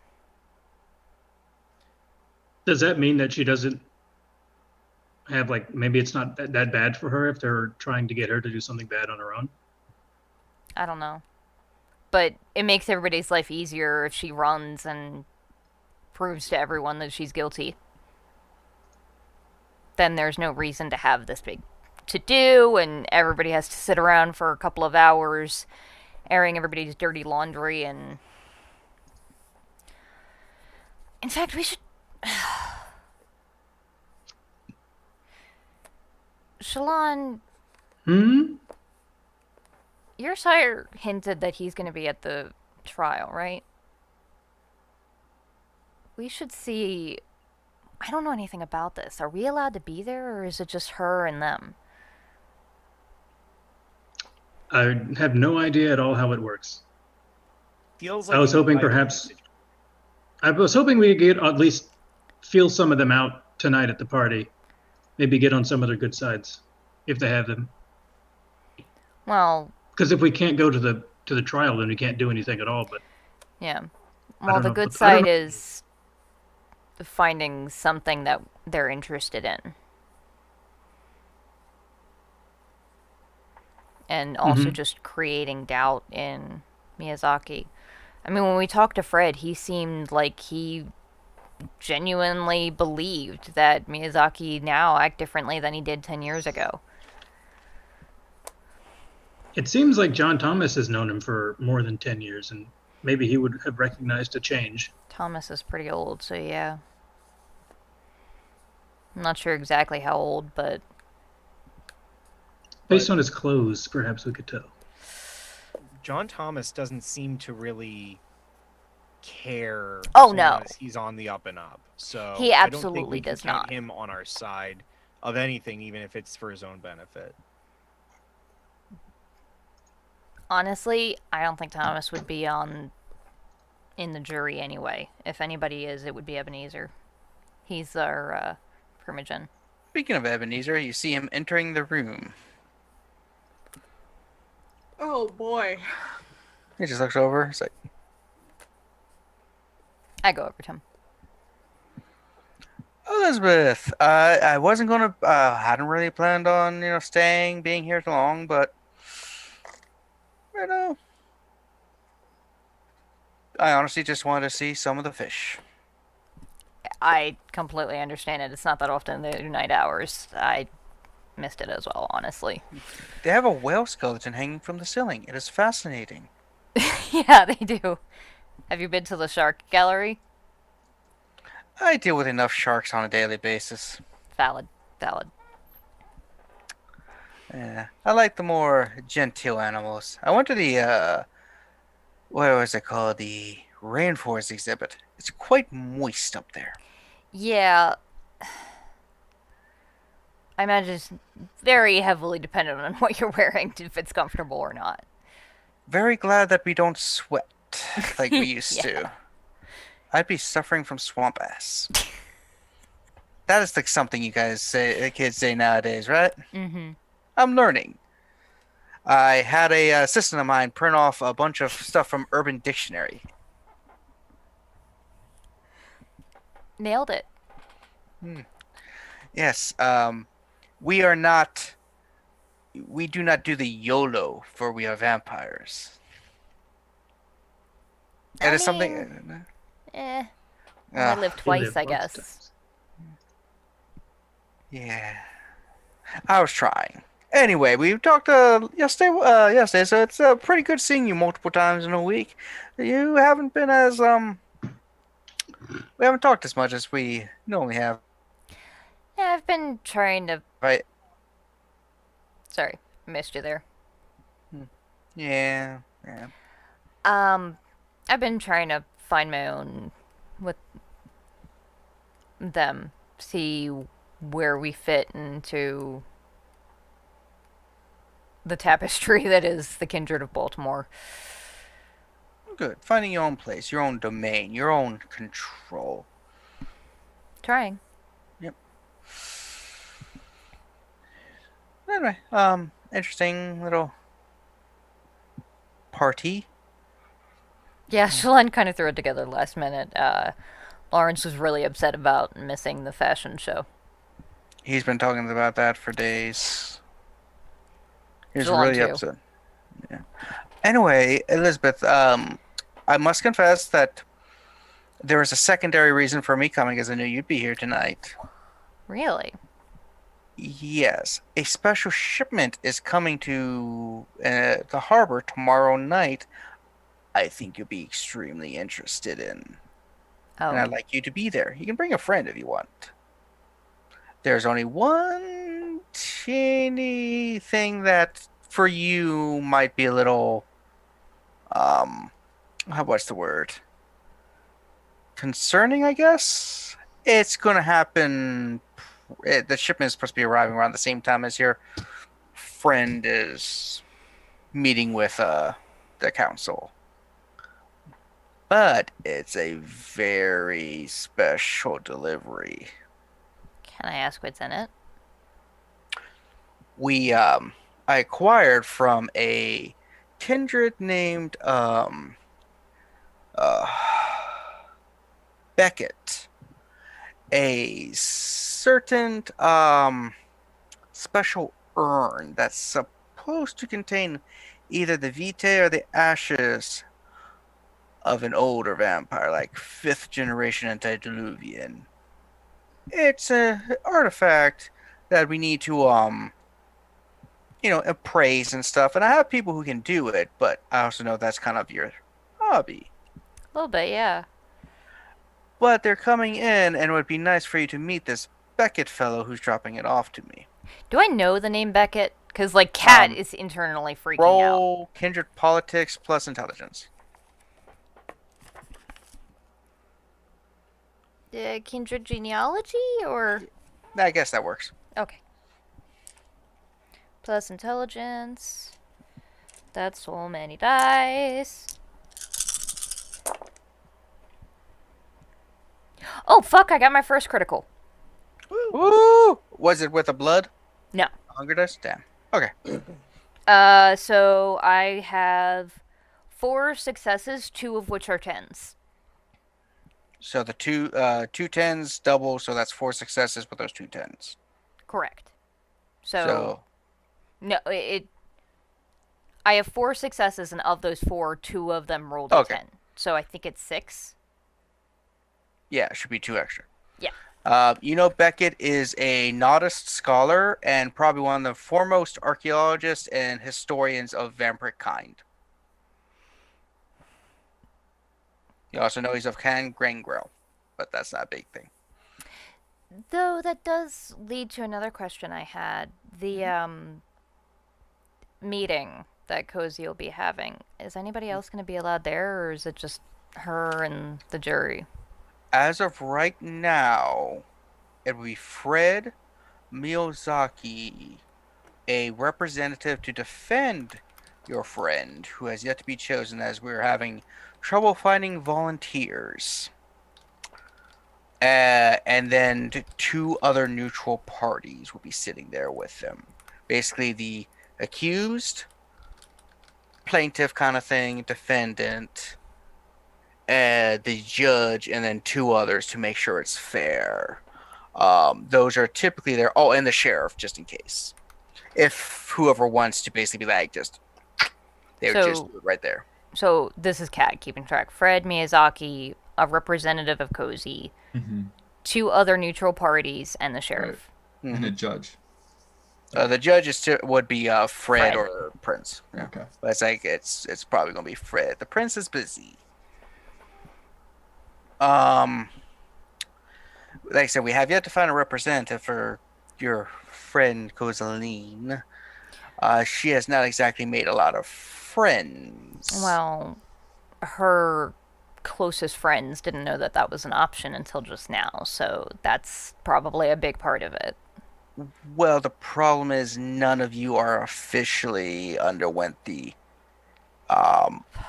Does that mean that she doesn't have, like, maybe it's not that bad for her if they're trying to get her to do something bad on her own? I don't know. But it makes everybody's life easier if she runs and proves to everyone that she's guilty. Then there's no reason to have this big to-do, and everybody has to sit around for a couple of hours airing everybody's dirty laundry, and... In fact, we should... Jilon, your sire hinted that he's going to be at the trial, right? We should see... I don't know anything about this. Are we allowed to be there, or is it just her and them? I have no idea at all how it works. Feels I was an hoping invited perhaps- message. I was hoping we could get at least feel some of them out tonight at the party. Maybe get on some of their good sides, if they have them. Well, Because if we can't go to the trial, then we can't do anything at all. But yeah. I Well, don't the know, good but I don't side know. is finding something that they're interested in. And also Mhm. just creating doubt in Miyazaki. I mean, when we talked to Fred, he seemed like he genuinely believed that Miyazaki now act differently than he did 10 years ago. it seems like John Thomas has known him for more than 10 years, and maybe he would have recognized a change. Thomas is pretty old, so yeah. I'm not sure exactly how old, but Based on his clothes, perhaps we could tell. John Thomas doesn't seem to really care. Oh, so no. long as he's on the up and up. So He I don't think absolutely we can does count not. him on our side of anything, even if it's for his own benefit. honestly, I don't think Thomas would be in the jury anyway. If anybody is, it would be Ebenezer. He's our Primogen. Speaking of Ebenezer, you see him entering the room. Oh boy. He just looks over. He's like, I go over to him. Elizabeth, I wasn't gonna, hadn't really planned on, being here too long, but, I honestly just wanted to see some of the fish. I completely understand it. It's not that often they do night hours. I missed it as well, honestly. They have a whale skeleton hanging from the ceiling. It is fascinating. Yeah, they do. Have you been to the shark gallery? I deal with enough sharks on a daily basis. Valid. Yeah, I like the more genteel animals. I went to the, what was it called? The rainforest exhibit. It's quite moist up there. Yeah. I imagine it's very heavily dependent on what you're wearing, if it's comfortable or not. Very glad that we don't sweat like we used Yeah. to. I'd be suffering from swamp ass. That is like something you guys say, kids say nowadays, right? Mm-hmm. I'm learning. I had a assistant of mine print off a bunch of stuff from Urban Dictionary. Nailed it. Yes. We are not. We do not do the YOLO, for we are vampires. It I is mean, something. only live You twice, live I both guess. times. Yeah. I was trying. Anyway, we talked yesterday, so it's pretty good seeing you multiple times in a week. You haven't been as we haven't talked as much as we normally have, Yeah, I've been trying to. right? Sorry, missed you there. Yeah, yeah. I've been trying to find my own with them, see where we fit into the tapestry that is the kindred of Baltimore. Good. Finding your own place, your own domain, your own control. Trying. Yep. Anyway, interesting little party. Yeah, Jilon kind of threw it together last minute. Lawrence was really upset about missing the fashion show. He's been talking about that for days. He's Jilon really too. upset. Yeah. Anyway, Elizabeth, I must confess that there was a secondary reason for me coming, as I knew you'd be here tonight. Really? Yes, a special shipment is coming to the harbor tomorrow night. I think you'll be extremely interested in, and I'd Oh, like you to be there. You can bring a friend if you want. There's only one teeny thing that for you might be a little, what's the word? Concerning, I guess. It's going to happen. The shipment is supposed to be arriving around the same time as your friend is meeting with the council. But it's a very special delivery. can I ask what's in it? I acquired from a kindred named Beckett a certain special urn that's supposed to contain either the vitae or the ashes of an older vampire, like 5th generation antediluvian. It's an artifact that we need to appraise and stuff. And I have people who can do it, but I also know that's kind of your hobby. A little bit, yeah. But they're coming in, and it would be nice for you to meet this Beckett fellow who's dropping it off to me. Do I know the name Beckett? Because, like, Kat Um, is internally freaking out. Roll kindred politics plus intelligence. Kindred genealogy, or? I guess that works. Okay. Plus intelligence. That's so many dice. Oh, fuck, I got my first critical. Woo! Was it with a blood? No. Hunger dice? Damn. Okay. So I have 4 successes, 2 of which are 10s. So the two tens double, so that's 4 successes with those 2 tens. Correct. So No, I have 4 successes, and of those 4, 2 of them rolled a Okay. 10. So I think it's 6. yeah, it should be 2 extra. Yeah. Beckett is a Nodist scholar and probably one of the foremost archaeologists and historians of vampiric kind. You also know he's of Gangrel, but that's not a big thing. Though that does lead to another question I had. The meeting that Kozi will be having. Is anybody else going to be allowed there, or is it just her and the jury? As of right now, it will be Fred Miyazaki, a representative to defend your friend, who has yet to be chosen as we're having trouble finding volunteers. And then 2 other neutral parties will be sitting there with them. Basically, the accused, plaintiff kind of thing, defendant, the judge, and then 2 others to make sure it's fair. Those are typically there. Oh, and the sheriff, just in case. If whoever wants to basically be like, they would just do it right there. So this is Kat keeping track. Fred, Miyazaki, a representative of Kozi, Mm-hmm. 2 other neutral parties, and the sheriff. Right. And a judge. The judge would be Fred, Fred. or Prince. Yeah. Okay. But it's like it's probably gonna be Fred. The Prince is busy. Like I said, we have yet to find a representative for your friend Kozaline. She has not exactly made a lot of friends. Well, her closest friends didn't know that that was an option until just now, so that's probably a big part of it. Well, the problem is none of you are officially underwent the.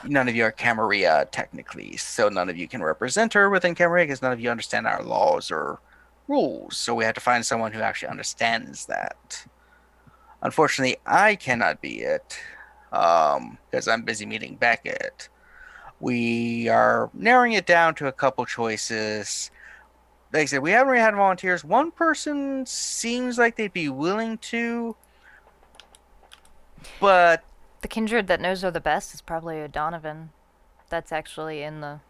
None of you are Camarilla technically, so none of you can represent her within Camarilla because none of you understand our laws or rules. So we have to find someone who actually understands that. Unfortunately, I cannot be it because I'm busy meeting Beckett. We are narrowing it down to a couple choices. Like I said, we haven't really had volunteers. One person seems like they'd be willing to, but The kindred that knows her the best is probably Donovan. That's actually in the.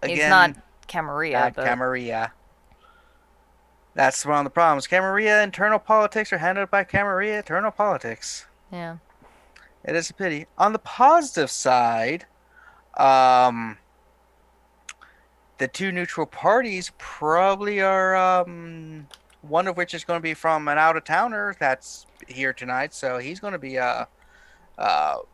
again, He's not Camarilla, not but. Camarilla. That's one of the problems. Camarilla internal politics are handled by Camarilla internal politics. Yeah. It is a pity. On the positive side, the 2 neutral parties probably are, one of which is going to be from an out-of-towner that's here tonight, so he's going to be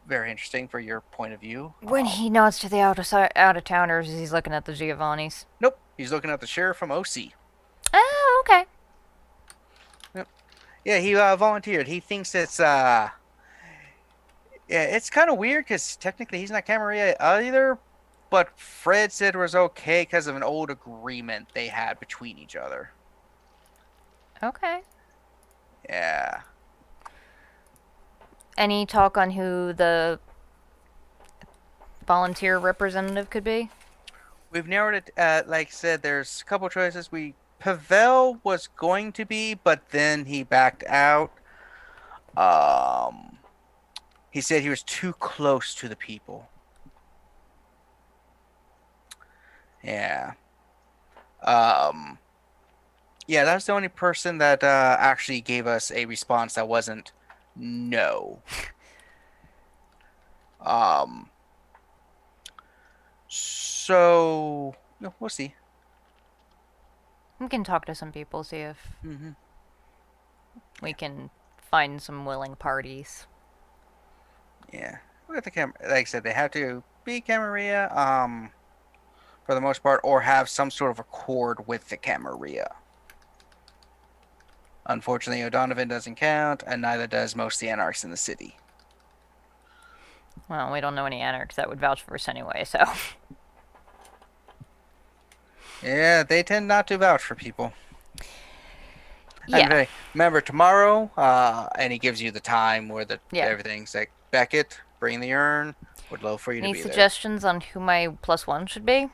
very interesting for your point of view. When he nods to the out-of-towners, he's looking at the Giovannis. Nope, he's looking at the sheriff from OC. Oh, okay. Yeah, he volunteered. He thinks it's yeah, it's kind of weird because technically he's not Camarilla either, but Fred said it was okay because of an old agreement they had between each other. Okay. Yeah. Any talk on who the volunteer representative could be? We've narrowed it. Like I said, there's a couple choices. Pavel was going to be, but then he backed out. He said he was too close to the people. Yeah. Yeah, that's the only person that actually gave us a response that wasn't no. So we'll see. We can talk to some people, see if Mm-hmm. we can find some willing parties. Yeah, look at the camera. Like I said, they have to be Camarilla, for the most part, or have some sort of accord with the Camarilla. Unfortunately, O'Donovan doesn't count, and neither does most of the anarchs in the city. Well, we don't know any anarchs that would vouch for us anyway, so. Yeah, they tend not to vouch for people. Yeah. And remember, tomorrow, and he gives you the time where Yeah. everything's like, Beckett, bring the urn. Would love for you Any to be there. suggestions on who my +1 should be?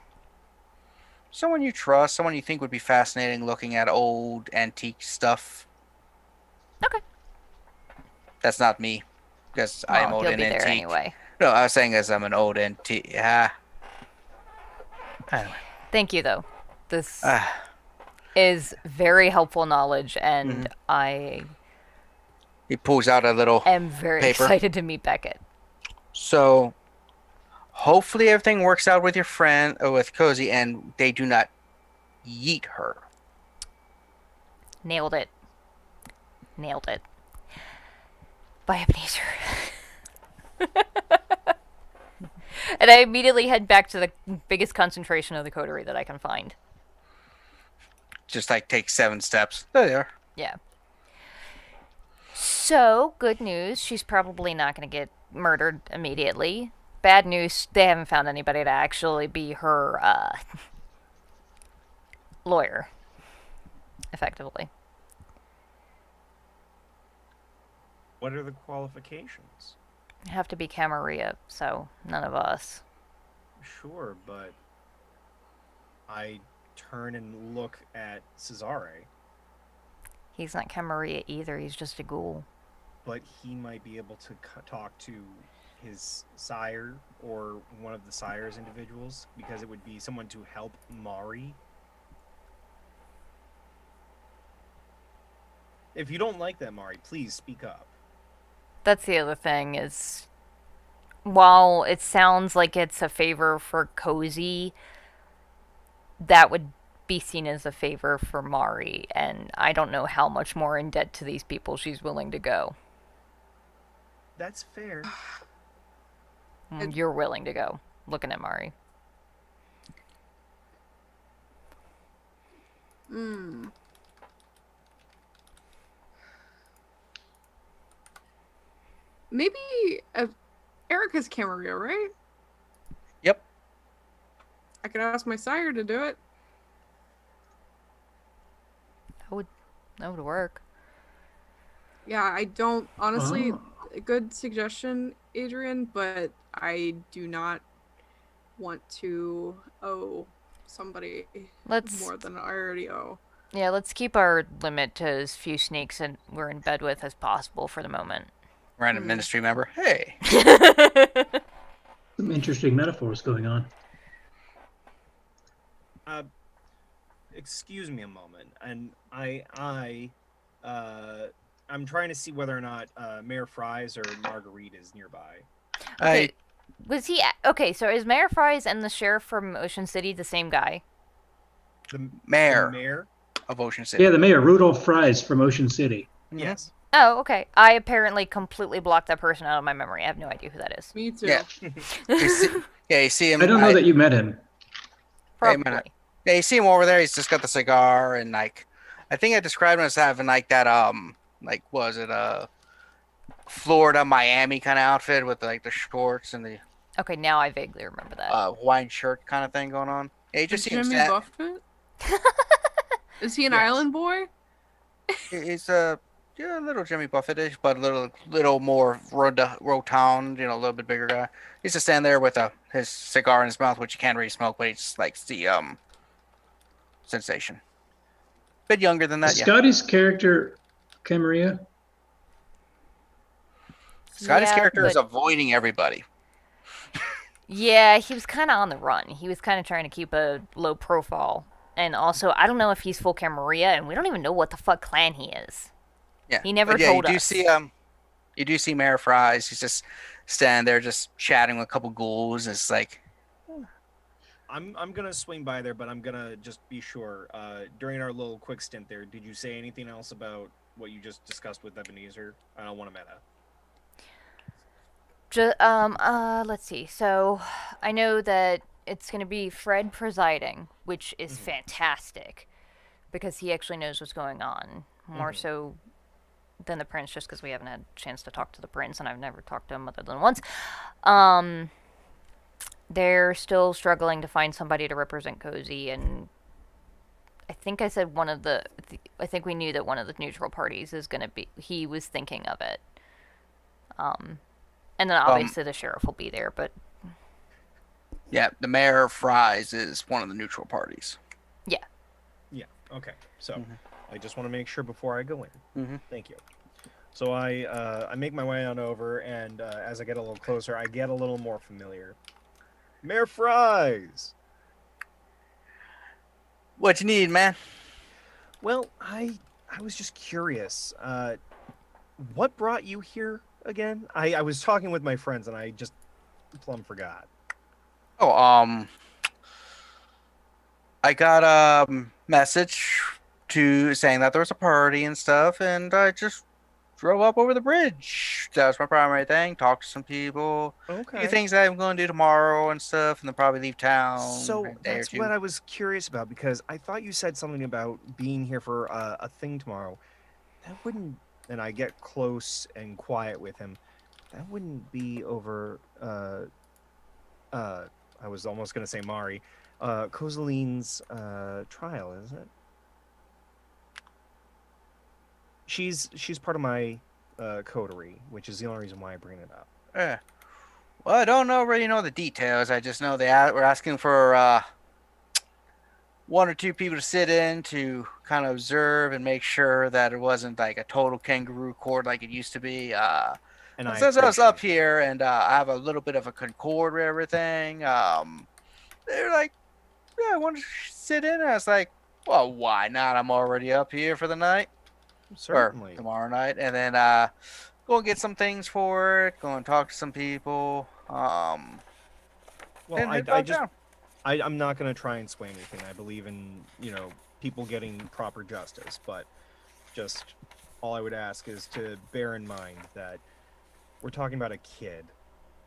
Someone you trust, someone you think would be fascinating looking at old antique stuff. Okay. That's not me, because I am Well, old he'll and be there antique. anyway. No, I was saying as I'm an old antique. Yeah. Anyway. Thank you, though. This is very helpful knowledge, and I He pulls out a little am very paper. excited to meet Beckett. So, hopefully everything works out with your friend, with Kozi, and they do not yeet her. Nailed it. Nailed it. Bye, Ebenezer. And I immediately head back to the biggest concentration of the coterie that I can find. Just like take 7 steps. There they are. Yeah. So, good news. She's probably not going to get murdered immediately. Bad news. They haven't found anybody to actually be her lawyer. Effectively. What are the qualifications? Have to be Camarilla, so none of us. Sure, but I turn and look at Cesare. He's not Camarilla either. He's just a ghoul. But he might be able to talk to his sire or one of the sire's individuals, because it would be someone to help Mari. If you don't like that, Mari, please speak up. That's the other thing is, while it sounds like it's a favor for Kozi, that would be seen as a favor for Mari, and I don't know how much more in debt to these people she's willing to go. That's fair. You're willing to go, looking at Mari. Maybe Erica's Camarilla, right? Yep. I could ask my sire to do it. That would work. Yeah, I don't honestly. A good suggestion, Adrian, but I do not want to owe somebody more than I already owe. Yeah, let's keep our limit to as few sneaks and we're in bed with as possible for the moment. Random ministry member. Hey. Some interesting metaphors going on. Excuse me a moment, and I'm trying to see whether or not Mayor Fries or Marguerite is nearby. Okay, was he okay? So is Mayor Fries and the sheriff from Ocean City the same guy? The mayor mayor of Ocean City. Yeah, the mayor, Rudolph Fries from Ocean City. Yes. Oh, okay. I apparently completely blocked that person out of my memory. I have no idea who that is. Me too. Yeah. You see him. I don't know that you met him. Probably. Yeah, you see him over there. He's just got the cigar and like, I think I described him as having like that like was it Florida Miami kind of outfit with like the shorts and the Okay, now I vaguely remember that. Hawaiian shirt kind of thing going on. Yeah, you just see him Jimmy Buffett? Is he an island boy? He's a little Jimmy Buffett-ish, but a little more rotund, a little bit bigger guy. He used to stand there with his cigar in his mouth, which you can't really smoke, but he just likes the sensation. Bit younger than that, Is Scotty's character Camarilla? Scotty's character is avoiding everybody. Yeah, he was kind of on the run. He was kind of trying to keep a low profile. And also, I don't know if he's full Camarilla, and we don't even know what the fuck clan he is. Yeah, he never told us. You do see Mayor Fries. He's just standing there, just chatting with a couple ghouls. It's like, I'm gonna swing by there, but I'm gonna just be sure. During our little quick stint there, did you say anything else about what you just discussed with Ebenezer? I don't want to meta. Let's see. So, I know that it's gonna be Fred presiding, which is fantastic, because he actually knows what's going on more so than the prince, just because we haven't had a chance to talk to the prince, and I've never talked to him other than once. They're still struggling to find somebody to represent Kozi, and I think I said I think we knew that one of the neutral parties is going to be, he was thinking of it. And then obviously the sheriff will be there, but... Yeah, the Mayor Fries is one of the neutral parties. Yeah. Yeah, okay. So, I just want to make sure before I go in. Thank you. So I make my way on over, and as I get a little closer, I get a little more familiar. Mayor Fries! What you need, man? Well, I was just curious. What brought you here again? I was talking with my friends, and I just plumb forgot. Oh, I got a message saying that there was a party and stuff, and I just drove up over the bridge. That was my primary thing. Talk to some people. Okay. A few things that I'm going to do tomorrow and stuff, and then probably leave town. So that's what I was curious about, because I thought you said something about being here for a thing tomorrow. That wouldn't... And I get close and quiet with him. That wouldn't be over... I was almost going to say Mari. Kozaline's trial, isn't it? She's part of my coterie, which is the only reason why I bring it up. Yeah. Well, I don't really know the details. I just know we're asking for one or two people to sit in to kind of observe and make sure that it wasn't like a total kangaroo court like it used to be. And I Since I was up appreciate here and I have a little bit of a concord with everything, they're like, yeah, I want to sit in. And I was like, well, why not? I'm already up here for the night. it. Certainly. Or tomorrow night. And then go and get some things for it. Go and talk to some people. Well, and head I back just down. I'm not going to try and sway anything. I believe in, people getting proper justice, but just all I would ask is to bear in mind that we're talking about a kid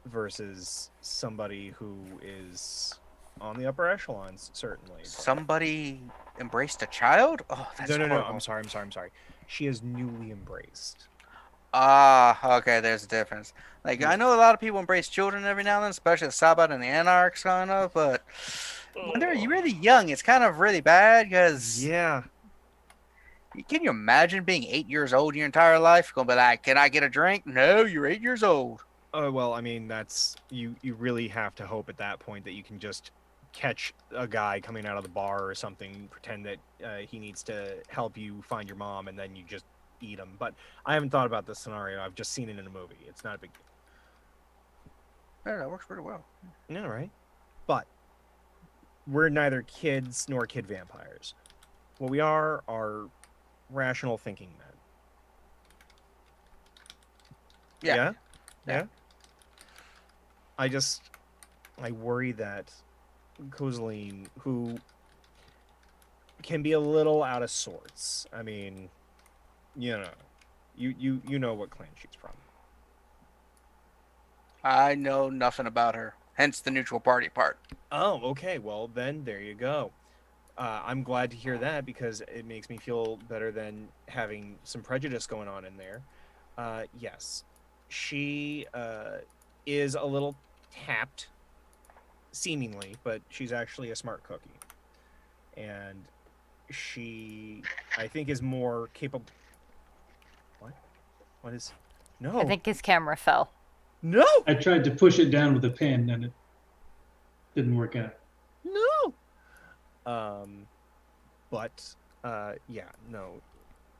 versus somebody who is on the upper echelons, certainly. Somebody embraced a child? Oh, that's No. horrible. I'm sorry. She is newly embraced. Okay, there's a difference. Like, I know a lot of people embrace children every now and then, especially the Sabbat and the Anarchs, kind of, but when they're really young, it's kind of really bad, because Yeah. can you imagine being 8 years old your entire life? Gonna be like, can I get a drink? No, you're 8 years old. Oh, well, I mean, that's you really have to hope at that point that you can just catch a guy coming out of the bar or something, pretend that he needs to help you find your mom, and then you just eat him. But I haven't thought about this scenario. I've just seen it in a movie. It's not a big deal. Yeah, that works pretty well. Yeah, right. But we're neither kids nor kid vampires. What we are rational thinking men. Yeah. Yeah? I worry that Kozaline, who can be a little out of sorts. I mean, you know what clan she's from. I know nothing about her, hence the neutral party part. Oh, okay. Well, then there you go. I'm glad to hear that because it makes me feel better than having some prejudice going on in there. Yes, she is a little tapped, seemingly, but she's actually a smart cookie. And she, I think, is more capable. What? What is? No. I think his camera fell. No! I tried to push it down with a pen and it didn't work out. No. But yeah, no.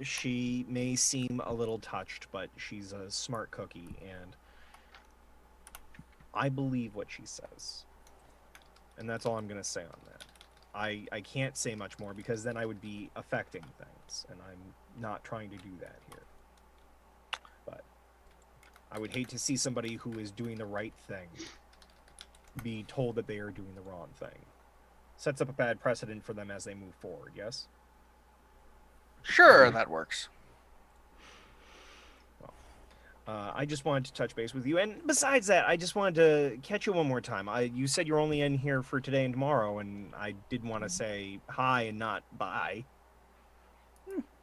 She may seem a little touched, but she's a smart cookie, and I believe what she says. And that's all I'm gonna say on that. I can't say much more because then I would be affecting things, and I'm not trying to do that here. But I would hate to see somebody who is doing the right thing be told that they are doing the wrong thing. Sets up a bad precedent for them as they move forward, yes? Sure, that works. I just wanted to touch base with you, and besides that, I just wanted to catch you one more time. You said you're only in here for today and tomorrow, and I did want to say hi and not bye.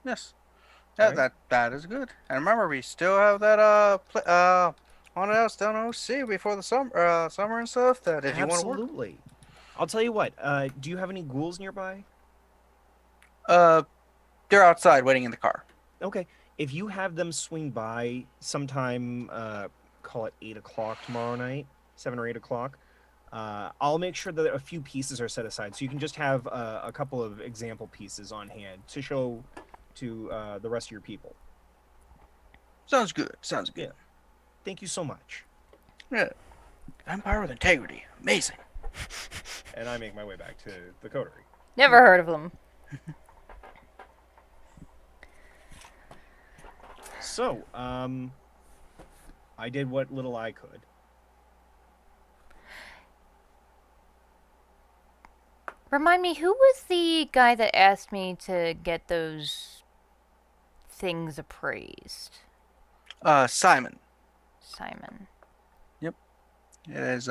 Yes. Alright. That is good. And remember, we still have that haunted house down OC before the summer and stuff. That if you want to work. Absolutely. I'll tell you what. Do you have any ghouls nearby? They're outside waiting in the car. Okay. If you have them swing by sometime, call it 8 o'clock tomorrow night, 7 or 8 o'clock, I'll make sure that a few pieces are set aside. So you can just have a couple of example pieces on hand to show to the rest of your people. Sounds good. Sounds good. Yeah. Thank you so much. Yeah. Vampire with integrity. Amazing. And I make my way back to the coterie. Never heard of them. So, I did what little I could. Remind me, who was the guy that asked me to get those things appraised? Simon. Simon. It is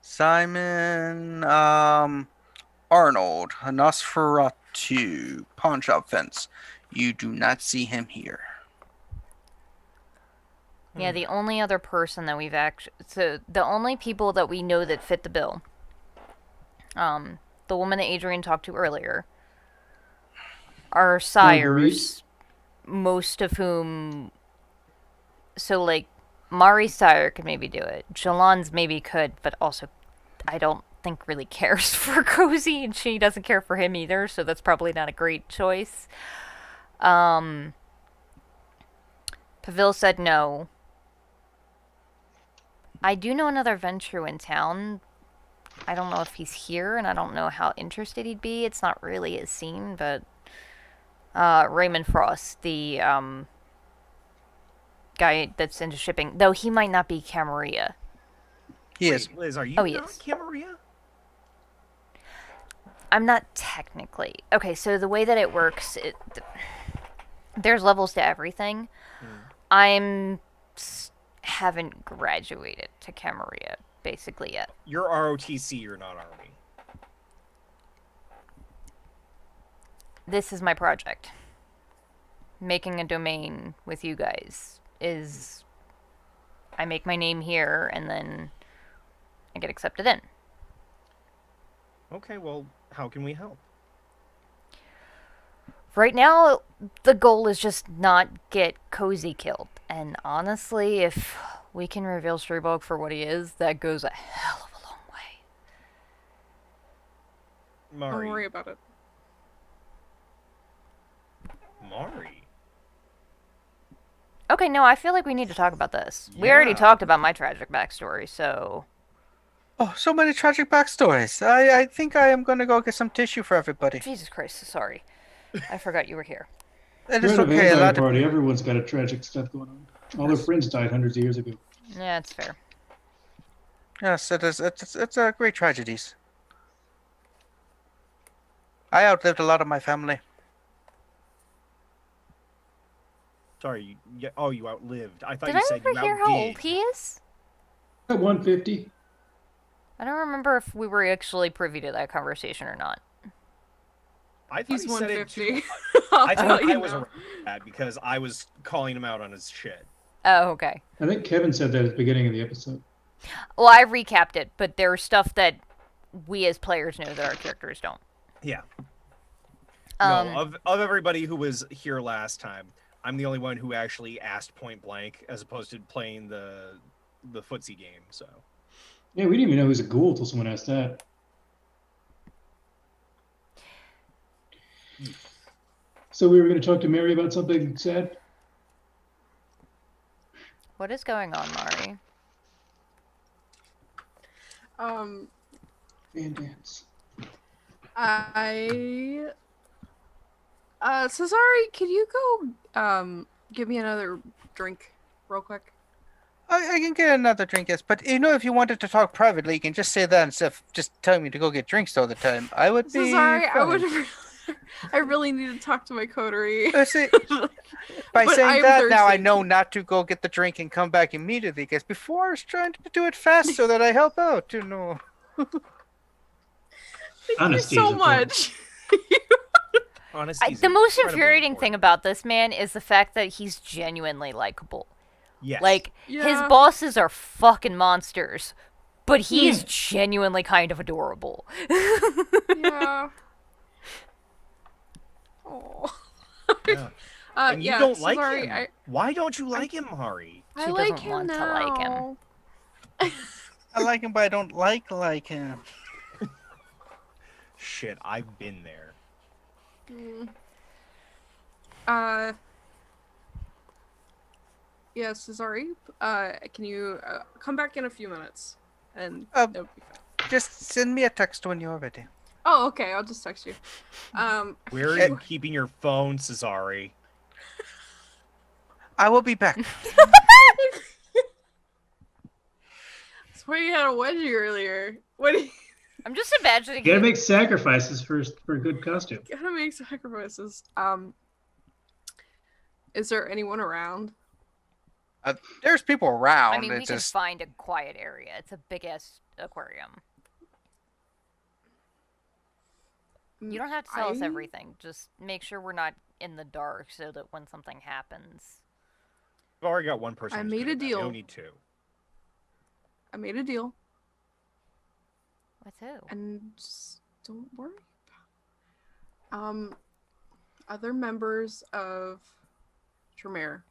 Simon Arnold, Nosferatu, pawn shop fence. You do not see him here. Yeah, the only other person that we've so the only people that we know that fit the bill, the woman that Adrian talked to earlier, are sires, most of whom, so like, Mari's sire could maybe do it. Jilon's maybe could, but also I don't think really cares for Kozi, and she doesn't care for him either, so that's probably not a great choice. Pavel said no. I do know another Ventrue in town. I don't know if he's here, and I don't know how interested he'd be. It's not really his scene, but Raymond Frost, the guy that's into shipping, though he might not be Camarilla. He is. Liz, are you Oh, he not is. Camarilla? I'm not technically. Okay, so the way that it works, there's levels to everything. I'm haven't graduated to Camarilla basically yet. You're ROTC, you're not Army. This is my project. Making a domain with you guys is I make my name here and then I get accepted in. Okay, well, how can we help? Right now, the goal is just not get Kozi killed. And honestly, if we can reveal Streebog for what he is, that goes a hell of a long way. Mari. Don't worry about it. Mari? Okay, no, I feel like we need to talk about this. We already Yeah. talked about my tragic backstory, so... Oh, so many tragic backstories. I think I am going to go get some tissue for everybody. Jesus Christ, sorry. I forgot you were here. It You're is at a okay. A vampire lot of party. Everyone's got a tragic stuff going on. All their friends died hundreds of years ago. Yeah, it's fair. yes, it is. It's a great tragedies. I outlived a lot of my family. Sorry, you outlived. I thought Did you I said ever you hear how old outdid. he is? At 150. I don't remember if we were actually privy to that conversation or not. I thought He's he said it 150. too. I'll I tell thought you I was now. around that because I was calling him out on his shit. Oh, okay. I think Kevin said that at the beginning of the episode. Well, I recapped it, but there's stuff that we as players know that our characters don't. Yeah. Um, No, of everybody who was here last time, I'm the only one who actually asked point blank as opposed to playing the footsie game. So Yeah, we didn't even know he was a ghoul until someone asked that. So we were going to talk to Mary about something sad? What is going on, Mari? Fan dance. Cesare, could you go give me another drink real quick? I can get another drink, yes. But if you wanted to talk privately, you can just say that instead of just telling me to go get drinks all the time. I would be. Cesare, I fine. would. I really need to talk to my coterie. See, by But saying I'm that, now I thirsty. know not to go get the drink and come back immediately. Because before I was trying to do it fast so that I help out. Thank Honesty you is so important. much. honesty. The most infuriating thing about this man is the fact that he's genuinely likable. yes, Like, his Yeah. bosses are fucking monsters, but he's genuinely kind of adorable. Yeah. Oh. Yeah. And you yeah, don't like Cesare, him. Why don't you like him, Mari? I She like doesn't him want to now. like him. I like him, but I don't like him. Shit, I've been there. Yeah, Cesare, can you come back in a few minutes? And Um, it'll be fine. Just send me a text when you're ready. Oh, okay, I'll just text you. Where are you keeping your phone, Cesare? I will be back. That's why you had a wedgie earlier. What do you I'm just imagining You gotta him- make sacrifices for a good costume. gotta make sacrifices? Is there anyone around? There's people around. I mean, we it's can just find a quiet area. It's a big-ass aquarium. You don't have to tell us I- everything. Just make sure we're not in the dark so that when something happens... I've already got one person. I who's made good a at that. We deal. don't need two. I made a deal, With who? and just don't worry about it. Other members of Tremere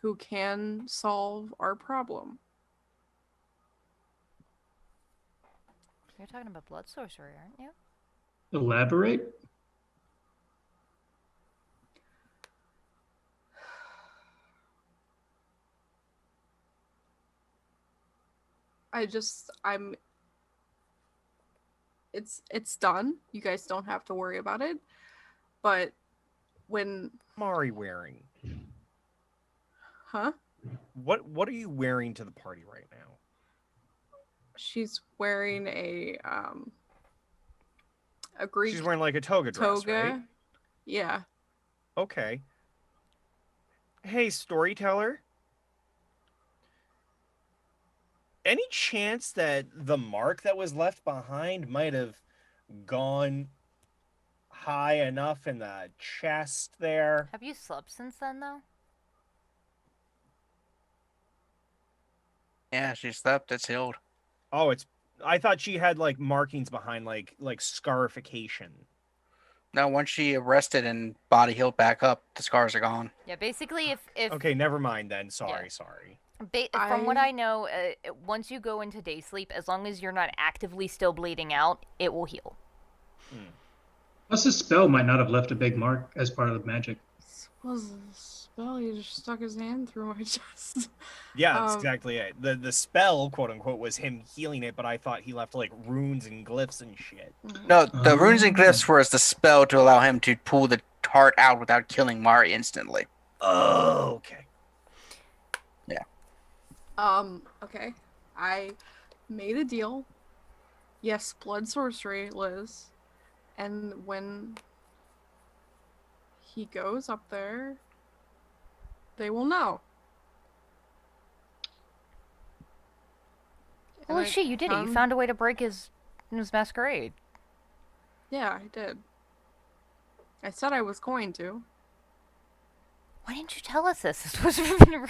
who can solve our problem. You're talking about blood sorcery, aren't you? Elaborate. It's done. You guys don't have to worry about it. But when Mari wearing? huh? What are you wearing to the party right now? She's wearing a Greek She's wearing like a toga dress, right? Yeah. Okay. Hey, Storyteller. Any chance that the mark that was left behind might have gone high enough in the chest there? Have you slept since then, though? Yeah, she slept. It's healed. Oh, I thought she had like markings behind like scarification. No, once she rested and body healed back up, the scars are gone. Yeah, basically, if Okay, never mind then. Sorry. from what I know, once you go into day sleep, as long as you're not actively still bleeding out, it will heal. Plus, his spell might not have left a big mark as part of the magic. This was a spell. He just stuck his hand through my chest. Yeah, that's exactly it. The spell, quote unquote, was him healing it, but I thought he left like runes and glyphs and shit. No, the runes and glyphs was the spell to allow him to pull the heart out without killing Mari instantly. Oh, okay. Yeah. Okay. I made a deal. Yes, blood sorcery, Liz. And when he goes up there, they will know. Holy shit, you did it. You found a way to break his masquerade. Yeah, I did. I said I was going to. Why didn't you tell us this? This was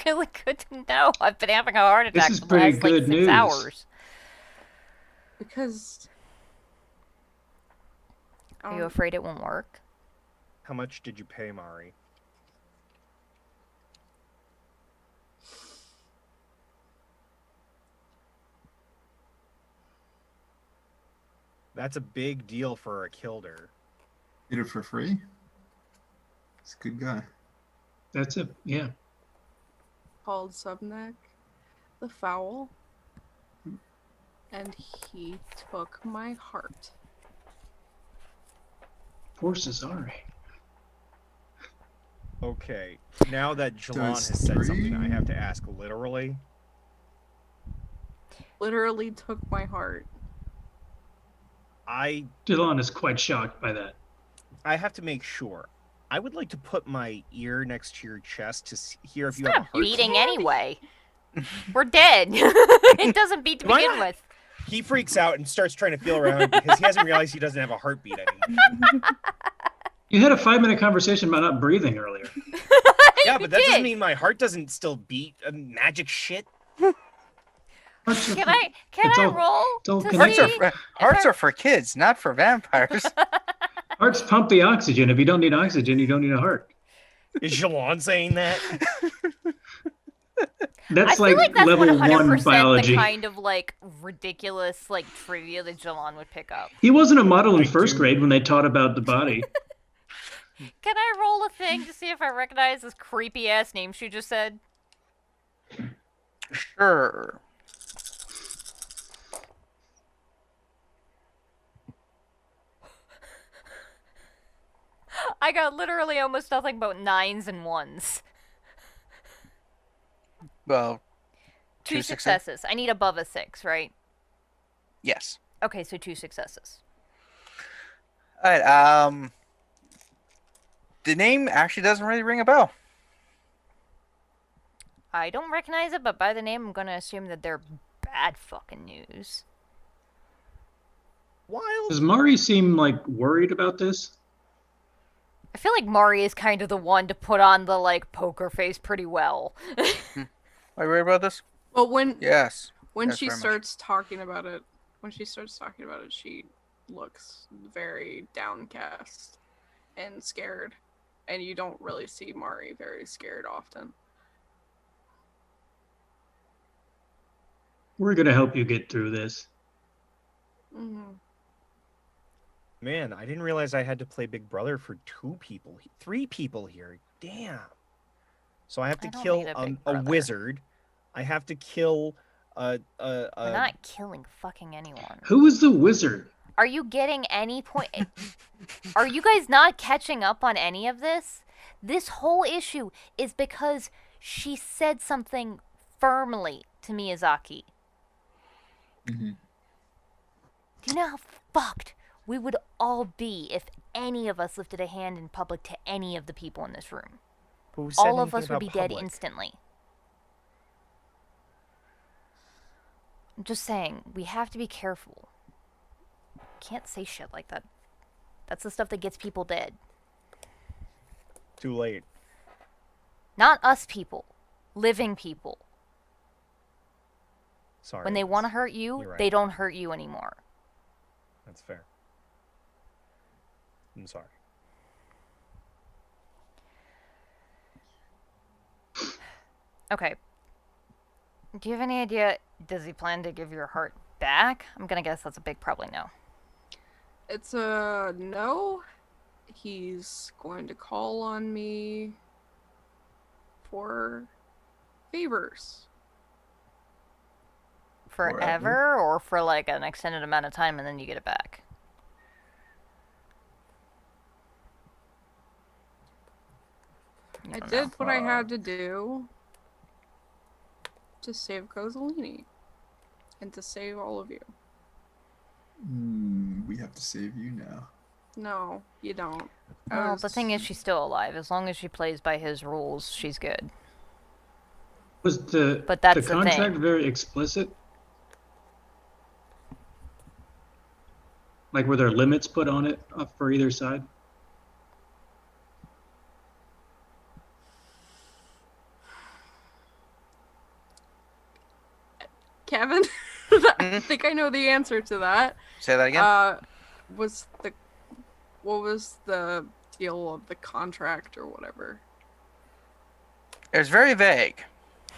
really good to know. I've been having a heart attack This is for the pretty last, good 6 news. hours. Because... Are you afraid it won't work? How much did you pay Mari? That's a big deal for a kilder. Did it for free? He's a good guy. That's it. Yeah. called Subneck the Foul, and he took my heart. Forces are. Okay, now that Jilon Does has said something, three- I have to ask literally. Literally took my heart. Jilon is quite shocked by that. I have to make sure. I would like to put my ear next to your chest to hear if It's you have a not heart. beating anyway. We're dead. It doesn't beat to Why begin not? with. He freaks out and starts trying to feel around because he hasn't realized he doesn't have a heartbeat anymore. You had a 5-minute conversation about not breathing earlier. Yeah, but that did. doesn't mean my heart doesn't still beat. Magic shit. Can I It's all- roll it's all to connected. see? Hearts are for kids, not for vampires. Hearts pump the oxygen. If you don't need oxygen, you don't need a heart. Is Jilon saying that? That's I feel like, like that's level 100% 1 biology. the kind of like ridiculous like trivia that Jilon would pick up. He wasn't a model in I first do. grade when they taught about the body. Can I roll a thing to see if I recognize this creepy ass name she just said? Sure. I got literally almost nothing but 9s and 1s. Well, Two Two successes. I need above a 6, right? yes. Okay, so 2 successes. All right. The name actually doesn't really ring a bell. I don't recognize it, but by the name, I'm gonna assume that they're bad fucking news. Wild. Does Mari seem like worried about this? I feel like Mari is kind of the one to put on the like poker face pretty well. Are you worried about this? But when Yes. when Yes, she very much. starts talking about it, she looks very downcast and scared, and you don't really see Mari very scared often. We're going to help you get through this. Mhm. Man, I didn't realize I had to play Big Brother for 2 people, 3 people here. Damn. So I have to I don't kill need a Big a Brother. wizard. I have to kill We're not killing fucking anyone. Who is the wizard? Are you getting any point? Are you guys not catching up on any of this? This whole issue is because she said something firmly to Miyazaki. Mm-hmm. Do you know how fucked we would all be if any of us lifted a hand in public to any of the people in this room? Who said All of anything us would about be dead public? instantly. I'm just saying, we have to be careful. Can't say shit like that. That's the stuff that gets people dead. Too late. Not us people. Living people. Sorry. When they Liz. want to hurt you, You're right. they don't hurt you anymore. That's fair. I'm sorry. Okay. Do you have any idea, does he plan to give your heart back? I'm gonna guess that's a big probably no. It's a no. He's going to call on me for favors. Forever, or for like an extended amount of time and then you get it back? I don't did know. what I had to do to save Kozaline and to save all of you. We have to save you now. No, you don't. I Well, was- the thing is, she's still alive. As long as she plays by his rules, she's good. Was the But that's the contract thing. very explicit? Like, were there limits put on it for either side? Kevin, I think I know the answer to that. Say that again. What was the deal of the contract or whatever? It's very vague.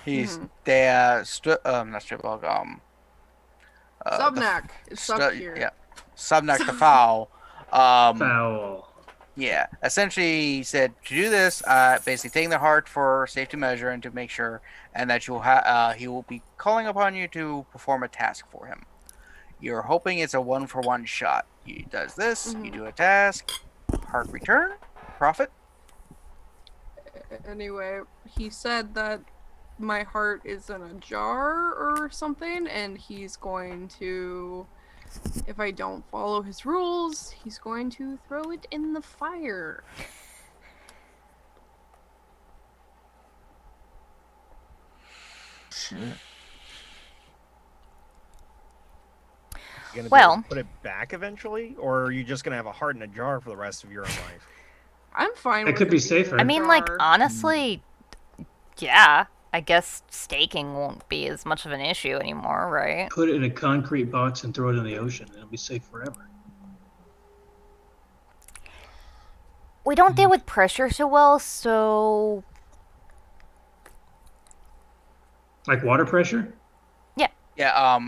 He's Mhm. not strip log. The Subnac is up here. Yeah, Subnac the foul. Foul. Yeah, essentially he said to do this, basically taking the heart for safety measure and to make sure, and that he will be calling upon you to perform a task for him. You're hoping it's a 1-for-1 shot. He does this, you do a task, heart return, profit. Anyway, he said that my heart is in a jar or something, and he's going to, if I don't follow his rules, he's going to throw it in the fire. Shit. You gonna be Well- able to put it back eventually, or are you just gonna have a heart in a jar for the rest of your own life? I'm fine It with could be it being safer. in I a mean, like, jar. honestly, yeah. I guess staking won't be as much of an issue anymore, right? Put it in a concrete box and throw it in the ocean. It'll be safe forever. We don't deal with pressure so well, so Like water pressure? Yeah.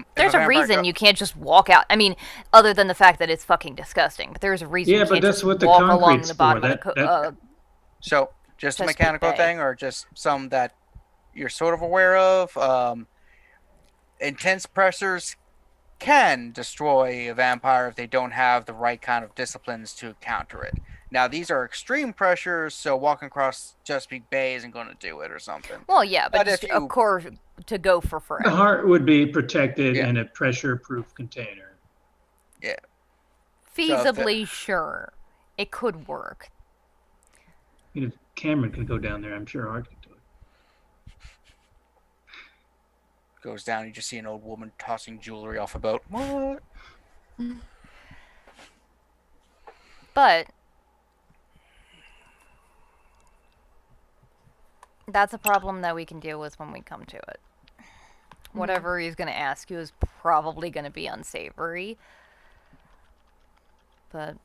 If there's a vampire reason go- you can't just walk out. I mean, other than the fact that it's fucking disgusting, but there's a reason Yeah, you but can't that's just what the walk along concrete's the bottom for. of the That- So just a Chesapeake mechanical Bay. thing, or just some that you're sort of aware of. Intense pressures can destroy a vampire if they don't have the right kind of disciplines to counter it. Now these are extreme pressures, so walking across Chesapeake Bay isn't going to do it or something. Well, yeah, but But just, if of you- course, to go for The forever. heart would be protected Yeah. in a pressure-proof container. Feasibly, sure. It could work. You know, Cameron could go down there. I'm sure Hart could do it. Goes down, you just see an old woman tossing jewelry off a boat. What? But that's a problem that we can deal with when we come to it. Whatever he's going to ask you is probably going to be unsavory. But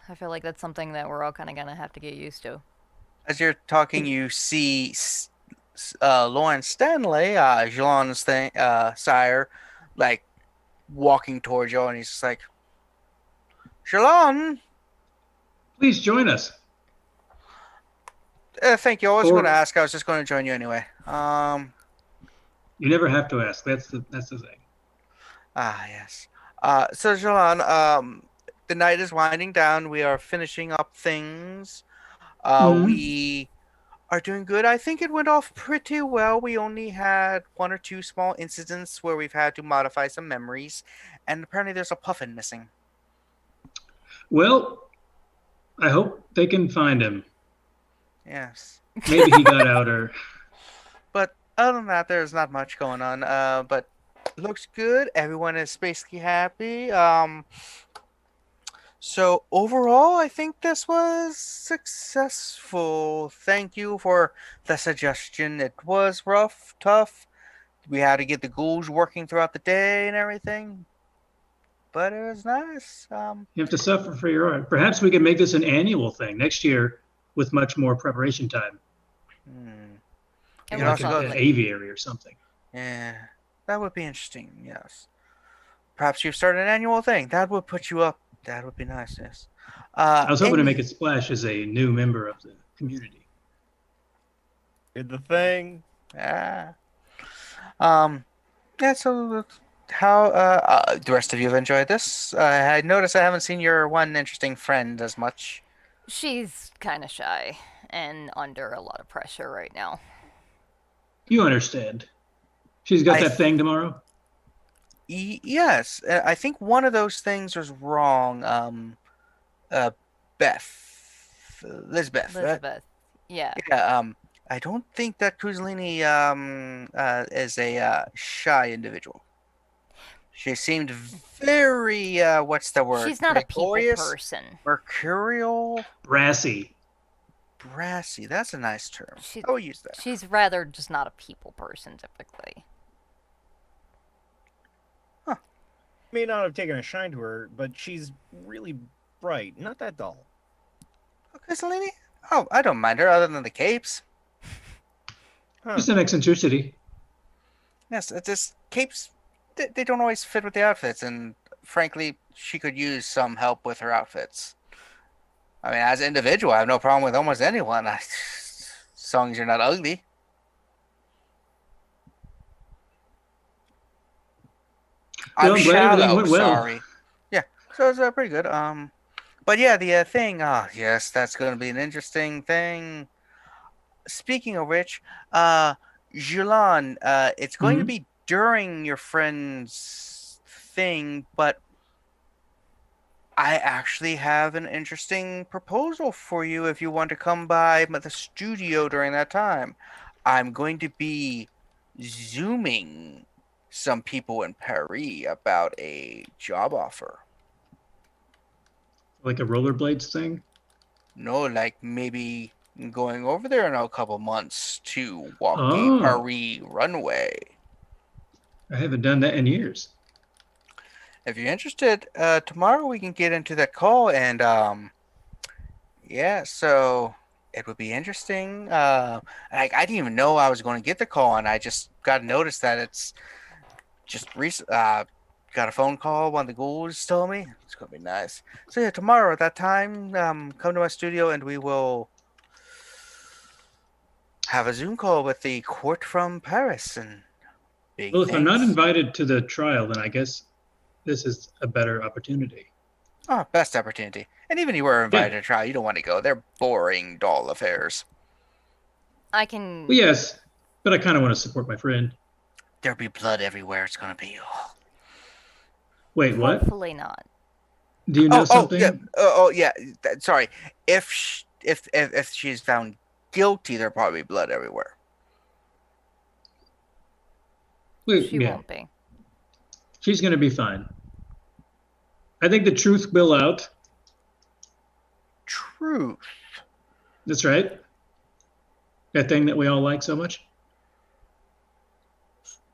I feel like that's something that we're all kind of going to have to get used to. As you're talking, you see Lauren Stanley, Jilon's sire, like walking towards you, and he's just like, Jilon, Please join us. thank you. I wasn't Or- going to ask. I was just going to join you anyway. You never have to ask. That's the thing. Yes. So Jilon, the night is winding down. We are finishing up things. Mhm. We are doing good. I think it went off pretty well. We only had 1 or 2 small incidents where we've had to modify some memories, and apparently there's a Puffin missing. Well, I hope they can find him. Yes. Maybe he got out, or But other than that, there's not much going on. But looks good. Everyone is basically happy. So overall, I think this was successful. Thank you for the suggestion. It was rough, tough. We had to get the ghouls working throughout the day and everything. But it was nice. you have to suffer for your art. Perhaps we can make this an annual thing next year with much more preparation time. You It can was also go Like an lovely. aviary or something. Yeah, that would be interesting. Yes. Perhaps you start an annual thing. That would put you up. That would be nice. Yes. I was hoping to make it splash as a new member of the community. Did the thing. Yeah. Yeah. So how the rest of you have enjoyed this? I noticed I haven't seen your one interesting friend as much. She's kind of shy and under a lot of pressure right now. You understand. She's got I that thing tomorrow. Yes, I think one of those things was wrong. Lisbeth. Right? Elizabeth. Yeah. Yeah. I don't think that Kozaline is a shy individual. She seemed very what's the word? She's not a people Gregarious? person. Mercurial, Brassy. brassy. That's a nice term. She- I will use that. She's rather just not a people person typically. May not have taken a shine to her, but she's really bright. Not that dull. Okay, Selene? Oh, I don't mind her other than the capes. Huh. Just an eccentricity. Yes, it's just capes. They don't always fit with the outfits, and frankly, she could use some help with her outfits. I mean, as an individual, I have no problem with almost anyone, as long as you're not ugly. Well, I'm I'm glad everything shallow, went well. sorry. Yeah, so it's pretty good. But yeah, the thing. Yes, that's going to be an interesting thing. Speaking of which, Jilon, it's going to Mhm. be during your friend's thing, but I actually have an interesting proposal for you if you want to come by the studio during that time. I'm going to be Zooming some people in Paris about a job offer. Like a rollerblades thing. No, like maybe going over there in a couple months to walk Oh. a Paris runway. I haven't done that in years. If you're interested, tomorrow we can get into that call, and yeah, so it would be interesting. I didn't even know I was going to get the call, and I just got notice that it's just recent. Got a phone call. One of the ghouls told me it's going to be nice. So yeah, tomorrow at that time, come to my studio, and we will have a Zoom call with the court from Paris and big Well, if I'm not things. invited to the trial, then I guess this is a better opportunity. Oh, best opportunity. And even you were invited to trial, you don't want to go. They're boring, dull affairs. I can. Well, yes, but I kind of want to support my friend. There'll be blood everywhere. It's gonna be. Oh, Wait, what? Hopefully not. Do you know something? Yeah. Sorry. If she's found guilty, there'll probably be blood everywhere. Wait, She yeah, won't be. she's going to be fine. I think the truth will out. Truth. That's right. That thing that we all like so much.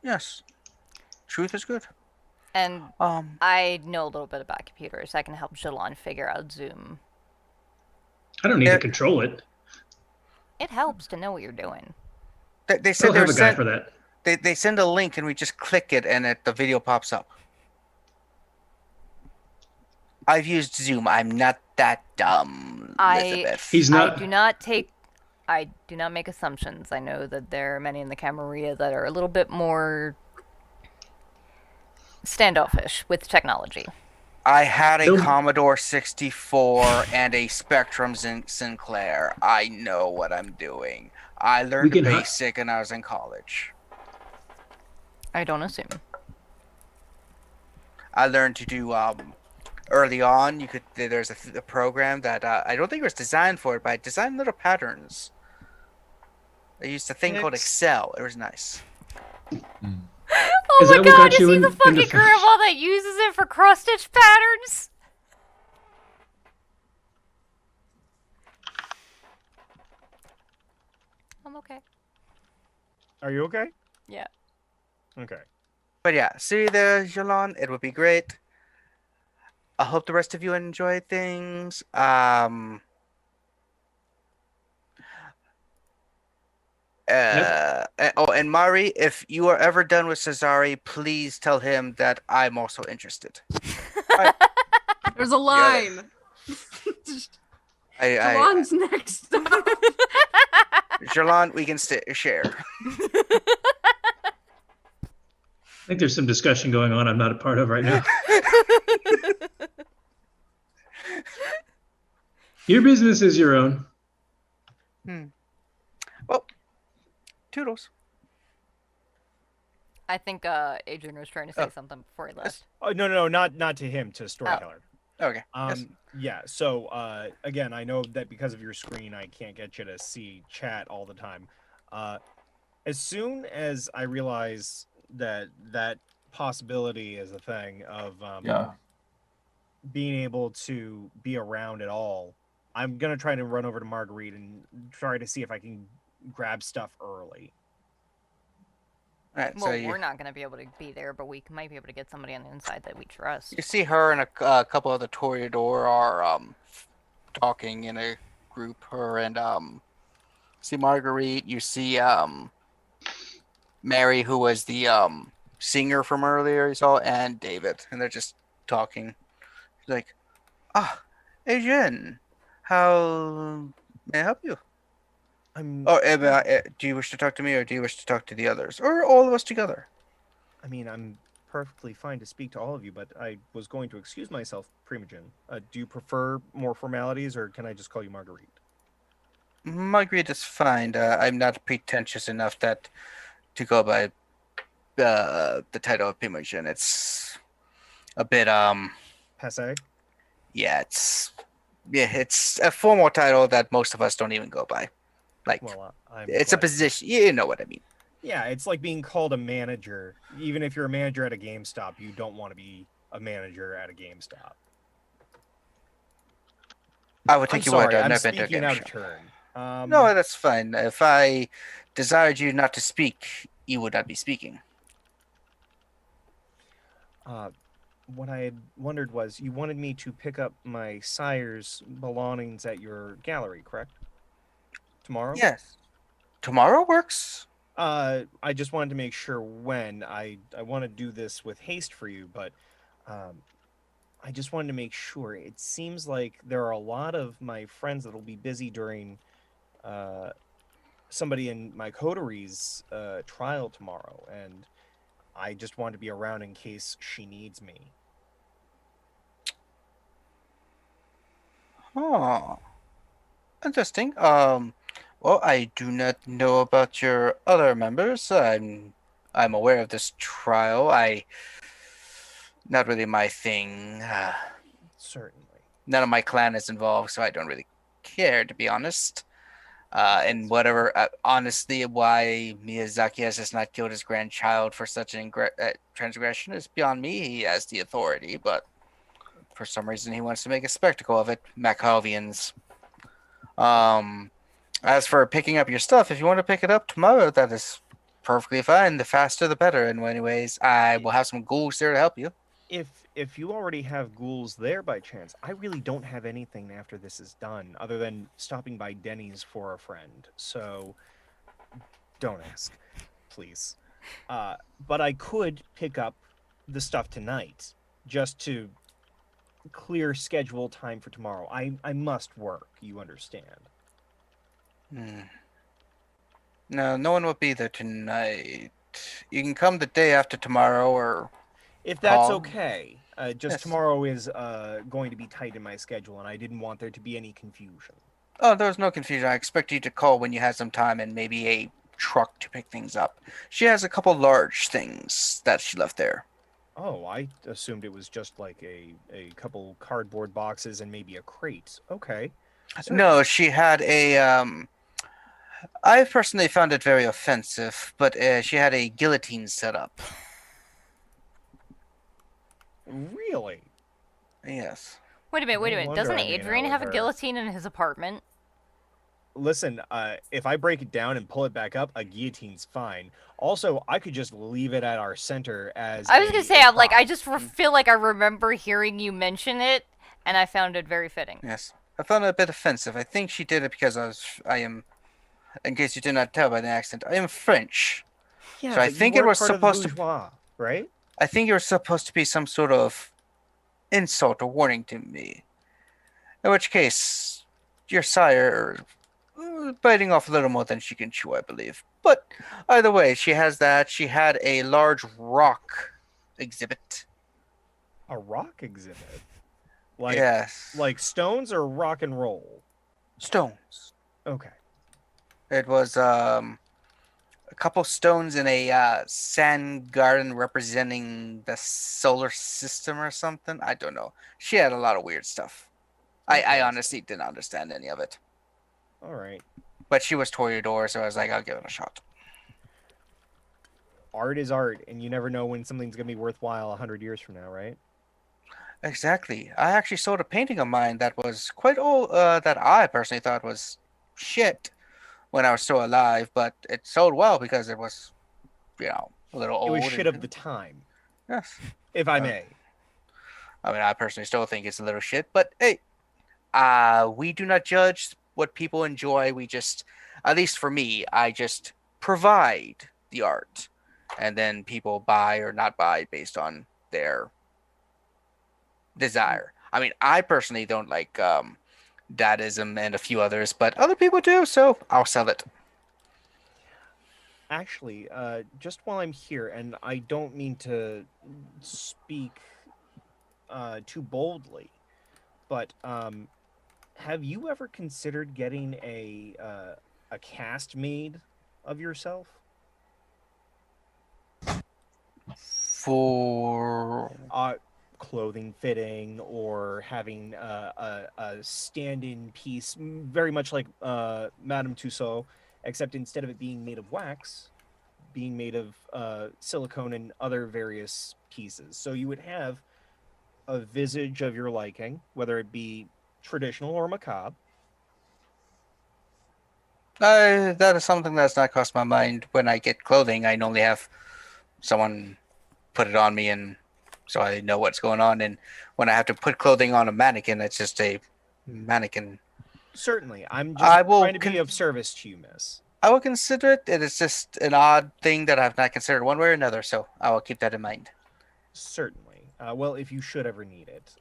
Yes. Truth is good. And I I know a little bit about computers. I can help Jilon figure out Zoom. I don't need Yeah. to control it. It helps to know what you're doing. They I'll said have they're a guy for that. they send a link and we just click it and the video pops up. I've used Zoom. I'm not that dumb, Elizabeth. He's not. I do not make assumptions. I know that there are many in the Camarilla that are a little bit more standoffish with technology. I had a Nope. Commodore 64 and a Spectrum Sinclair. I know what I'm doing. I learned can BASIC and I was in college. I don't assume. I learned to do early on. There's a program that I don't think it was designed for it, but I designed little patterns. I used a thing called Excel. It was nice. Oh Is my that what god, got is you he in- the into fucking fashion? grandma that uses it for cross-stitch patterns? I'm okay. Are you okay? Yeah. Okay. But yeah, see you there, Jilon. It would be great. I hope the rest of you enjoy things. And Mari, if you are ever done with Cesare, please tell him that I'm also interested. There's a line. Jalon's Jalon's next up. Jilon, we can share. I think there's some discussion going on I'm not a part of right now. Your business is your own. Well, toodles. I think Adrian was trying to say something before he left. Oh no, not to him, to Storyteller. Okay. Yes. Yeah. So again, I know that because of your screen, I can't get you to see chat all the time. As soon as I realize that possibility is a thing of being able to be around at all, I'm gonna try to run over to Marguerite and try to see if I can grab stuff early. All right, Well, so we're not going to be able to be there, but we might be able to get somebody on the inside that we trust. you see her and a couple of the Toreador are talking in a group. Her and see Marguerite. You see Mary, who was the singer from earlier. You saw, and David, and they're just talking. She's like, Adrian, how may I help you? Do you wish to talk to me, or do you wish to talk to the others, or all of us together? I mean, I'm perfectly fine to speak to all of you, but I was going to excuse myself, Primogen. Do you prefer more formalities, or can I just call you Marguerite? Marguerite is fine. I'm not pretentious enough to go by the title of Primogen. It's a bit Passe? Yeah, it's a formal title that most of us don't even go by. Like, Well, it's a position. You know what I mean. Yeah, it's like being called a manager. Even if you're a manager at a GameStop, you don't want to be a manager at a GameStop. I would think you would. I'm I've never been to a speaking game out show. of turn. No, that's fine. If I desired you not to speak, you would not be speaking. What I had wondered was, you wanted me to pick up my sire's belongings at your gallery, correct? Tomorrow? Yes. Tomorrow works. I just wanted to make sure when. I want to do this with haste for you, but I just wanted to make sure. It seems like there are a lot of my friends that will be busy during somebody in my coteries trial tomorrow, and I just want to be around in case she needs me. Oh, interesting. Well, I do not know about your other members. I'm aware of this trial. Not really my thing. Certainly. None of my clan is involved, so I don't really care, to be honest. And whatever, honestly, why Miyazaki has just not killed his grandchild for such an transgression is beyond me. He has the authority, but for some reason he wants to make a spectacle of it. Malkavians. As for picking up your stuff, if you want to pick it up tomorrow, that is perfectly fine. The faster, the better. In many ways, I will have some ghouls there to help you. If you already have ghouls there by chance, I really don't have anything after this is done, other than stopping by Denny's for a friend. So, don't ask, please. But I could pick up the stuff tonight, just to clear schedule time for tomorrow. I must work, you understand. No, no one will be there tonight. You can come the day after tomorrow, or If that's call. okay. Just Yes. tomorrow is going to be tight in my schedule, and I didn't want there to be any confusion. Oh, there was no confusion. I expect you to call when you have some time and maybe a truck to pick things up. She has a couple large things that she left there. Oh, I assumed it was just like a couple cardboard boxes and maybe a crate. Okay. No, she had a. I personally found it very offensive, but she had a guillotine set up. Really? Yes. Wait a minute, wait a No minute. wonder Doesn't I'm hanging Adrian out have with a her. guillotine in his apartment? Listen, if I break it down and pull it back up, a guillotine's fine. Also, I could just leave it at our center as I was gonna say, a I'm like, prop. I just feel like I remember hearing you mention it, and I found it very fitting. Yes. I found it a bit offensive. I think she did it because I am, in case you did not tell by the accent, I am French. Yeah, So I but think you it were was part supposed of the bourgeois, right? I think it was supposed to be some sort of insult or warning to me. In which case, your sire biting off a little more than she can chew, I believe. But either way, she has that. She had a large rock exhibit. A rock exhibit. Like Yes. like stones or rock and roll? Stones. Okay. It was a couple stones in a sand garden representing the solar system or something. I don't know. She had a lot of weird stuff. I Interesting. honestly didn't understand any of it. All right. But she was Toreador, so I was like, I'll give it a shot. Art is art, and you never know when something's gonna be worthwhile 100 years from now, right? Exactly. I actually sold a painting of mine that was quite old, that I personally thought was shit when I was still alive, but it sold well because it was, a little It old. was shit of the time, Yes. if I may. I mean, I personally still think it's a little shit, but hey, we do not judge what people enjoy. We just, at least for me, I just provide the art, and then people buy or not buy based on their desire. I mean, I personally don't like Dadism and a few others, but other people do, so I'll sell it. Actually, just while I'm here, and I don't mean to speak too boldly, but have you ever considered getting a cast made of yourself? For Clothing fitting, or having a stand-in piece, very much like Madame Tussauds, except instead of it being made of wax, being made of silicone and other various pieces. So you would have a visage of your liking, whether it be traditional or macabre. that is something that's not crossed my mind. When I get clothing, I normally have someone put it on me, and so I know what's going on. And when I have to put clothing on a mannequin, it's just a mannequin. Certainly. I'm just I will trying to be of service to you, miss. I will consider it. It is just an odd thing that I've not considered one way or another, so I will keep that in mind. Certainly. Well, if you should ever need it,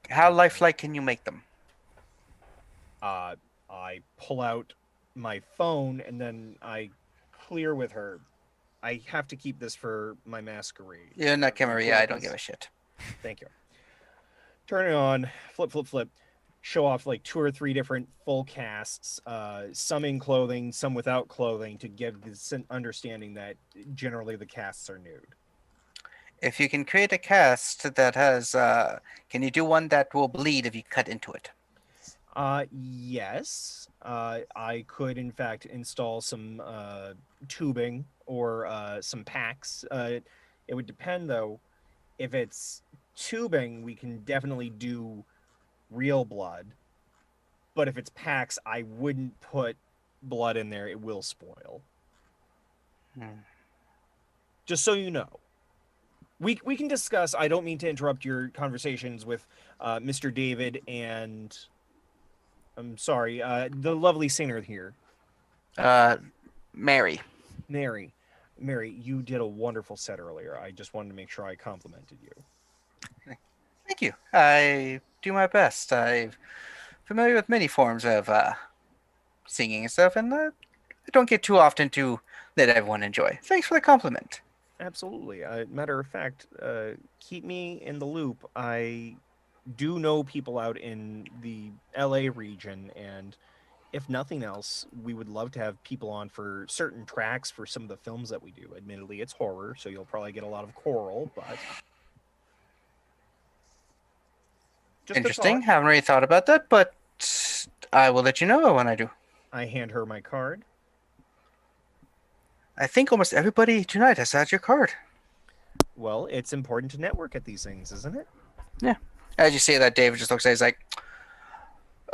How lifelike can you make them? I pull out my phone and then I clear with her. I have to keep this for my masquerade. You're not Camarilla, I don't give a shit. Thank you. Turn it on, flip, flip, flip. Show off like 2 or 3 different full casts, some in clothing, some without clothing, to give this understanding that generally the casts are nude. If you can create a cast that has, can you do one that will bleed if you cut into it? Yes. I could, in fact, install some tubing or some packs. It would depend, though. If it's tubing, we can definitely do real blood. But if it's packs, I wouldn't put blood in there. It will spoil. Just so you know. We can discuss. I don't mean to interrupt your conversations with Mr. David and... I'm sorry, the lovely singer here. Mary. Mary, you did a wonderful set earlier. I just wanted to make sure I complimented you. Thank you. I do my best. I'm familiar with many forms of singing and stuff, and I don't get too often to let everyone enjoy. Thanks for the compliment. Absolutely. Matter of fact, keep me in the loop. I do know people out in the LA region, and if nothing else, we would love to have people on for certain tracks for some of the films that we do. Admittedly, it's horror, so you'll probably get a lot of choral, but just a Interesting. thought. Haven't really thought about that, but I will let you know when I do. I hand her my card. I think almost everybody tonight has had your card. Well, it's important to network at these things, isn't it? Yeah. As you say that, David just looks at it, he's like,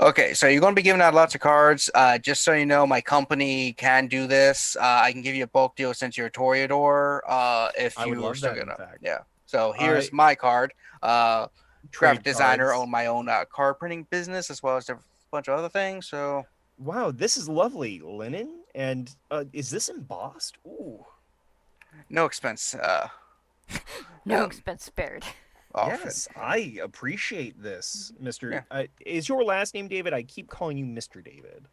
okay, so you're going to be giving out lots of cards. Just so you know, my company can do this. I can give you a bulk deal since you're a Toreador. If I would you are love still that, in gonna, fact. yeah. So here's my card. Graphic Trade designer, cards. own my own card printing business as well as a bunch of other things. So Wow, this is lovely. Linen? And is this embossed? Ooh. no expense. No Um, expense spared. Often. Yes, I appreciate this, Mr. Yeah. Is your last name David? I keep calling you Mr. David.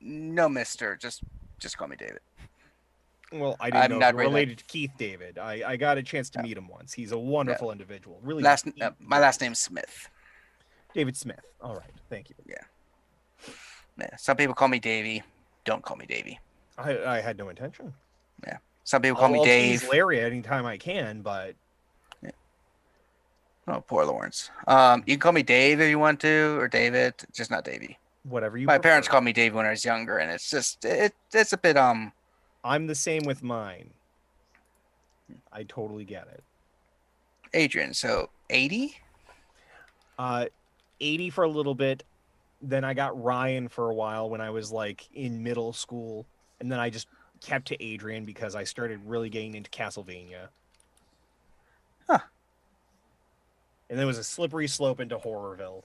No, Mister. Just call me David. Well, I didn't I'm know not if you were really- related to Keith David. I got a chance to meet him once. He's a wonderful individual. Really. My last name's Smith. David Smith. All right, thank you. Yeah. Some people call me Davey. Don't call me Davey. I had no intention. Some people call me I'll Dave. tease Larry anytime I can, but Oh, poor Lawrence. You can call me Dave if you want to, or David. Just not Davey. whatever you. My parents prefer. called me Dave when I was younger, and it's just it's a bit I'm the same with mine. I totally get it. Adrian. So 80. 80 for a little bit. Then I got Ryan for a while when I was like in middle school, and then I just kept to Adrian because I started really getting into Castlevania. Huh. And then it was a slippery slope into Horrorville.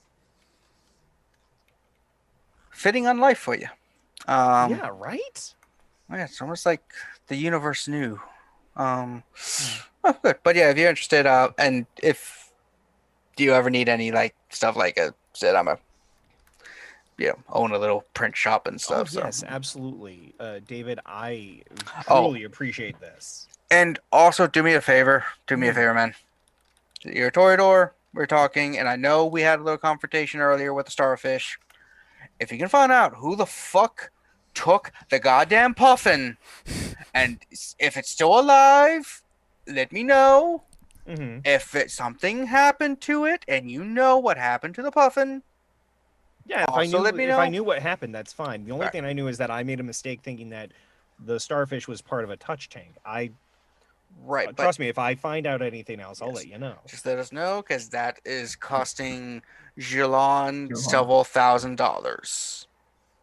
Fitting on life for you. Yeah, right? Yeah, it's almost like the universe knew. Oh, good. But yeah, if you're interested, and if do you ever need any like stuff like I said, I'm a own a little print shop and stuff. Oh, yes, so. absolutely. David, I Oh. truly appreciate this. And also, do me a favor. Do me a favor, man. You're a Toreador. We're talking, and I know we had a little confrontation earlier with the starfish. If you can find out who the fuck took the goddamn Puffin, and if it's still alive, let me know. Mm-hmm. If something happened to it, and you know what happened to the Puffin, Yeah, Also, let me if I know. knew what happened, that's fine. The only Right. thing I knew is that I made a mistake thinking that the starfish was part of a touch tank. right? But Trust me, if I find out anything else, I'll Yes. let you know. just let us know, because that is costing Jilon Jilon. several $1,000s.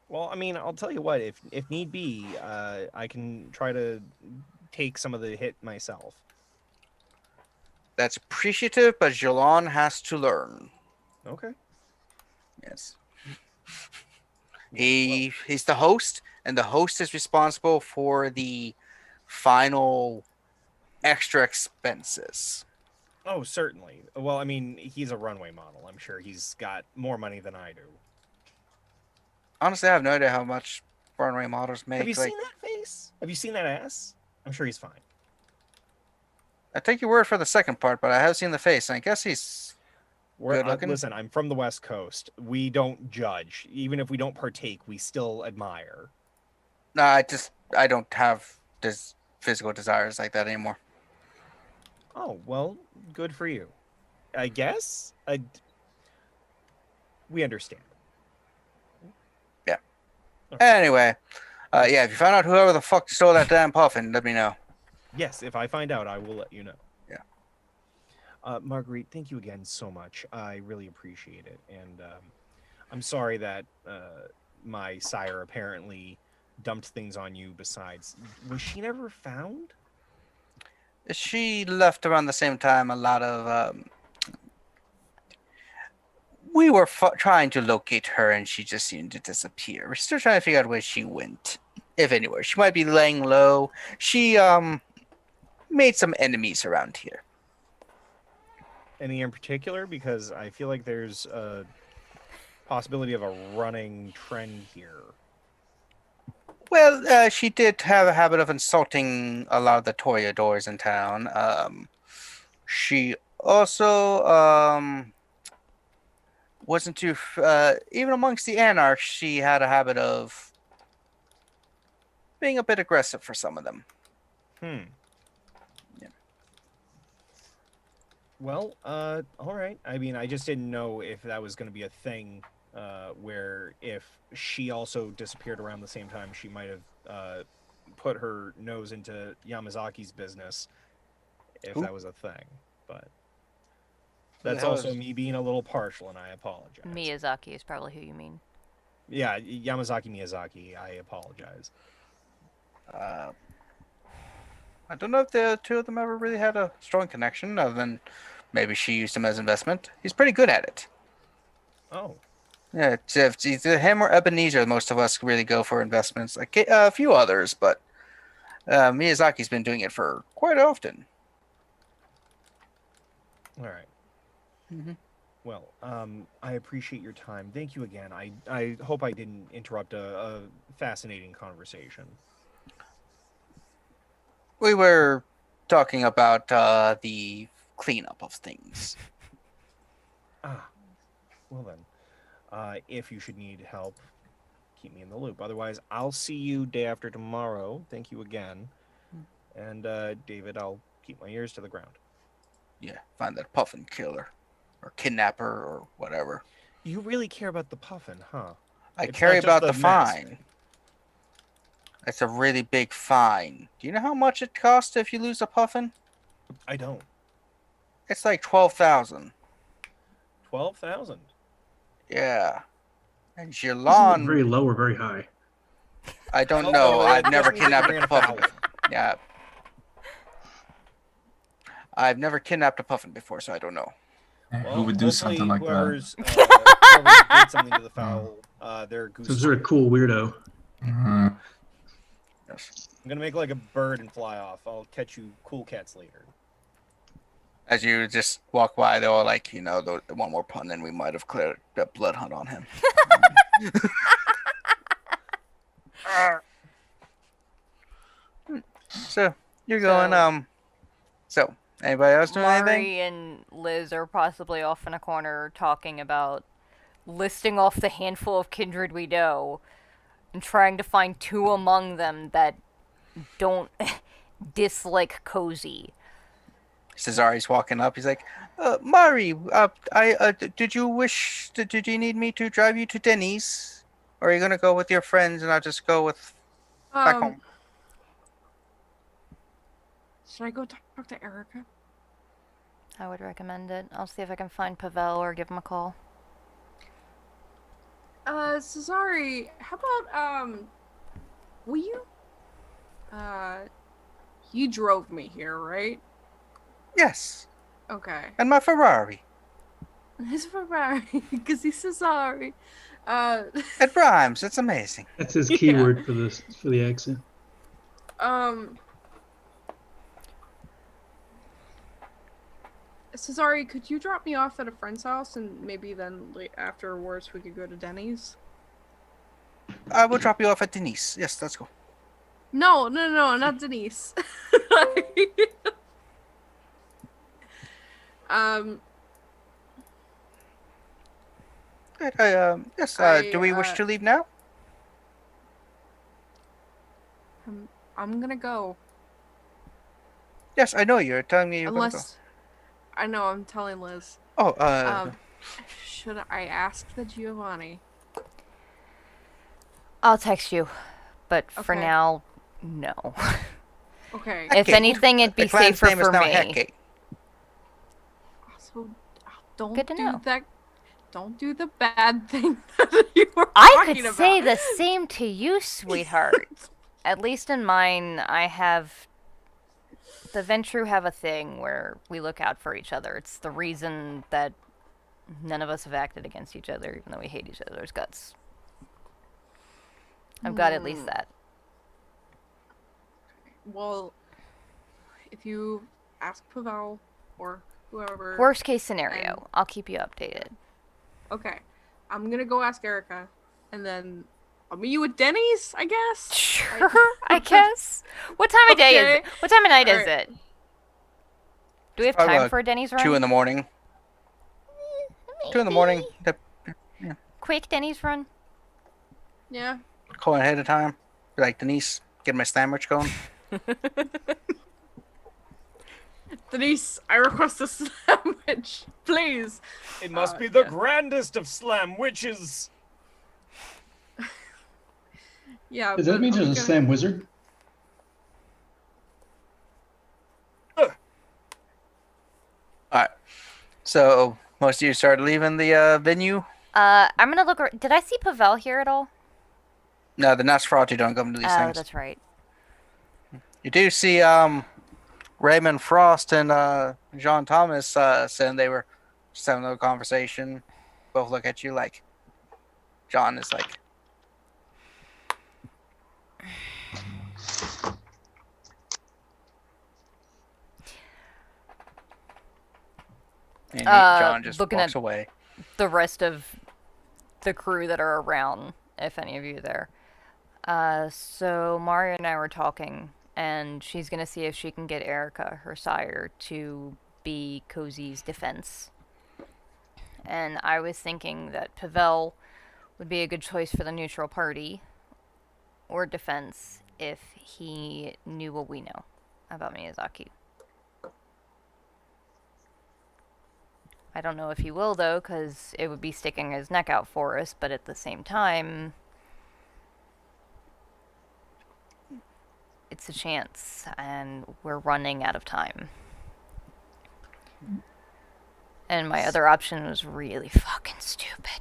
Well, I mean, I'll tell you what. If need be, I can try to take some of the hit myself. That's appreciative, but Jilon has to learn. Okay. Yes. He's the host, and the host is responsible for the final extra expenses. Oh, certainly. Well, I mean, he's a runway model. I'm sure he's got more money than I do. Honestly, I have no idea how much runway models make. Have you Like, seen that face? Have you seen that ass? I'm sure he's fine. I take your word for the second part, but I have seen the face, and I guess he's Good looking? Listen, I'm from the West Coast. We don't judge. Even if we don't partake, we still admire. no. I don't have this physical desires like that anymore. Oh, well, good for you. I guess. We understand. Anyway, yeah. If you find out whoever the fuck stole that damn Puffin, let me know. Yes, if I find out, I will let you know. Yeah. Marguerite, thank you again so much. I really appreciate it. And I'm sorry that my sire apparently dumped things on you besides. Was she never found? She left around the same time. A lot of we were trying to locate her, and she just seemed to disappear. We're still trying to figure out where she went, if anywhere. She might be laying low. She made some enemies around here. any in particular? Because I feel like there's a possibility of a running trend here. Well, she did have a habit of insulting a lot of the Toreadors in town. She also wasn't too. Even amongst the Anarchs, she had a habit of being a bit aggressive for some of them. Yeah. Well, all right. I mean, I just didn't know if that was going to be a thing, where if she also disappeared around the same time, she might have put her nose into Yamazaki's business, if Who? that was a thing. But that's hell also is- me being a little partial, and I apologize. Miyazaki is probably who you mean. Yeah, Yamazaki Miyazaki. I apologize. I don't know if the two of them ever really had a strong connection, other than maybe she used him as investment. He's pretty good at it. Oh, Yeah, it's either him or Ebenezer. Most of us really go for investments. Like a few others, but Miyazaki's been doing it for quite often. all right. Mhm. Well, I appreciate your time. Thank you again. I hope I didn't interrupt a fascinating conversation. We were talking about the cleanup of things. Ah, well then, if you should need help, keep me in the loop. Otherwise, I'll see you day after tomorrow. Thank you again. And David, I'll keep my ears to the ground. Yeah, find that Puffin killer, or kidnapper, or whatever. You really care about the Puffin, huh? I It's care not just about the the mask. fine. That's a really big fine. Do you know how much it costs if you lose a Puffin? I don't. It's like 12,000. 12,000. Yeah. And This is Jilon, very low or very high. I don't Oh, know. yeah, I've never just means that kidnapped you're a gonna Puffin. foul. Yeah. I've never kidnapped a Puffin before, so I don't know. Well, Who would do something like that? whoever did something to the foul, they're goose. Some sort of cool weirdo. Mhm. Yes. I'm gonna make like a bird and fly off. I'll catch you cool cats later. As you just walk by, they're all like, the one more pun, and we might have cleared the blood hunt on him. So you're going. So anybody else doing anything? Mari and Liz are possibly off in a corner talking about listing off the handful of kindred we know and trying to find two among them that don't dislike Kozi. Cesari's walking up. He's like, Mari, did you need me to drive you to Denny's? Or are you going to go with your friends and I'll just go with back home? Should I go talk to Erica? I would recommend it. I'll see if I can find Pavel or give him a call. Cesari, how about, will you, you drove me here, right? Yes. Okay. And my Ferrari. His Ferrari, because he's Cesari. It rhymes. It's amazing. That's his Yeah. keyword for the accent. Cesari, could you drop me off at a friend's house and maybe then afterwards we could go to Denny's? I will drop you off at Denise. Yes, let's go. No, not Denise. Good. Yes. I, Do we wish to leave now? I'm gonna go. Yes, I know you're telling me you're going to go. Unless, I know, I'm telling Liz. Oh, Should I ask the Giovanni? I'll text you, but for Okay. now, no. Okay. If Hecate. anything, it'd be the clan's safer name is for now me. Hecate. Also, don't Good to do know. that. Don't do the bad thing that you were I talking could about. say the same to you, sweetheart. At least in mine, I have... The Ventrue have a thing where we look out for each other. It's the reason that none of us have acted against each other, even though we hate each other's guts. I've got at least that. Well, if you ask Pavel or whoever. Worst case scenario, I'll keep you updated. Okay. I'm gonna go ask Erica, and then I'll meet you at Denny's, I guess? Sure, I guess. What time of day is it? What time of night is it? Do we have Probably time about for a Denny's run? 2 in the morning. 2 in the morning. Quick Denny's run? Yeah. Call ahead of time. Be like, Denise, get my sandwich going. Denise, I request a sandwich, please. It must be the grandest of slam witches. Yeah. Does that but mean I'm there's a gonna- slam wizard? Alright. So, most of you started leaving the venue? I'm gonna look. Did I see Pavel here at all? No, the Nosferatu don't come to these Oh, things. that's right. You do see Raymond Frost and John Thomas saying they were just having a little conversation. Both look at you like John is like, and John just looking walks at- away. The rest of the crew that are around, if any of you are there. So Mario and I were talking, and she's gonna see if she can get Erica, her sire, to be Kozi's defense. And I was thinking that Pavel would be a good choice for the neutral party, or defense, if he knew what we know about Miyazaki. I don't know if he will, though, because it would be sticking his neck out for us, but at the same time, it's a chance, and we're running out of time. And my other option was really fucking stupid.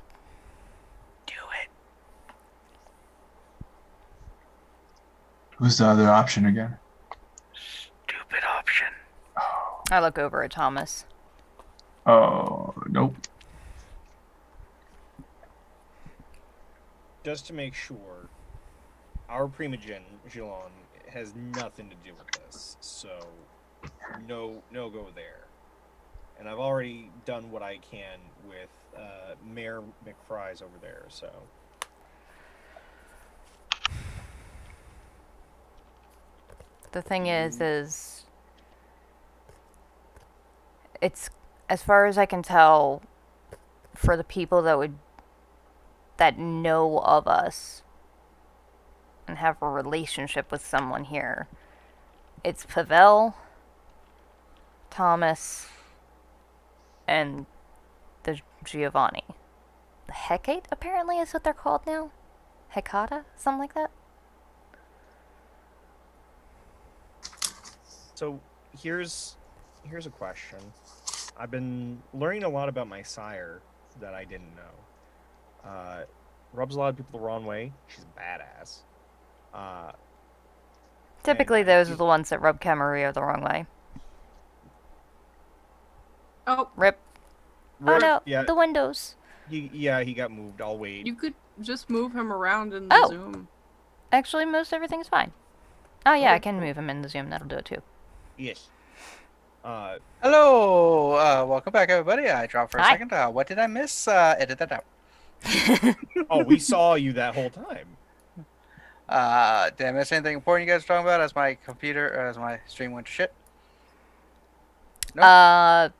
Do it. Who's the other option again? Stupid option. I look over at Thomas. Oh, nope. Just to make sure, our primogen, Jilon, has nothing to do with this, so no go there. And I've already done what I can with Mayor McFry's over there, so. The thing is it's, as far as I can tell, for the people that know of us and have a relationship with someone here, it's Pavel, Thomas, and the Giovanni. The Hecate, apparently, is what they're called now? Hecata? Something like that? So here's a question. I've been learning a lot about my sire that I didn't know. Rubs a lot of people the wrong way. She's badass. Typically, those are the ones that rub Camarillo the wrong way. Oh, Rip. Oh no, Yeah, the windows. he got moved. I'll wait. you could just move him around in the Oh. Zoom. Actually, most everything's fine. Oh yeah, I Okay, can move him in the Zoom. That'll do it too. Yes. Hello, welcome back, everybody. I dropped for a Hi. second. What did I miss? Edit that out. Oh, we saw you that whole time. Did I miss anything important you guys were talking about as my computer, as my stream went to shit? Nope.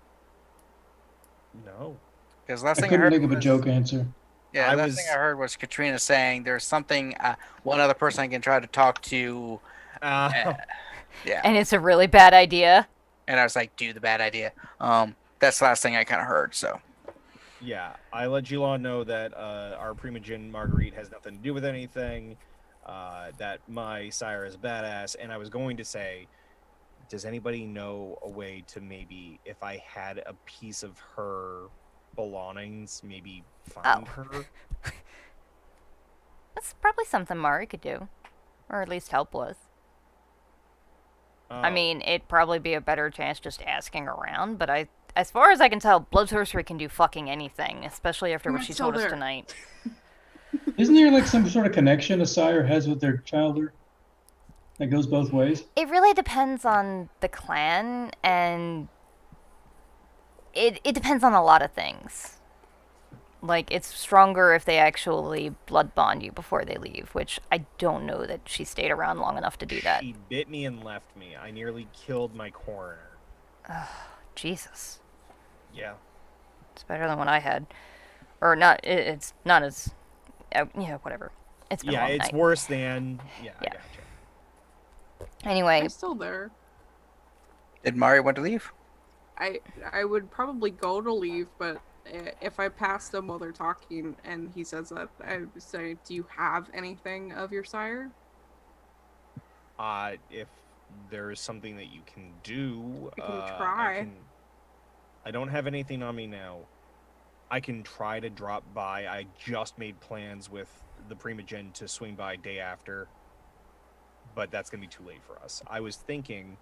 No. Because last I thing I couldn't heard think of a was, joke answer. yeah, I last was- thing I heard was Katrina saying there's something, one other person I can try to talk to. Yeah, And it's a really bad idea. and I was like, do the bad idea. That's the last thing I kind of heard. So Yeah, I let Jilon know that our primogen Marguerite has nothing to do with anything, that my sire is badass, and I was going to say, does anybody know a way to maybe, if I had a piece of her belongings, maybe find her? That's probably something Mari could do, or at least help with. I Oh, mean, it'd probably be a better chance just asking around, but as far as I can tell, blood sorcery can do fucking anything, especially after what Not she still told us there. tonight. Isn't there like some sort of connection a sire has with their childer that goes both ways? It really depends on the clan, and It depends on a lot of things. Like, it's stronger if they actually blood bond you before they leave, which I don't know that she stayed around long enough to do that. She bit me and left me. I nearly killed my coroner. Jesus. Yeah. It's better than what I had. Or not, it's not as... yeah, whatever. It's been a long it's night. worse than... Yeah, I Yeah. gotcha. Anyway, I'm still there. Did Mario want to leave? I would probably go to leave, but if I passed him while they're talking and he says that, I would say, do you have anything of your sire? If there's something that you can do... I can try. I don't have anything on me now. I can try to drop by. I just made plans with the Primogen to swing by day after. But that's going to be too late for us. I was thinking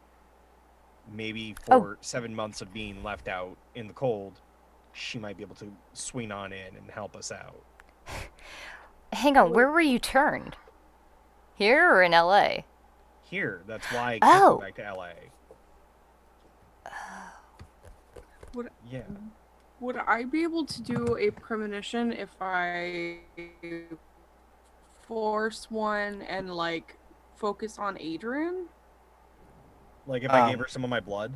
maybe for 7 months of being left out in the cold, she might be able to swing on in and help us out. hang on, where were you turned? Here or in LA? Here, that's why I Oh. came back to LA. Yeah. Would I be able to do a premonition if I force one and like focus on Adrian? Like if I gave her some of my blood?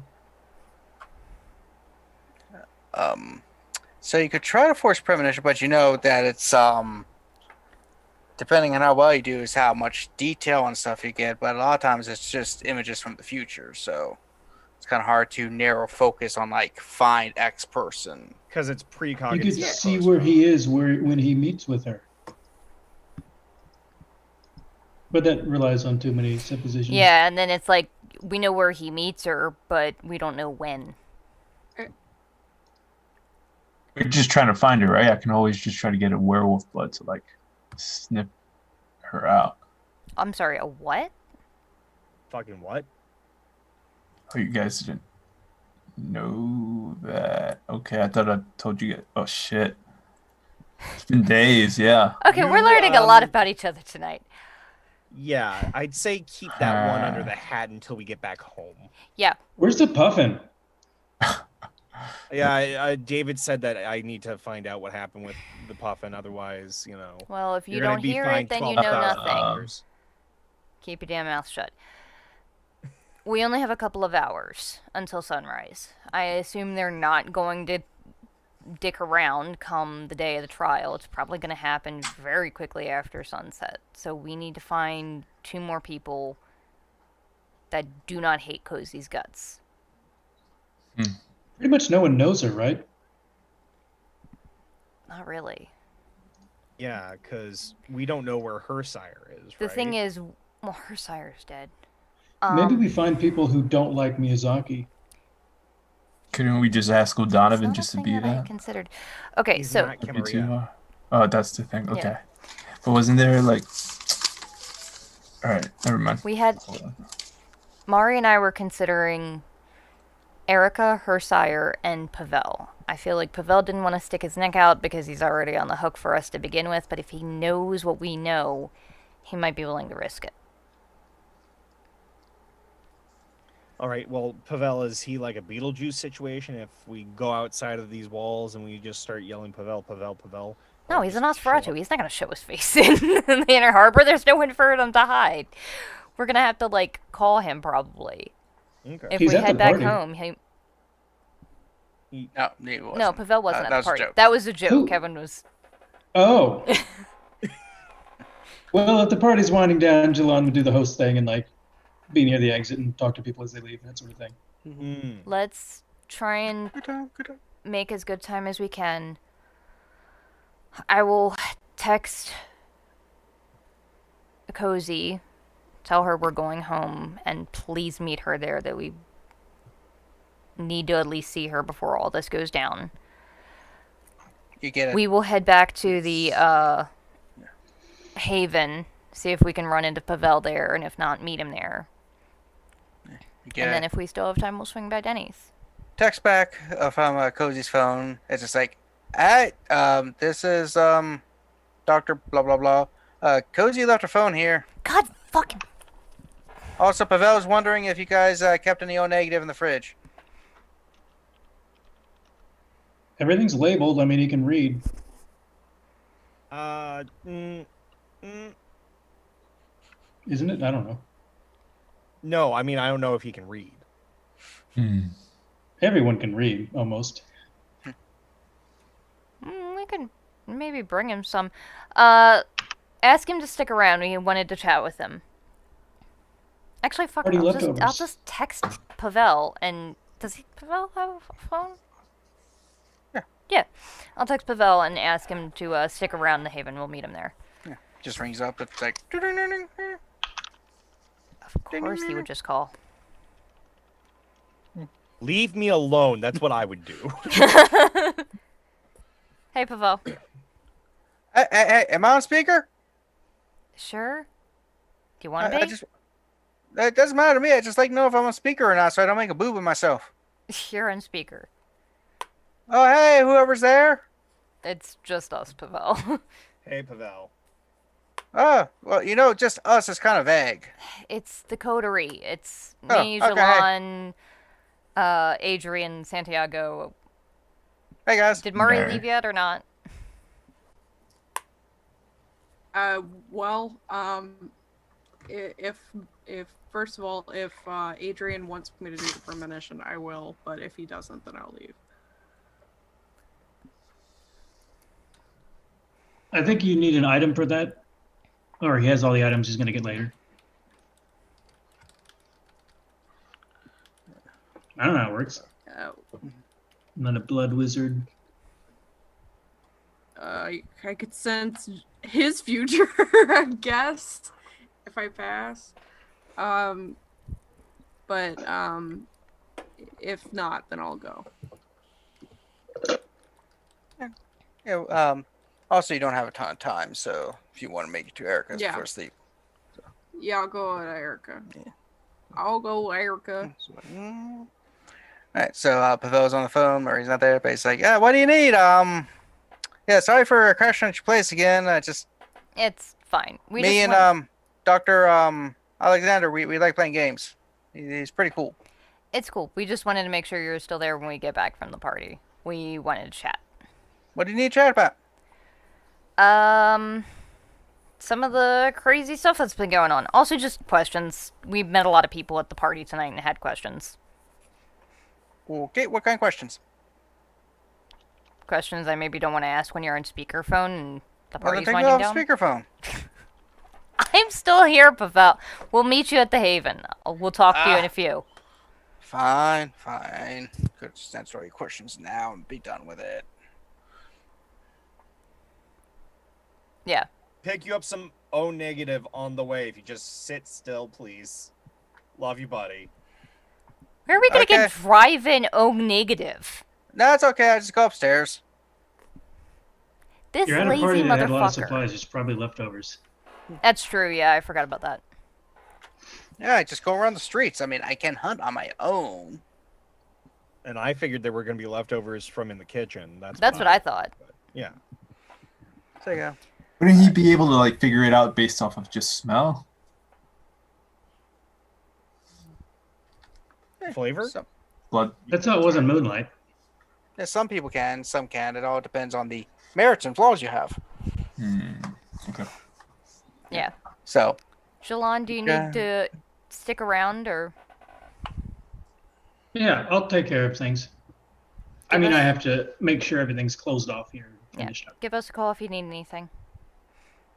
So you could try to force premonition, but you know that it's depending on how well you do is how much detail and stuff you get, but a lot of times it's just images from the future, so it's kind of hard to narrow focus on like find X person. Because it's You precognitive. could see where he is when he meets with her. But that relies on too many suppositions. Yeah, and then it's like, we know where he meets her, but we don't know when. We're just trying to find her, right? I can always just try to get a werewolf blood to like snip her out. I'm sorry, a what? Fucking what? Oh, you guys didn't know that? Okay, I thought I told you. Oh shit! It's been days. Yeah. Okay, we're learning a lot about each other tonight. Yeah, I'd say keep that one under the hat until we get back home. Yeah. Where's the Puffin? Yeah, David said that I need to find out what happened with the Puffin, otherwise, you know. Well, if you you're gonna don't be hear fined it, then you know $12,000. nothing. Keep your damn mouth shut. We only have a couple of hours until sunrise. I assume they're not going to dick around come the day of the trial. It's probably going to happen very quickly after sunset. So we need to find 2 more people that do not hate Kozi's guts. Pretty much no one knows her, right? Not really. Yeah, because we don't know where her sire is, The right? thing is, well, her sire's dead. Maybe we find people who don't like Miyazaki. Couldn't we just ask O'Donovan Not a just to thing be that I that? considered. Okay, He's so not That'd be too Camarilla. hard. Oh, that's the thing. Okay. Yeah. But wasn't there like? All right, never mind. we had Hold on. Mari and I were considering Erica, her sire, and Pavel. I feel like Pavel didn't want to stick his neck out because he's already on the hook for us to begin with, but if he knows what we know, he might be willing to risk it. All right, well, Pavel, is he like a Beetlejuice situation? If we go outside of these walls and we just start yelling Pavel, Pavel, Pavel? No, or he's an just show Nosferatu. up? He's not going to show his face in the inner harbor. There's no one for him to hide. We're going to have to, like, call him probably. Okay. If He's we at the head back party. home, No, he wasn't. No, Pavel wasn't that at was the a party. joke. That was a joke. Who? Kevin was... Oh. Well, if the party's winding down, Jilon would do the host thing and like be near the exit and talk to people as they leave and that sort of thing. Mm. Let's try and Good time, good time. make as good time as we can. I will text Kozi, tell her we're going home, and please meet her there, that we need to at least see her before all this goes down. You get it. We will head back to the Haven, see if we can run into Pavel there, and if not, meet him there. You get And then it. if we still have time, we'll swing by Denny's. Text back from Kozi's phone. It's just like, "Hey, this is Doctor blah blah blah. Kozi left her phone here. God fucking... Also, Pavel was wondering if you guys kept any O negative in the fridge." Everything's labeled. I mean, he can read. Isn't it? I don't know. No, I mean, I don't know if he can read. Everyone can read, almost. We can maybe bring him some. Ask him to stick around. We wanted to chat with him. Actually, fuck it. I'll just text Pavel. And does Pavel have a phone? Yeah. Yeah. I'll text Pavel and ask him to stick around the Haven. We'll meet him there. Yeah. Just rings up. It's like. Of course, he would just call. Leave me alone. That's what I would do. Hey, Pavel. Hey, am I on speaker? Sure. Do you want to be? It doesn't matter to me. I just like to know if I'm on speaker or not, so I don't make a boob of myself. You're on speaker. Oh, hey, whoever's there. It's just us, Pavel. Hey, Pavel. Oh, well, just us is kind of vague. It's the coterie. It's Oh, me, okay. Jilon, Adrian, Santiago. Hey, guys. Did Murray leave yet or not? Well, if first of all, if Adrian wants me to do the premonition, I will. But if he doesn't, then I'll leave. I think you need an item for that. Or he has all the items he's going to get later. I don't know how it works. I'm not a blood wizard. I could sense his future, I guess, if I pass. But if not, then I'll go. Yeah. Also, you don't have a ton of time, so if you want to make it to Erica's before sleep. So. Yeah, I'll go with Erica. Yeah. I'll go Erica. All right, so Pavel's on the phone, Murray's not there, but he's like, yeah, what do you need? Yeah, sorry for crashing at your place again. It's fine. Dr. Alexander, we like playing games. He's pretty cool. It's cool. We just wanted to make sure you're still there when we get back from the party. We wanted to chat. What do you need to chat about? Some of the crazy stuff that's been going on. Also, just questions. We met a lot of people at the party tonight and had questions. Okay, what kind of questions? Questions I maybe don't want to ask when you're on speakerphone and the party's take winding off down. Speakerphone. I'm still here, Pavel. We'll meet you at the Haven. We'll talk to you in a few. Fine. Could just answer all your questions now and be done with it. Yeah. Pick you up some O negative on the way if you just sit still, please. Love you, buddy. Where are we gonna get drive-in O negative? No, it's okay. I just go upstairs. This You're at a lazy party that had a lot of motherfucker. supplies. It's probably leftovers. That's true. Yeah, I forgot about that. Yeah, I just go around the streets. I mean, I can hunt on my own. And I figured there were going to be leftovers from in the kitchen. That's what I thought. Yeah. So yeah. Wouldn't he be able to figure it out based off of just smell? Flavor? Blood. That's how it was in Moonlight. Yeah, some people can, some can't. It all depends on the merits and flaws you have. Okay. Yeah. So. Jilon, do you need to stick around or? Yeah, I'll take care of things. I have to make sure everything's closed off here. Yeah. Give us a call if you need anything.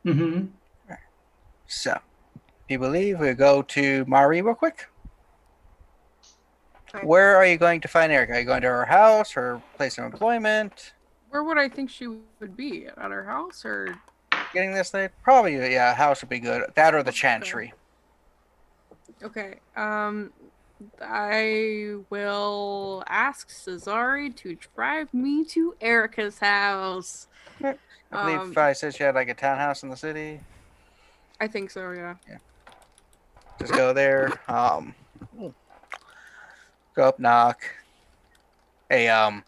Mm-hmm. So, if you believe, we'll go to Mari real quick. Okay. Where are you going to find Erica? Are you going to her house, her place of employment? Where would I think she would be? At her house or? Getting this late? Probably, yeah, house would be good. That or the chantry. Okay. I will ask Cesare to drive me to Erica's house. I believe I said she had a townhouse in the city. I think so, yeah. Just go there. Go up, knock. A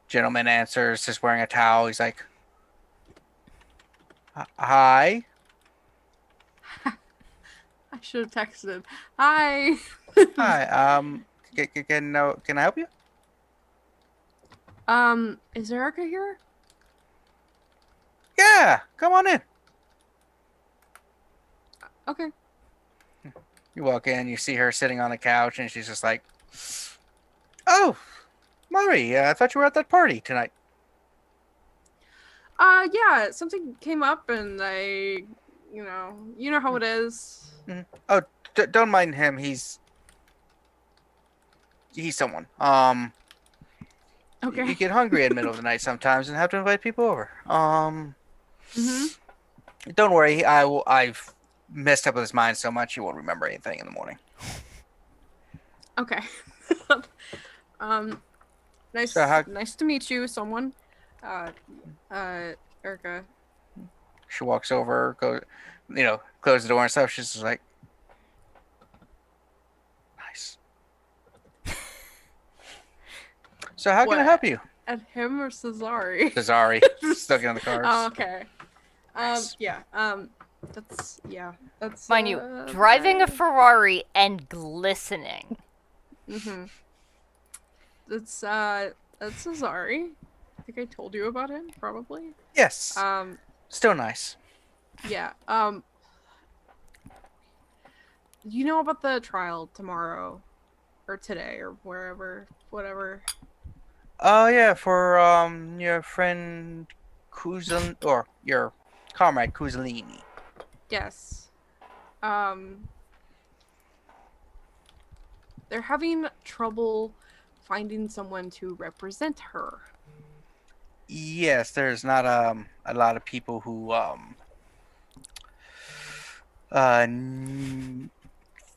gentleman answers, just wearing a towel. He's like, "Hi." I should have texted him. Hi. Hi. Can I help you? Is Erica here? Yeah, come on in. Okay. You walk in, you see her sitting on the couch, and she's just like, "Oh, Murray, I thought you were at that party tonight." Yeah, something came up and you know how it is. Oh, don't mind him. He's someone. Okay. You get hungry in the middle of the night sometimes and have to invite people over. Mm-hmm. Don't worry. I've messed up with his mind so much he won't remember anything in the morning. Okay. Nice So nice to meet you, someone. Erica. She walks over, closes the door and stuff. She's just like, nice. So how can I What? help you? At him or Cesare? Cesare, stuck on the cards. Oh, okay. Nice. Yeah. That's Mind you, driving a Ferrari and glistening. Mm-hmm. That's Cesare. I think I told you about him, probably. Yes. Still nice. Yeah. You know about the trial tomorrow, or today, or whatever. Oh yeah, for your friend Kozaline, or your comrade Kozaline. Yes. They're having trouble finding someone to represent her. Yes, there's not a lot of people who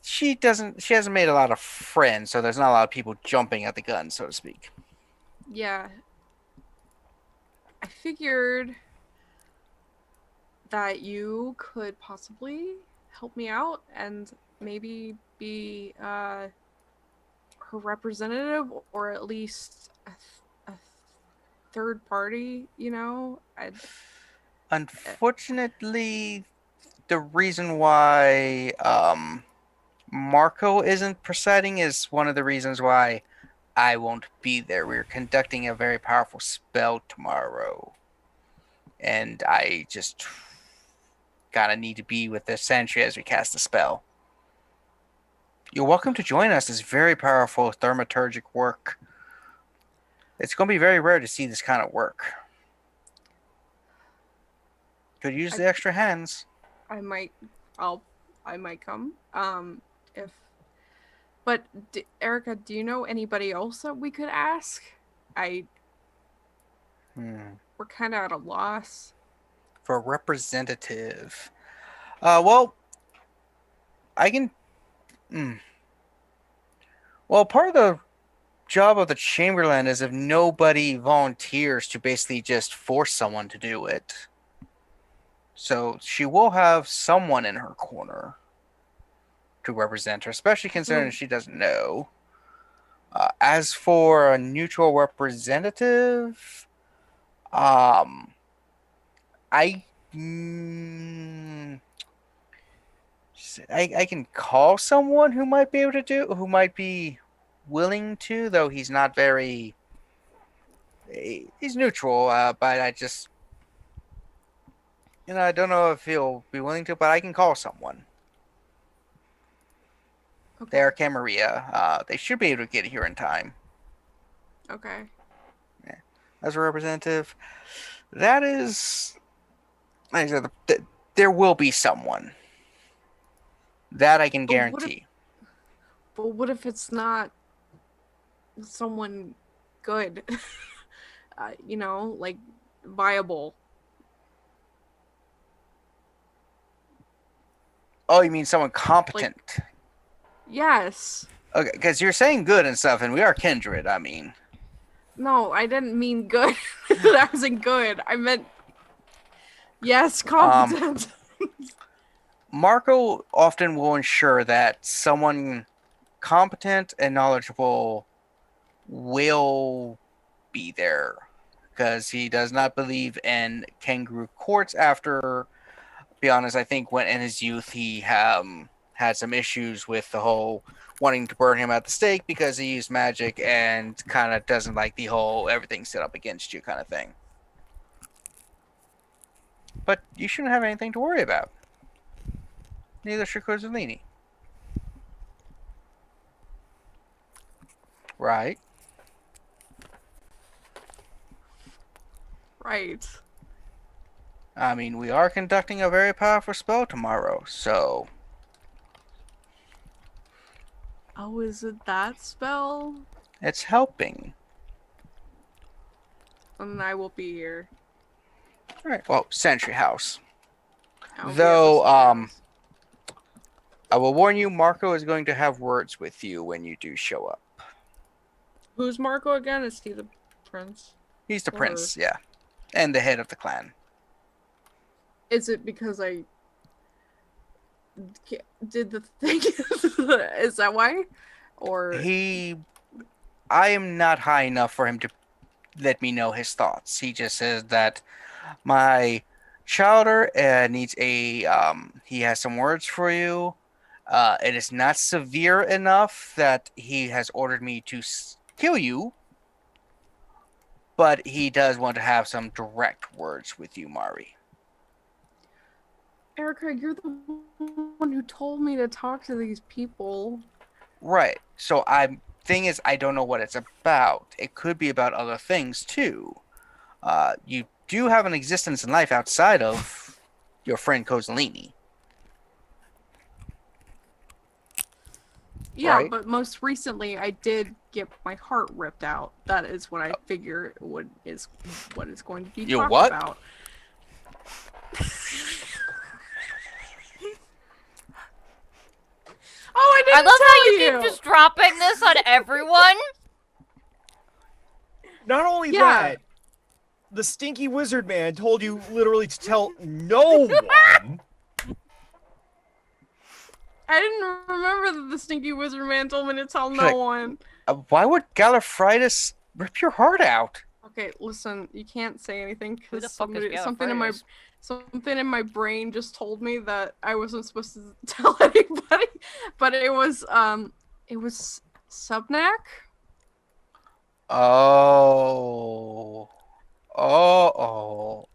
she hasn't made a lot of friends, so there's not a lot of people jumping at the gun, so to speak. Yeah. I figured that you could possibly help me out and maybe be her representative, or at least a third party, Unfortunately, the reason why Marco isn't presiding is one of the reasons why I won't be there. We're conducting a very powerful spell tomorrow, and I just gotta need to be with the sentry as we cast the spell. You're welcome to join us. It's very powerful thaumaturgic work. It's going to be very rare to see this kind of work. Could use the extra hands. I might come. But Erica, do you know anybody else that we could ask? We're kind of at a loss. For a representative. Well, I can... Well, part of the job of the Chamberlain is if nobody volunteers to basically just force someone to do it. So she will have someone in her corner to represent her, especially considering she doesn't know. As for a neutral representative, I can call someone who might be willing to, though he's not very. He's neutral, but I just, I don't know if he'll be willing to, but I can call someone. Okay. They're Camarilla. They should be able to get here in time. Okay. Yeah. As a representative, that is, like I said, there will be someone. That I can guarantee. But what if it's not someone good? Like viable. Oh, you mean someone competent? Yes. Okay, because you're saying good and stuff, and we are kindred, I mean. No, I didn't mean good. That wasn't good. I meant, yes, competent. Marco often will ensure that someone competent and knowledgeable will be there, because he does not believe in kangaroo courts after, to be honest, I think when in his youth he had had some issues with the whole wanting to burn him at the stake because he used magic and kind of doesn't like the whole everything set up against you kind of thing. But you shouldn't have anything to worry about. Neither should Kozaline. Right? Right. I mean, we are conducting a very powerful spell tomorrow, so... Oh, is it that spell? It's helping. And I will be here. Alright, well, Sentry House. I'll be at Though, the house. I will warn you, Marco is going to have words with you when you do show up. Who's Marco again? Is he the prince? He's the Or- prince, yeah. And the head of the clan. Is it because I did the thing? Is that why? Or I am not high enough for him to let me know his thoughts. He just says that my chowder needs a, he has some words for you. It is not severe enough that he has ordered me to kill you, but he does want to have some direct words with you, Mari. Erica, you're the one who told me to talk to these people. Right. So thing is, I don't know what it's about. It could be about other things too. You do have an existence in life outside of your friend Kozaline. Yeah, Right. but most recently I did get my heart ripped out. That is what I figure what is going to be You talked what? about. Oh, I didn't I love tell how you keep just dropping this on everyone. Not only Yeah. that, the stinky wizard man told you literally to tell no one. I didn't remember that the stinky wizard man told me to tell no Like- one. Why would Gallifritis rip your heart out? Okay, listen, you can't say anything Who the because fuck is something in my Gallifreyas? something in my brain just told me that I wasn't supposed to tell anybody, but it was Subnac. Oh. Oh.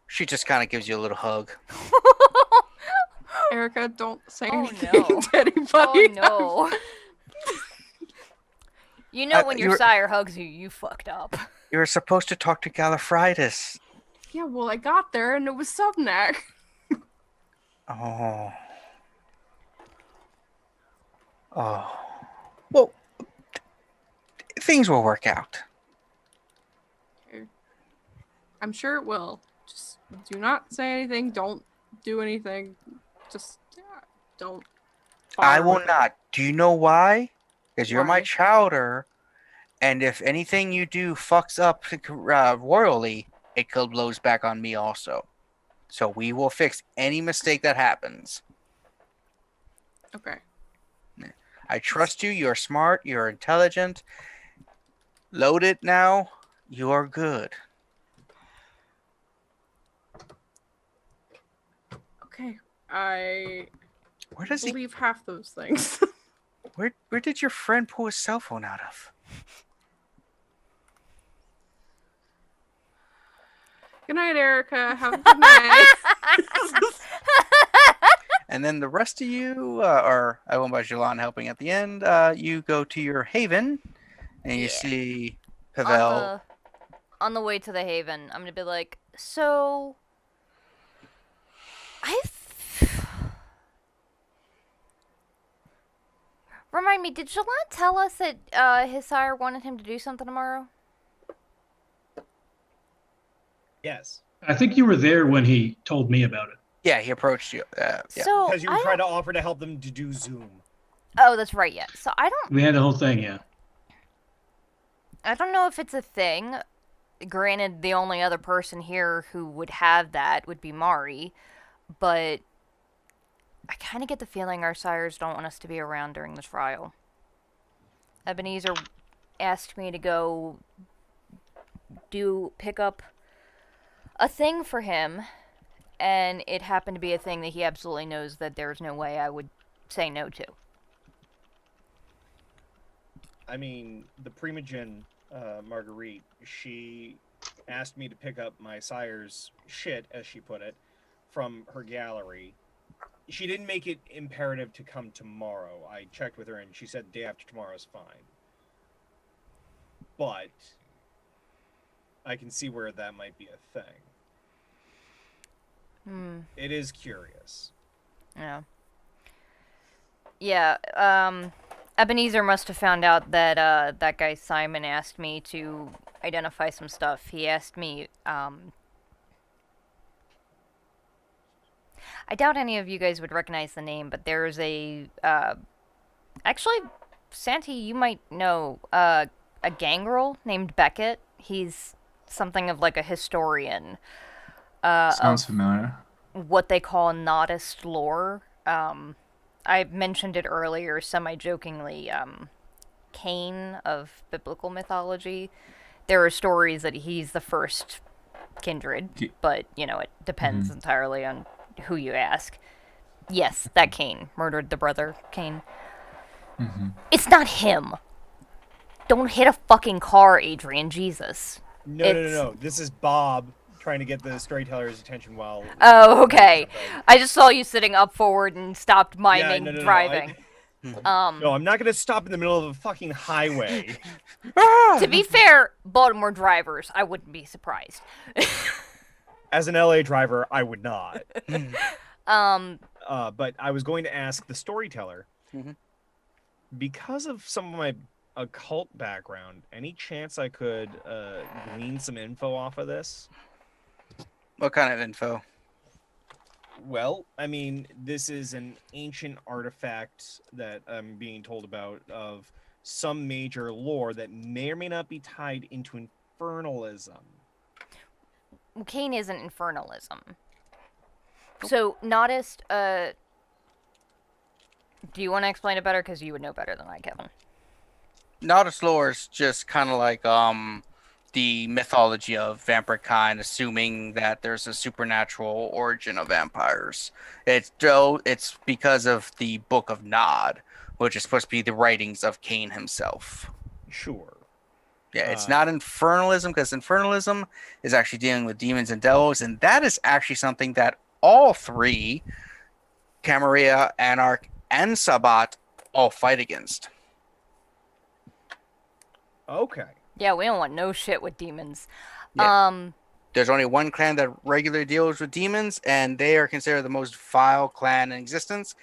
She just kind of gives you a little hug. Erica, don't say Oh, anything no. to anybody. Oh no. You know when your you're- sire hugs you, you fucked up. You were supposed to talk to Gallifreyas. Yeah, well, I got there and it was Subnac. Oh. Oh. Well, things will work out. I'm sure it will. Just do not say anything. Don't do anything. Just don't. I bother will with it. not. Do you know why? Because you're my Why? chowder, and if anything you do fucks up royally, it blows back on me also. So we will fix any mistake that happens. Okay. I trust you. You're smart. You're intelligent. Load it now. You are good. Okay. I Where does he? believe half those things. Where did your friend pull his cell phone out of? Good night, Erica. Have a good night. And then the rest of you, or I went by Jilon helping at the end. You go to your haven, and you Yeah. see Pavel. On the way to the haven, I'm gonna be like, so remind me, did Jilon tell us that his sire wanted him to do something tomorrow? Yes. I think you were there when he told me about it. Yeah, he approached you. Yeah. So Because you were trying to offer to help them to do Zoom. oh, that's right. Yeah. So I don't We had the whole thing, yeah. know if it's a thing. Granted, the only other person here who would have that would be Mari, but I kind of get the feeling our sires don't want us to be around during the trial. Ebenezer asked me to go pick up a thing for him, and it happened to be a thing that he absolutely knows that there's no way I would say no to. I mean, the Primogen, Marguerite, she asked me to pick up my sire's shit, as she put it, from her gallery. She didn't make it imperative to come tomorrow. I checked with her, and she said day after tomorrow is fine. But I can see where that might be a thing. It is curious. Yeah. Yeah, Ebenezer must have found out that that guy Simon asked me to identify some stuff. He asked me, I doubt any of you guys would recognize the name, but there's a, actually, Santi, you might know, a Gangrel named Beckett. He's something of like a historian. Sounds familiar. What they call Nodist lore. I mentioned it earlier, semi-jokingly, Cain of biblical mythology. There are stories that he's the first kindred, but, you know, it depends entirely on who you ask. Yes, that Cain murdered the brother, Cain. It's not him. Don't hit a fucking car, Adrian, Jesus. No. This is Bob trying to get the storyteller's attention while... Oh, okay. I just saw you sitting up forward and stopped miming driving. No, I'm not going to stop in the middle of a fucking highway. To be fair, Baltimore drivers, I wouldn't be surprised. As an LA driver, I would not. But I was going to ask the storyteller, because of some of my occult background, any chance I could glean some info off of this? What kind of info? Well, I mean, this is an ancient artifact that I'm being told about of some major lore that may or may not be tied into infernalism. Cain isn't infernalism. So, Nodist, do you want to explain it better? Because you would know better than I, Kevin. Nodist lore is just kind of like the mythology of vampire kind, assuming that there's a supernatural origin of vampires. It's because of the Book of Nod, which is supposed to be the writings of Cain himself. Sure. Yeah, it's not infernalism, because infernalism is actually dealing with demons and devils, and that is actually something that all three, Camarilla, Anarch, and Sabbat, all fight against. Okay. Yeah, we don't want no shit with demons. Yeah. There's only one clan that regularly deals with demons, and they are considered the most vile clan in existence.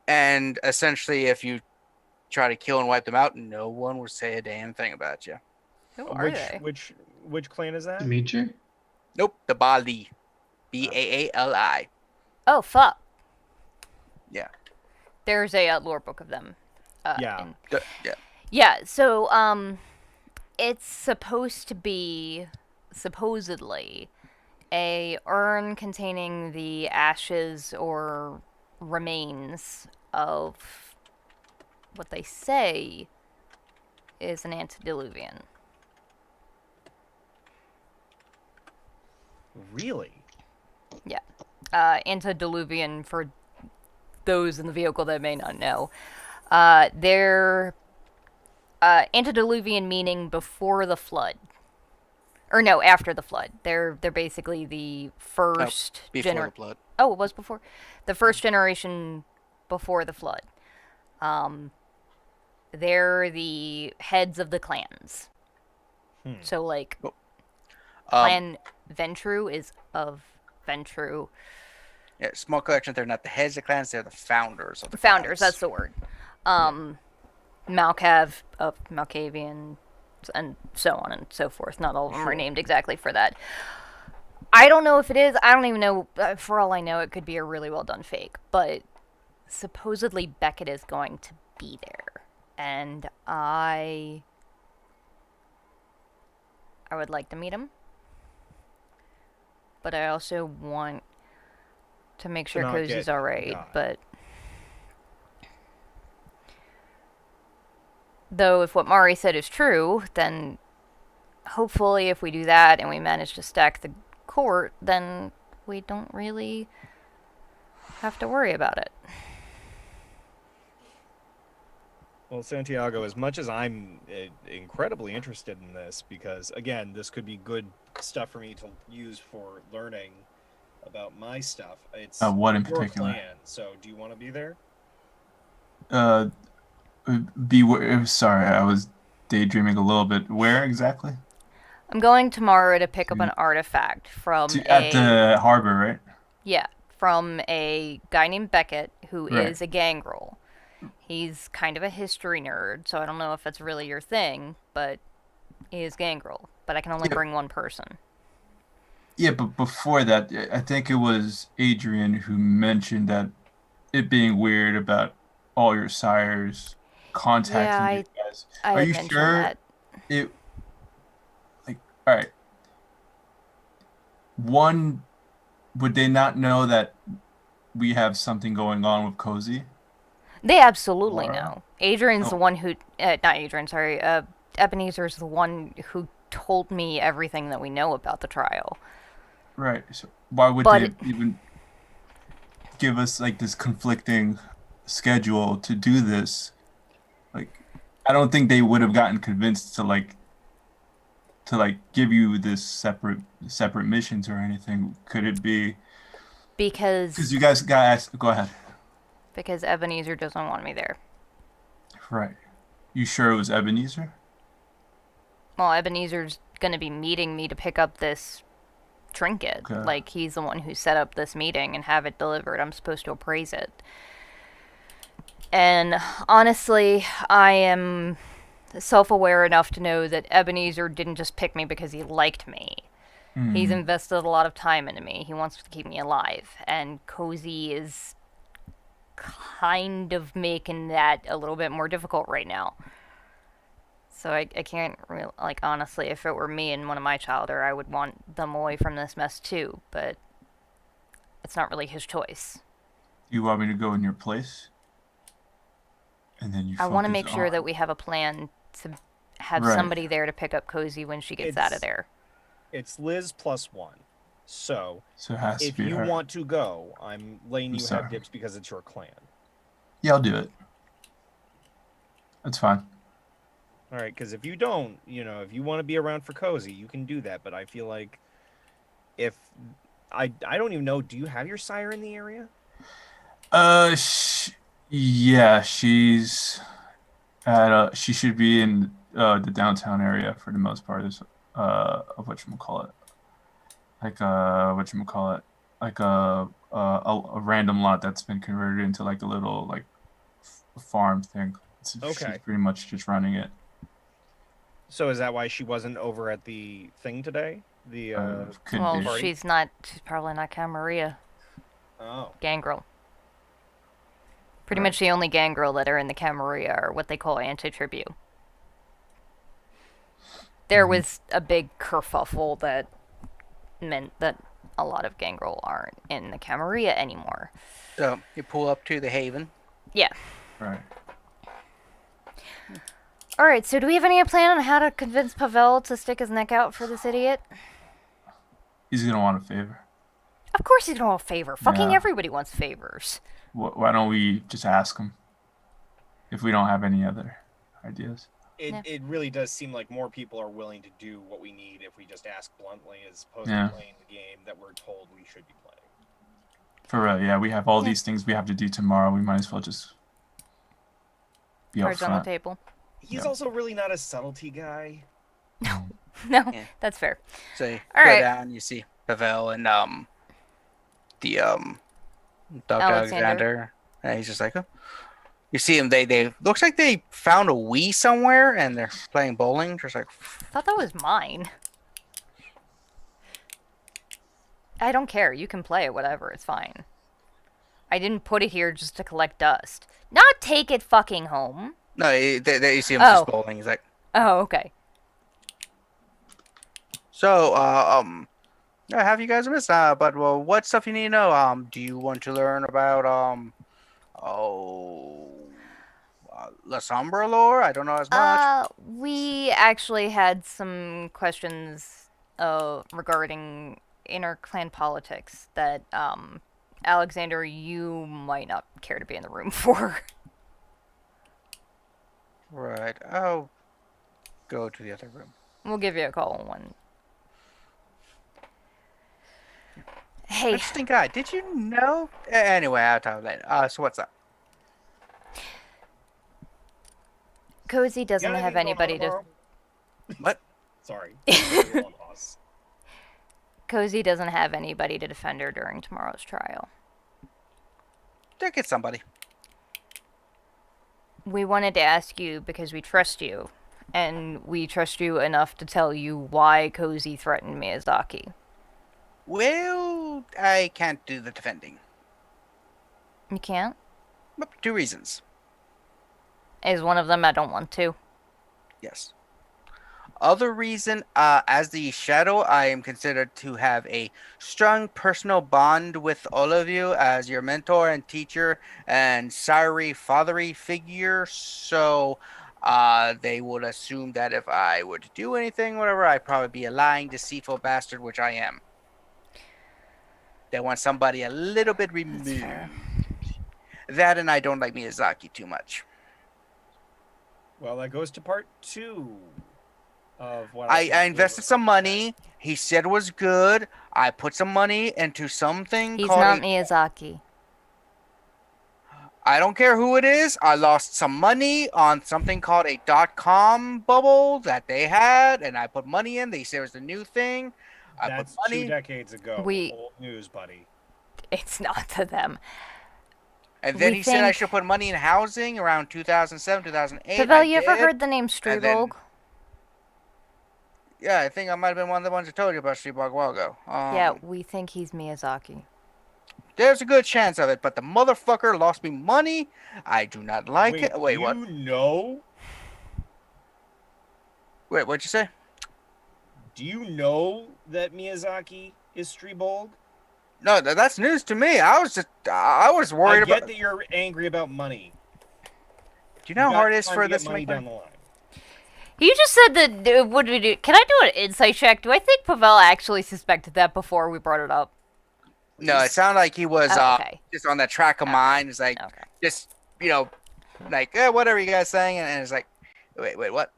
And essentially, if you try to kill and wipe them out, no one will say a damn thing about you. Who are they? Which clan is that? Dimitri? Nope, the Baali. Baali. Oh, fuck. Yeah. There's a lore book of them. Yeah. Yeah, so, it's supposed to be, supposedly, a urn containing the ashes or remains of what they say is an antediluvian. Really? Yeah. Antediluvian, for those in the vehicle that may not know, they're antediluvian meaning before the flood. Or no, after the flood. They're basically the first before the flood. Oh, it was before? The first generation before the flood. They're the heads of the clans. So, like, clan Ventrue is of Ventrue. Yeah, small collection. They're not the heads of clans. They're the founders of the Founders, clans. that's the word. Malkav of Malkavian, and so on and so forth. Not all of them are named exactly for that. I don't know if it is. I don't even know. For all I know, it could be a really well done fake. But supposedly Beckett is going to be there, and I would like to meet him. But I also want to make sure Kozi's alright. But though, if what Mari said is true, then hopefully if we do that and we manage to stack the court, then we don't really have to worry about it. Well, Santiago, as much as I'm incredibly interested in this, because again, this could be good stuff for me to use for learning about my stuff. It's What in your particular? plan. So, do you want to be there? Sorry, I was daydreaming a little bit. Where exactly? I'm going tomorrow to pick up an artifact from At the harbor, right? Yeah, from a guy named Beckett, who Right. is a Gangrel. He's kind of a history nerd, so I don't know if that's really your thing, but he is Gangrel. But I can only bring one person. Yeah, but before that, I think it was Adrian who mentioned that it being weird about all your sires contacting you guys. I Are had you mentioned sure that. it? Like, all right. One, would they not know that we have something going on with Kozi? They absolutely Or- know. Adrian's Oh. the one who... not Adrian, sorry. Ebenezer's the one who told me everything that we know about the trial. Right. So why would But- they even give us like this conflicting schedule to do this? Like, I don't think they would have gotten convinced to give you this separate missions or anything. Could it be because you guys got asked? Go ahead. Because Ebenezer doesn't want me there. Right. You sure it was Ebenezer? Well, Ebenezer's gonna be meeting me to pick up this trinket. Okay. Like, he's the one who set up this meeting and have it delivered. I'm supposed to appraise it. And honestly, I am self-aware enough to know that Ebenezer didn't just pick me because he liked me. He's invested a lot of time into me. He wants to keep me alive. And Kozi is kind of making that a little bit more difficult right now. So I can't really, like, honestly, if it were me and one of my children, I would want them away from this mess too, but it's not really his choice. You want me to go in your place? And then you I want to focus make sure on- that we have a plan to have Right. somebody there to pick up Kozi when she gets out of there. It's Liz +1. So, So it has to if be you her. want to go, I'm letting you sorry. have dibs because it's your clan. Yeah, I'll do it. That's fine. All right, because if you don't, if you want to be around for Kozi, you can do that. But I feel like if I don't even know, do you have your sire in the area? Yeah, she's she should be in the downtown area for the most part. Of whatchamacallit. Like a random lot that's been converted into like a little like farm thing. Okay. She's pretty much just running it. So is that why she wasn't over at the thing today? The Could Well, be. Party? she's probably not Camarilla. oh, Gangrel. Pretty Right. much the only Gangrel that are in the Camarilla are what they call anti-tribute. There was a big kerfuffle that meant that a lot of Gangrel aren't in the Camarilla anymore. So you pull up to the Haven. Yeah. Right. Alright, so do we have any plan on how to convince Pavel to stick his neck out for this idiot? He's gonna want a favor. Of course he's gonna want a favor. Fucking Yeah. everybody wants favors. Why don't we just ask him if we don't have any other ideas? it really does seem like more people are willing to do what we need if we just ask bluntly, as opposed Yeah. to playing the game that we're told we should be playing. For real, yeah. We have all these things we have to do tomorrow. We might as well just be Cards on the upfront. table. He's Yeah. also really not a subtlety guy. No, Yeah. that's fair. So you All go right. down, you see Pavel and the Dr. Alexander. Alexander. And he's just like, oh. You see him. They looks like they found a Wii somewhere and they're playing bowling. Just like, I thought that was mine. I don't care. You can play it, whatever. It's fine. I didn't put it here just to collect dust. Not take it fucking home. no, you see him Oh. just bowling. He's like, Oh, okay. so I have you guys missed. But well, what stuff you need to know? Do you want to learn about La Sombra lore? I don't know as much. We actually had some questions regarding inter-clan politics that, Alexander, you might not care to be in the room for. Right. I'll go to the other room. We'll give you a call when... Hey, Interesting guy. Did you know? Anyway, I'll tell you later. So what's up? Kozi doesn't Got have anything going anybody on to... tomorrow? What? Sorry. Boss. Kozi doesn't have anybody to defend her during tomorrow's trial. They'll get somebody. We wanted to ask you because we trust you, and we trust you enough to tell you why Kozi threatened Miyazaki. Well, I can't do the defending. You can't? But 2 reasons. Is one of them I don't want to. Yes. Other reason, as the Shadow, I am considered to have a strong personal bond with all of you as your mentor and teacher and sire fathery figure. So, they would assume that if I were to do anything, whatever, I'd probably be a lying, deceitful bastard, which I am. They want somebody a little bit removed. That's fair. That, and I don't like Miyazaki too much. Well, that goes to part 2 of what I invested some money. He said it was good. I put some money into something He's called not Miyazaki. I don't care who it is. I lost some money on something called a .com bubble that they had, and I put money in. They said it was the new thing. That's I put 2 money, decades ago. We- Old news, buddy. It's not to them. and then we he said I think- should put money in housing around 2007, 2008. Pavel, you I ever did. heard the name and then- Streebolg? Yeah, I think I might have been one of the ones that told you about Streetbog a while ago. Yeah, we think he's Miyazaki. There's a good chance of it, but the motherfucker lost me money. I do not like Wait, it. Wait, you what? know? Wait, what'd you say? Do you know that Miyazaki is Streebolg? No, that's news to me. I was worried I get about. that you're angry about money. Do you know how got hard it is time for to get this to money make down money? the line. You just said that. What do we do? Can I do an insight check? Do I think Pavel actually suspected that before we brought it up? No, it sounded like he was Oh, okay. just on that track of mine. It's like Okay. just like whatever you guys saying, and it's like, wait, what?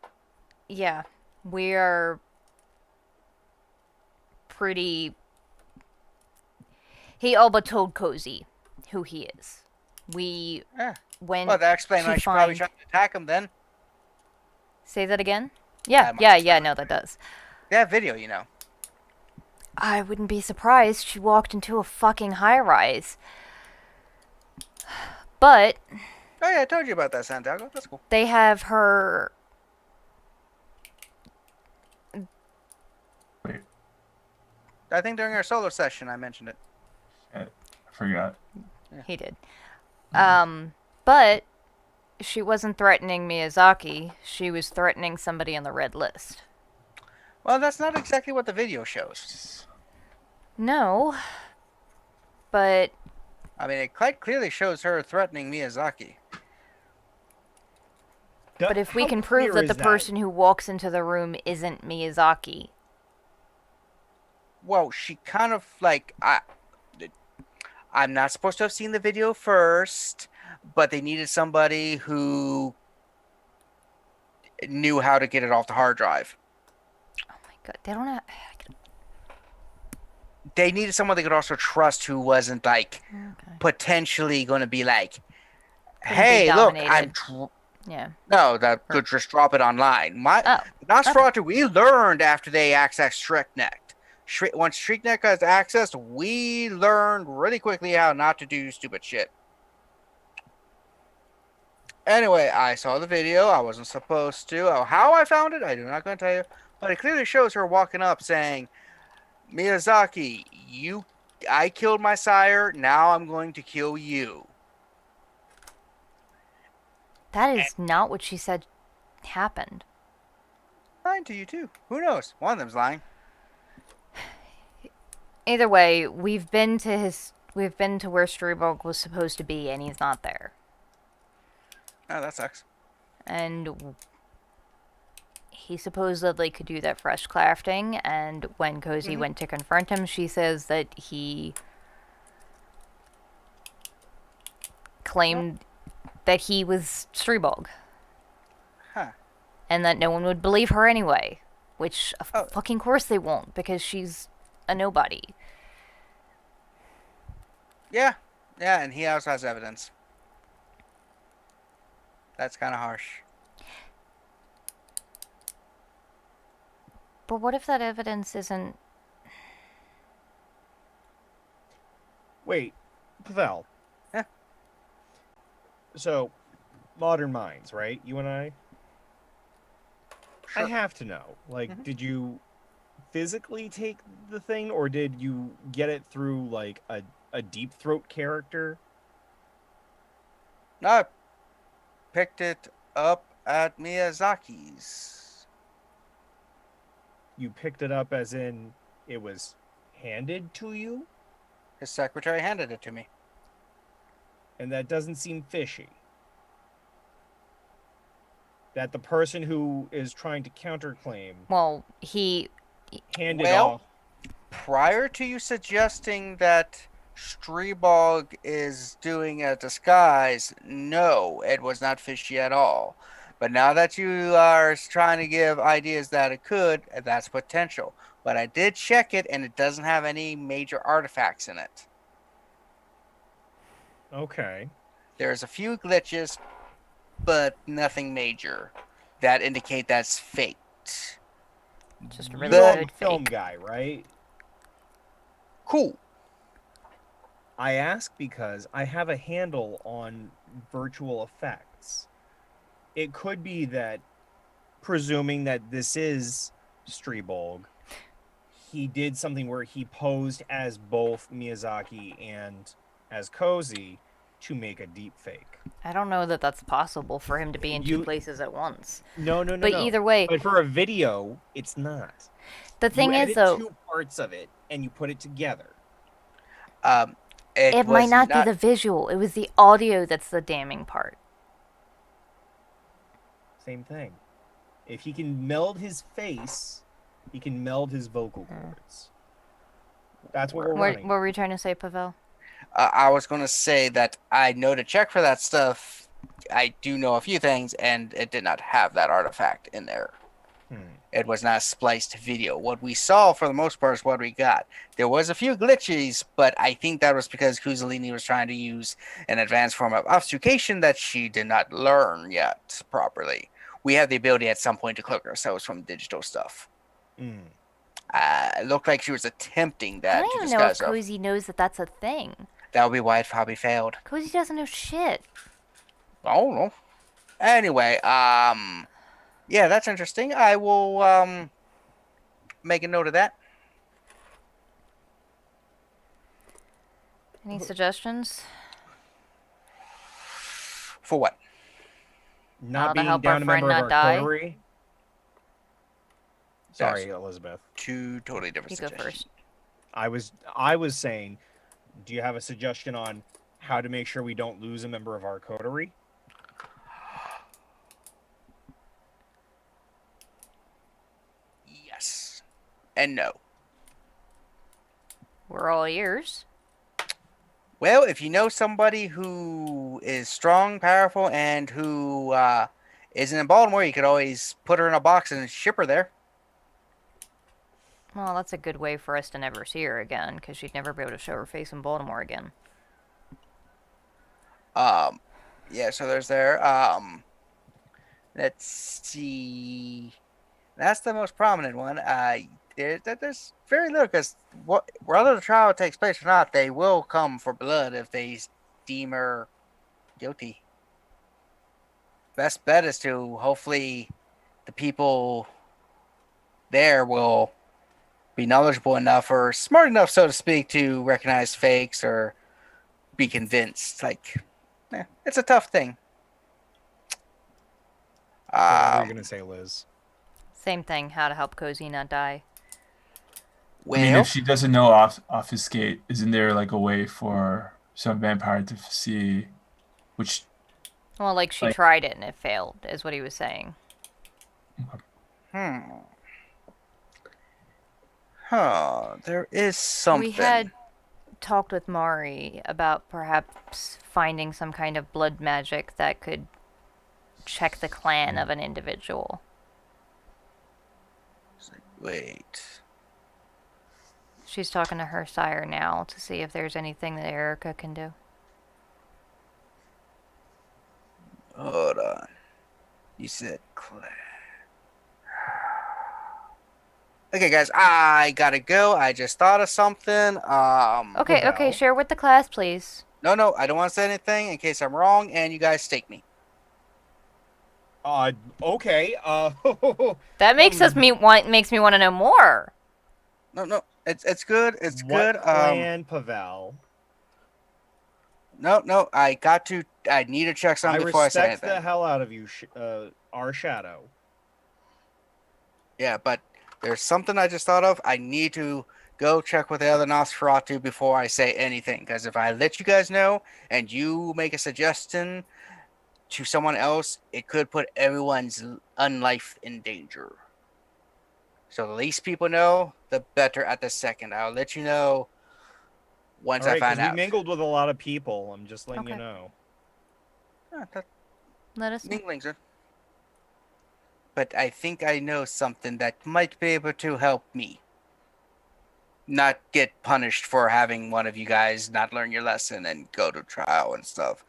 Yeah, we are pretty. He all but told Kozi who he is. We Yeah. when Well, that explains why I to should probably find- try to attack him then. Say that again. Yeah, no, that does. That video, you know. I wouldn't be surprised. She walked into a fucking high-rise. But Oh yeah, I told you about that, Santiago. That's cool. they have her. Wait, I think during our solo session I mentioned it. I forgot. He did. But she wasn't threatening Miyazaki. She was threatening somebody on the red list. Well, that's not exactly what the video shows. No. But I mean, it quite clearly shows her threatening Miyazaki. but if we How can prove clear that the is person who walks into the room isn't Miyazaki, Well, she kind of like I'm not supposed to have seen the video first, but they needed somebody who knew how to get it off the hard drive. oh my god, they don't have. They needed someone they could also trust who wasn't like Okay. potentially going to be like, Couldn't be "Hey, look, dominated. Yeah. no, that could just drop it online." Oh. Nosferatu, we learned after they accessed Shreknet. Once Shreknet got accessed, we learned really quickly how not to do stupid shit. Anyway, I saw the video. I wasn't supposed to. How I found it, I'm not going to tell you. But it clearly shows her walking up saying, "Miyazaki, I killed my sire. Now I'm going to kill you." That is not what she said happened. Lying to you too. Who knows? One of them's lying. Either way, we've been to where Streebolg was supposed to be, and he's not there. Oh, that sucks. And he supposedly could do that fresh crafting, and when Kozi went to confront him, she says that he claimed that he was Streebog. Huh. And that no one would believe her anyway. Which, of Oh. fucking course they won't, because she's a nobody. Yeah. Yeah, and he also has evidence. That's kind of harsh. But what if that evidence isn't... Wait, Pavel. Yeah. So, modern minds, right? You and I? Sure. I have to know. Like, did you physically take the thing, or did you get it through, like, a deep throat character? No, I picked it up at Miyazaki's. You picked it up as in it was handed to you? His secretary handed it to me. And that doesn't seem fishy. That the person who is trying to counterclaim Well, he... handed Well- off. Prior to you suggesting that Streebog is doing a disguise, no, it was not fishy at all. But now that you are trying to give ideas that it could, that's potential. But I did check it, and it doesn't have any major artifacts in it. Okay. There's a few glitches, but nothing major that indicate that's faked. Just a You're really a good film fake. guy, right? Cool. I ask because I have a handle on virtual effects. It could be that, presuming that this is Streebog, he did something where he posed as both Miyazaki and as Kozi to make a deep fake. I don't know that that's possible for him to be in two You- places at once. No. But either way, But for a video, it's not. the thing you is, edit though, two parts of it and you put it together. it might was not be the visual. It was the audio that's the damning part. Same thing. If he can meld his face, he can meld his vocal Hmm. cords. That's what we're What running. were you trying to say, Pavel? I was going to say that I know to check for that stuff. I do know a few things, and it did not have that artifact in there. It was not a spliced video. What we saw, for the most part, is what we got. There was a few glitches, but I think that was because Kozaline was trying to use an advanced form of obfuscation that she did not learn yet properly. We have the ability at some point to cloak ourselves from digital stuff. It looked like she was attempting I that don't to even know if disguise herself. Kozi knows that that's a thing. That would be why it probably failed. Kozi doesn't know shit. I don't know. Anyway, yeah, that's interesting. I will make a note of that. Any suggestions? For what? Not to being help our down a friend member of not our die? coterie. Sorry, Elizabeth. Two totally different You go suggestions. first. I was saying, do you have a suggestion on how to make sure we don't lose a member of our coterie? Yes. And no. We're all ears. Well, if you know somebody who is strong, powerful, and who isn't in Baltimore, you could always put her in a box and ship her there. Well, that's a good way for us to never see her again, because she'd never be able to show her face in Baltimore again. Yeah, so there's there. Let's see. That's the most prominent one. There's very little, because whether the trial takes place or not, they will come for blood if they deem her guilty. Best bet is to hopefully the people there will be knowledgeable enough or smart enough, so to speak, to recognize fakes or be convinced. Like, it's a tough thing. What were you gonna say, Liz? Same thing, how to help Kozi not die. Well, I mean, if she doesn't know obfuscate, isn't there like a way for some vampire to see which? Well, like she Like- tried it and it failed, is what he was saying. There is something. We had talked with Mari about perhaps finding some kind of blood magic that could check the clan of an individual. Wait. She's talking to her sire now to see if there's anything that Erica can do. Hold on. You said clan. Okay, guys, I gotta go. I just thought of something. Okay, share with the class, please. No, I don't want to say anything in case I'm wrong, and you guys stake me. Okay. That makes makes me want to know more. No, it's good. It's what good. Clan Pavel? No, I need to check something before I say respect anything. the hell out of you, our shadow. Yeah, but there's something I just thought of. I need to go check with the other Nosferatu before I say anything. Because if I let you guys know and you make a suggestion to someone else, it could put everyone's life in danger. So the least people know, the better at the second. I'll let you know once I find out. We mingled with a lot of people. I'm just letting you Okay. know. Let us know. Minglings are. But I think I know something that might be able to help me not get punished for having one of you guys not learn your lesson and go to trial and stuff.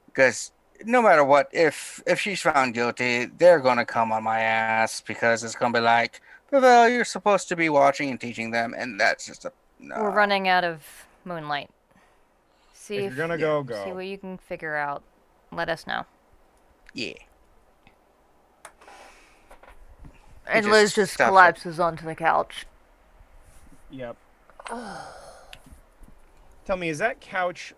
Because no matter what, if she's found guilty, they're gonna come on my ass because it's gonna be like, well, you're supposed to be watching and teaching them, and that's just no. We're running out of moonlight. See If you're gonna go. See what you can figure out. Let us know. Yeah. And just Liz just stop it. collapses onto the couch. Yep. Tell me, is that couch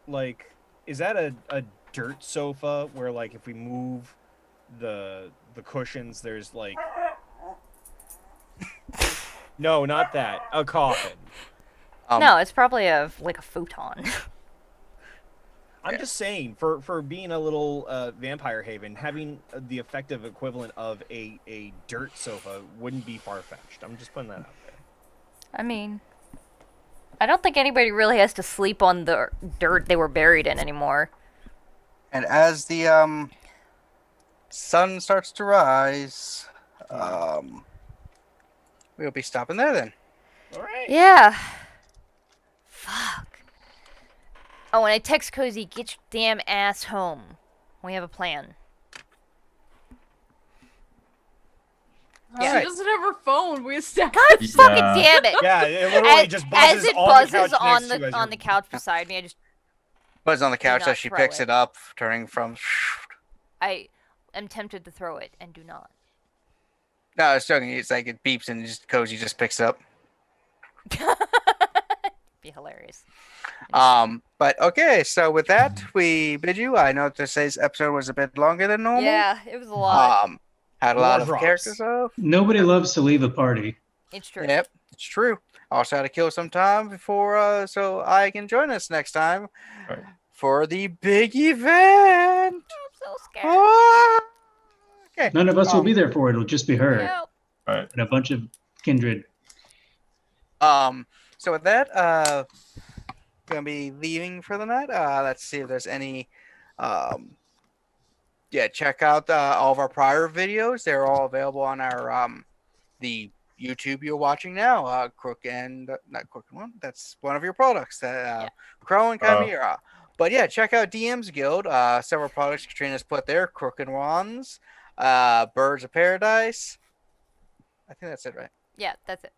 is that a dirt sofa where if we move the cushions, there's No, not that. A coffin. No, it's probably a futon. I'm just saying, for being a little vampire haven, having the effective equivalent of a dirt sofa wouldn't be far-fetched. I'm just putting that out there. I mean, I don't think anybody really has to sleep on the dirt they were buried in anymore. And as the sun starts to rise, we'll be stopping there then. All right. Yeah. Fuck. Oh, and I text Kozi, get your damn ass home. We have a plan. She doesn't have her phone. We established. God fucking damn it! Yeah, it literally just buzzes as it on buzzes the couch on next to you as on you're- the couch beside me, I just Buzz on the couch not as she throw picks it. it up, turning from. I am tempted to throw it and do not. No, I was joking. It's like it beeps and just Kozi just picks it up. Be hilarious. But okay, so with that, we bid you. I know today's episode was a bit longer than normal. Yeah, it was a lot. Had a lot of drops. characters off. Nobody loves to leave a party. It's true. Yep, it's true. Also had to kill some time before, so I can join us next time Right. for the big event. I'm so scared. Ah! Okay. None of us will be there for it. It'll just be her Help. Right. and a bunch of kindred. So with that, gonna be leaving for the night. Let's see if there's any. Check out all of our prior videos. They're all available on our the YouTube you're watching now. Crook and not Crook One. That's one of your products. Crow and Chimera. But yeah, check out DM's Guild. Several products Katrina's put there. Crook and Wands, Birds of Paradise. I think that's it, right? Yeah, that's it.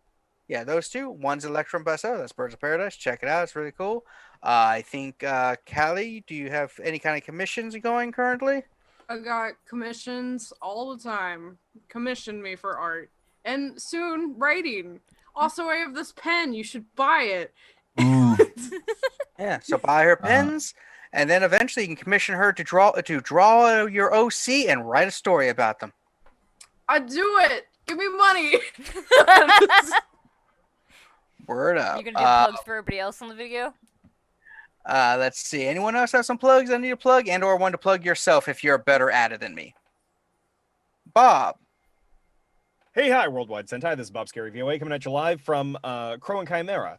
Yeah, those two. One's Electrum Besso. That's Birds of Paradise. Check it out. It's really cool. I think, Callie, do you have any kind of commissions going currently? I got commissions all the time. Commission me for art. And soon, writing. Also, I have this pen. You should buy it. Ooh. Yeah, so buy her pens, and then eventually you can commission her to draw your OC and write a story about them. I do it. Give me money. Word up. You gonna do plugs for everybody else on the video? Let's see. Anyone else have some plugs I need to plug, and or one to plug yourself if you're better at it than me? Bob. Hey, hi, Worldwide Sentai. This is Bob Scary VOA coming at you live from Crow and Chimera.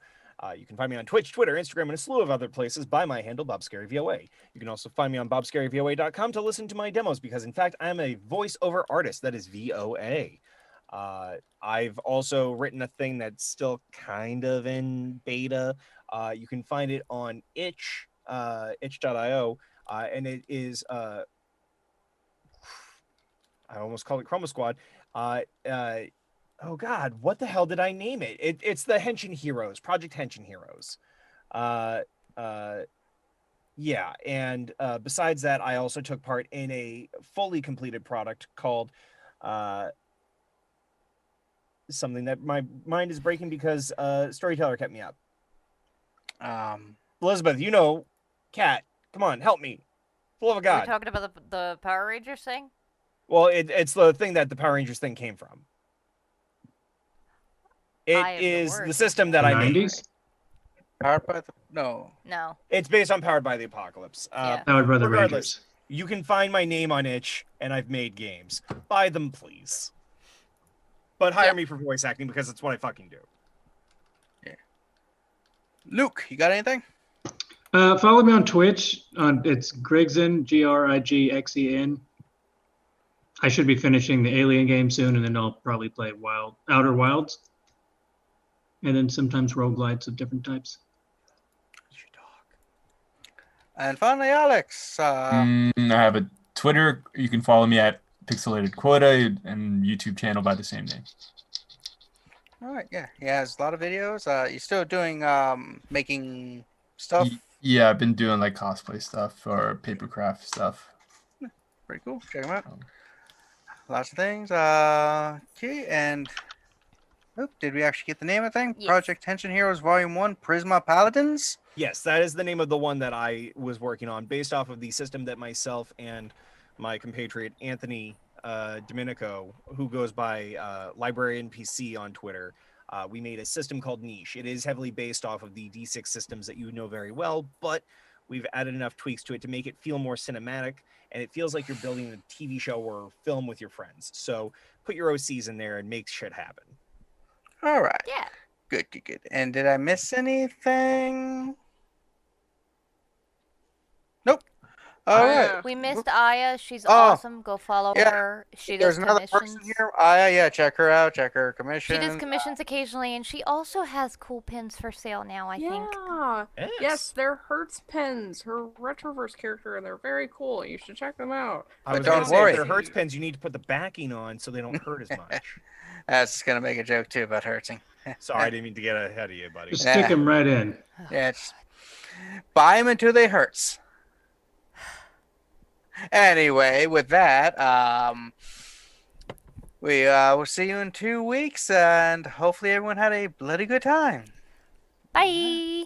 You can find me on Twitch, Twitter, Instagram, and a slew of other places by my handle, Bob Scary VOA. You can also find me on bobscaryvoa.com to listen to my demos because, in fact, I am a voiceover artist. That is VOA. I've also written a thing that's still kind of in beta. You can find it on itch.io, and it is I almost called it Chroma Squad. Oh God, what the hell did I name it? It's the Henshin Heroes, Project Henshin Heroes. Yeah, and besides that, I also took part in a fully completed product called something that my mind is breaking because Storyteller kept me up. Elizabeth, you know, Cat, come on, help me. For the love of Are we God. talking about the Power Rangers thing? Well, it's the thing that the Power Rangers thing came from. It is the system that I made. 90s? Powered by the no. No. It's based on Powered by the Apocalypse. Yeah. Powered by the Regardless, Rangers. you can find my name on itch, and I've made games. Buy them, please. But hire me for voice acting because that's what I fucking do. Luke, you got anything? Follow me on Twitch. It's Grigxen, Grigxen. I should be finishing the Alien game soon, and then I'll probably play Outer Wilds. And then sometimes roguelites of different types. And finally, Alex. I have a Twitter. You can follow me at Pixelated Quota and YouTube channel by the same name. All right, yeah, he has a lot of videos. You still doing making stuff? Yeah, I've been doing like cosplay stuff or papercraft stuff. Pretty cool. Check them out. Lots of things. Okay, and did we actually get the name of the thing? Yes. Project Henshin Heroes Volume 1, Prisma Paladins? Yes, that is the name of the one that I was working on, based off of the system that myself and my compatriot Anthony Domenico, who goes by Librarian PC on Twitter, we made a system called Niche. It is heavily based off of the D6 systems that you know very well, but we've added enough tweaks to it to make it feel more cinematic, and it feels like you're building a TV show or film with your friends. So put your OCs in there and make shit happen. All right. Yeah. Good. And did I miss anything? Nope. All right. We missed Aya. She's awesome. Go follow her. She does There's another commissions. person here. Yeah, check her out. Check her commission. She does commissions occasionally, and she also has cool pins for sale now, I think. Yes, they're Hertz pens, her Retroverse character, and they're very cool. You should check them out. I was don't going to say, worry. if they're Hertz pens, you need to put the backing on so they don't hurt as much. That's gonna make a joke too about hurting. Sorry, I didn't mean to get ahead of you, buddy. Just stick them right in. Yeah, just buy them until they hurts. Anyway, with that, we will see you in 2 weeks, and hopefully everyone had a bloody good time. Bye.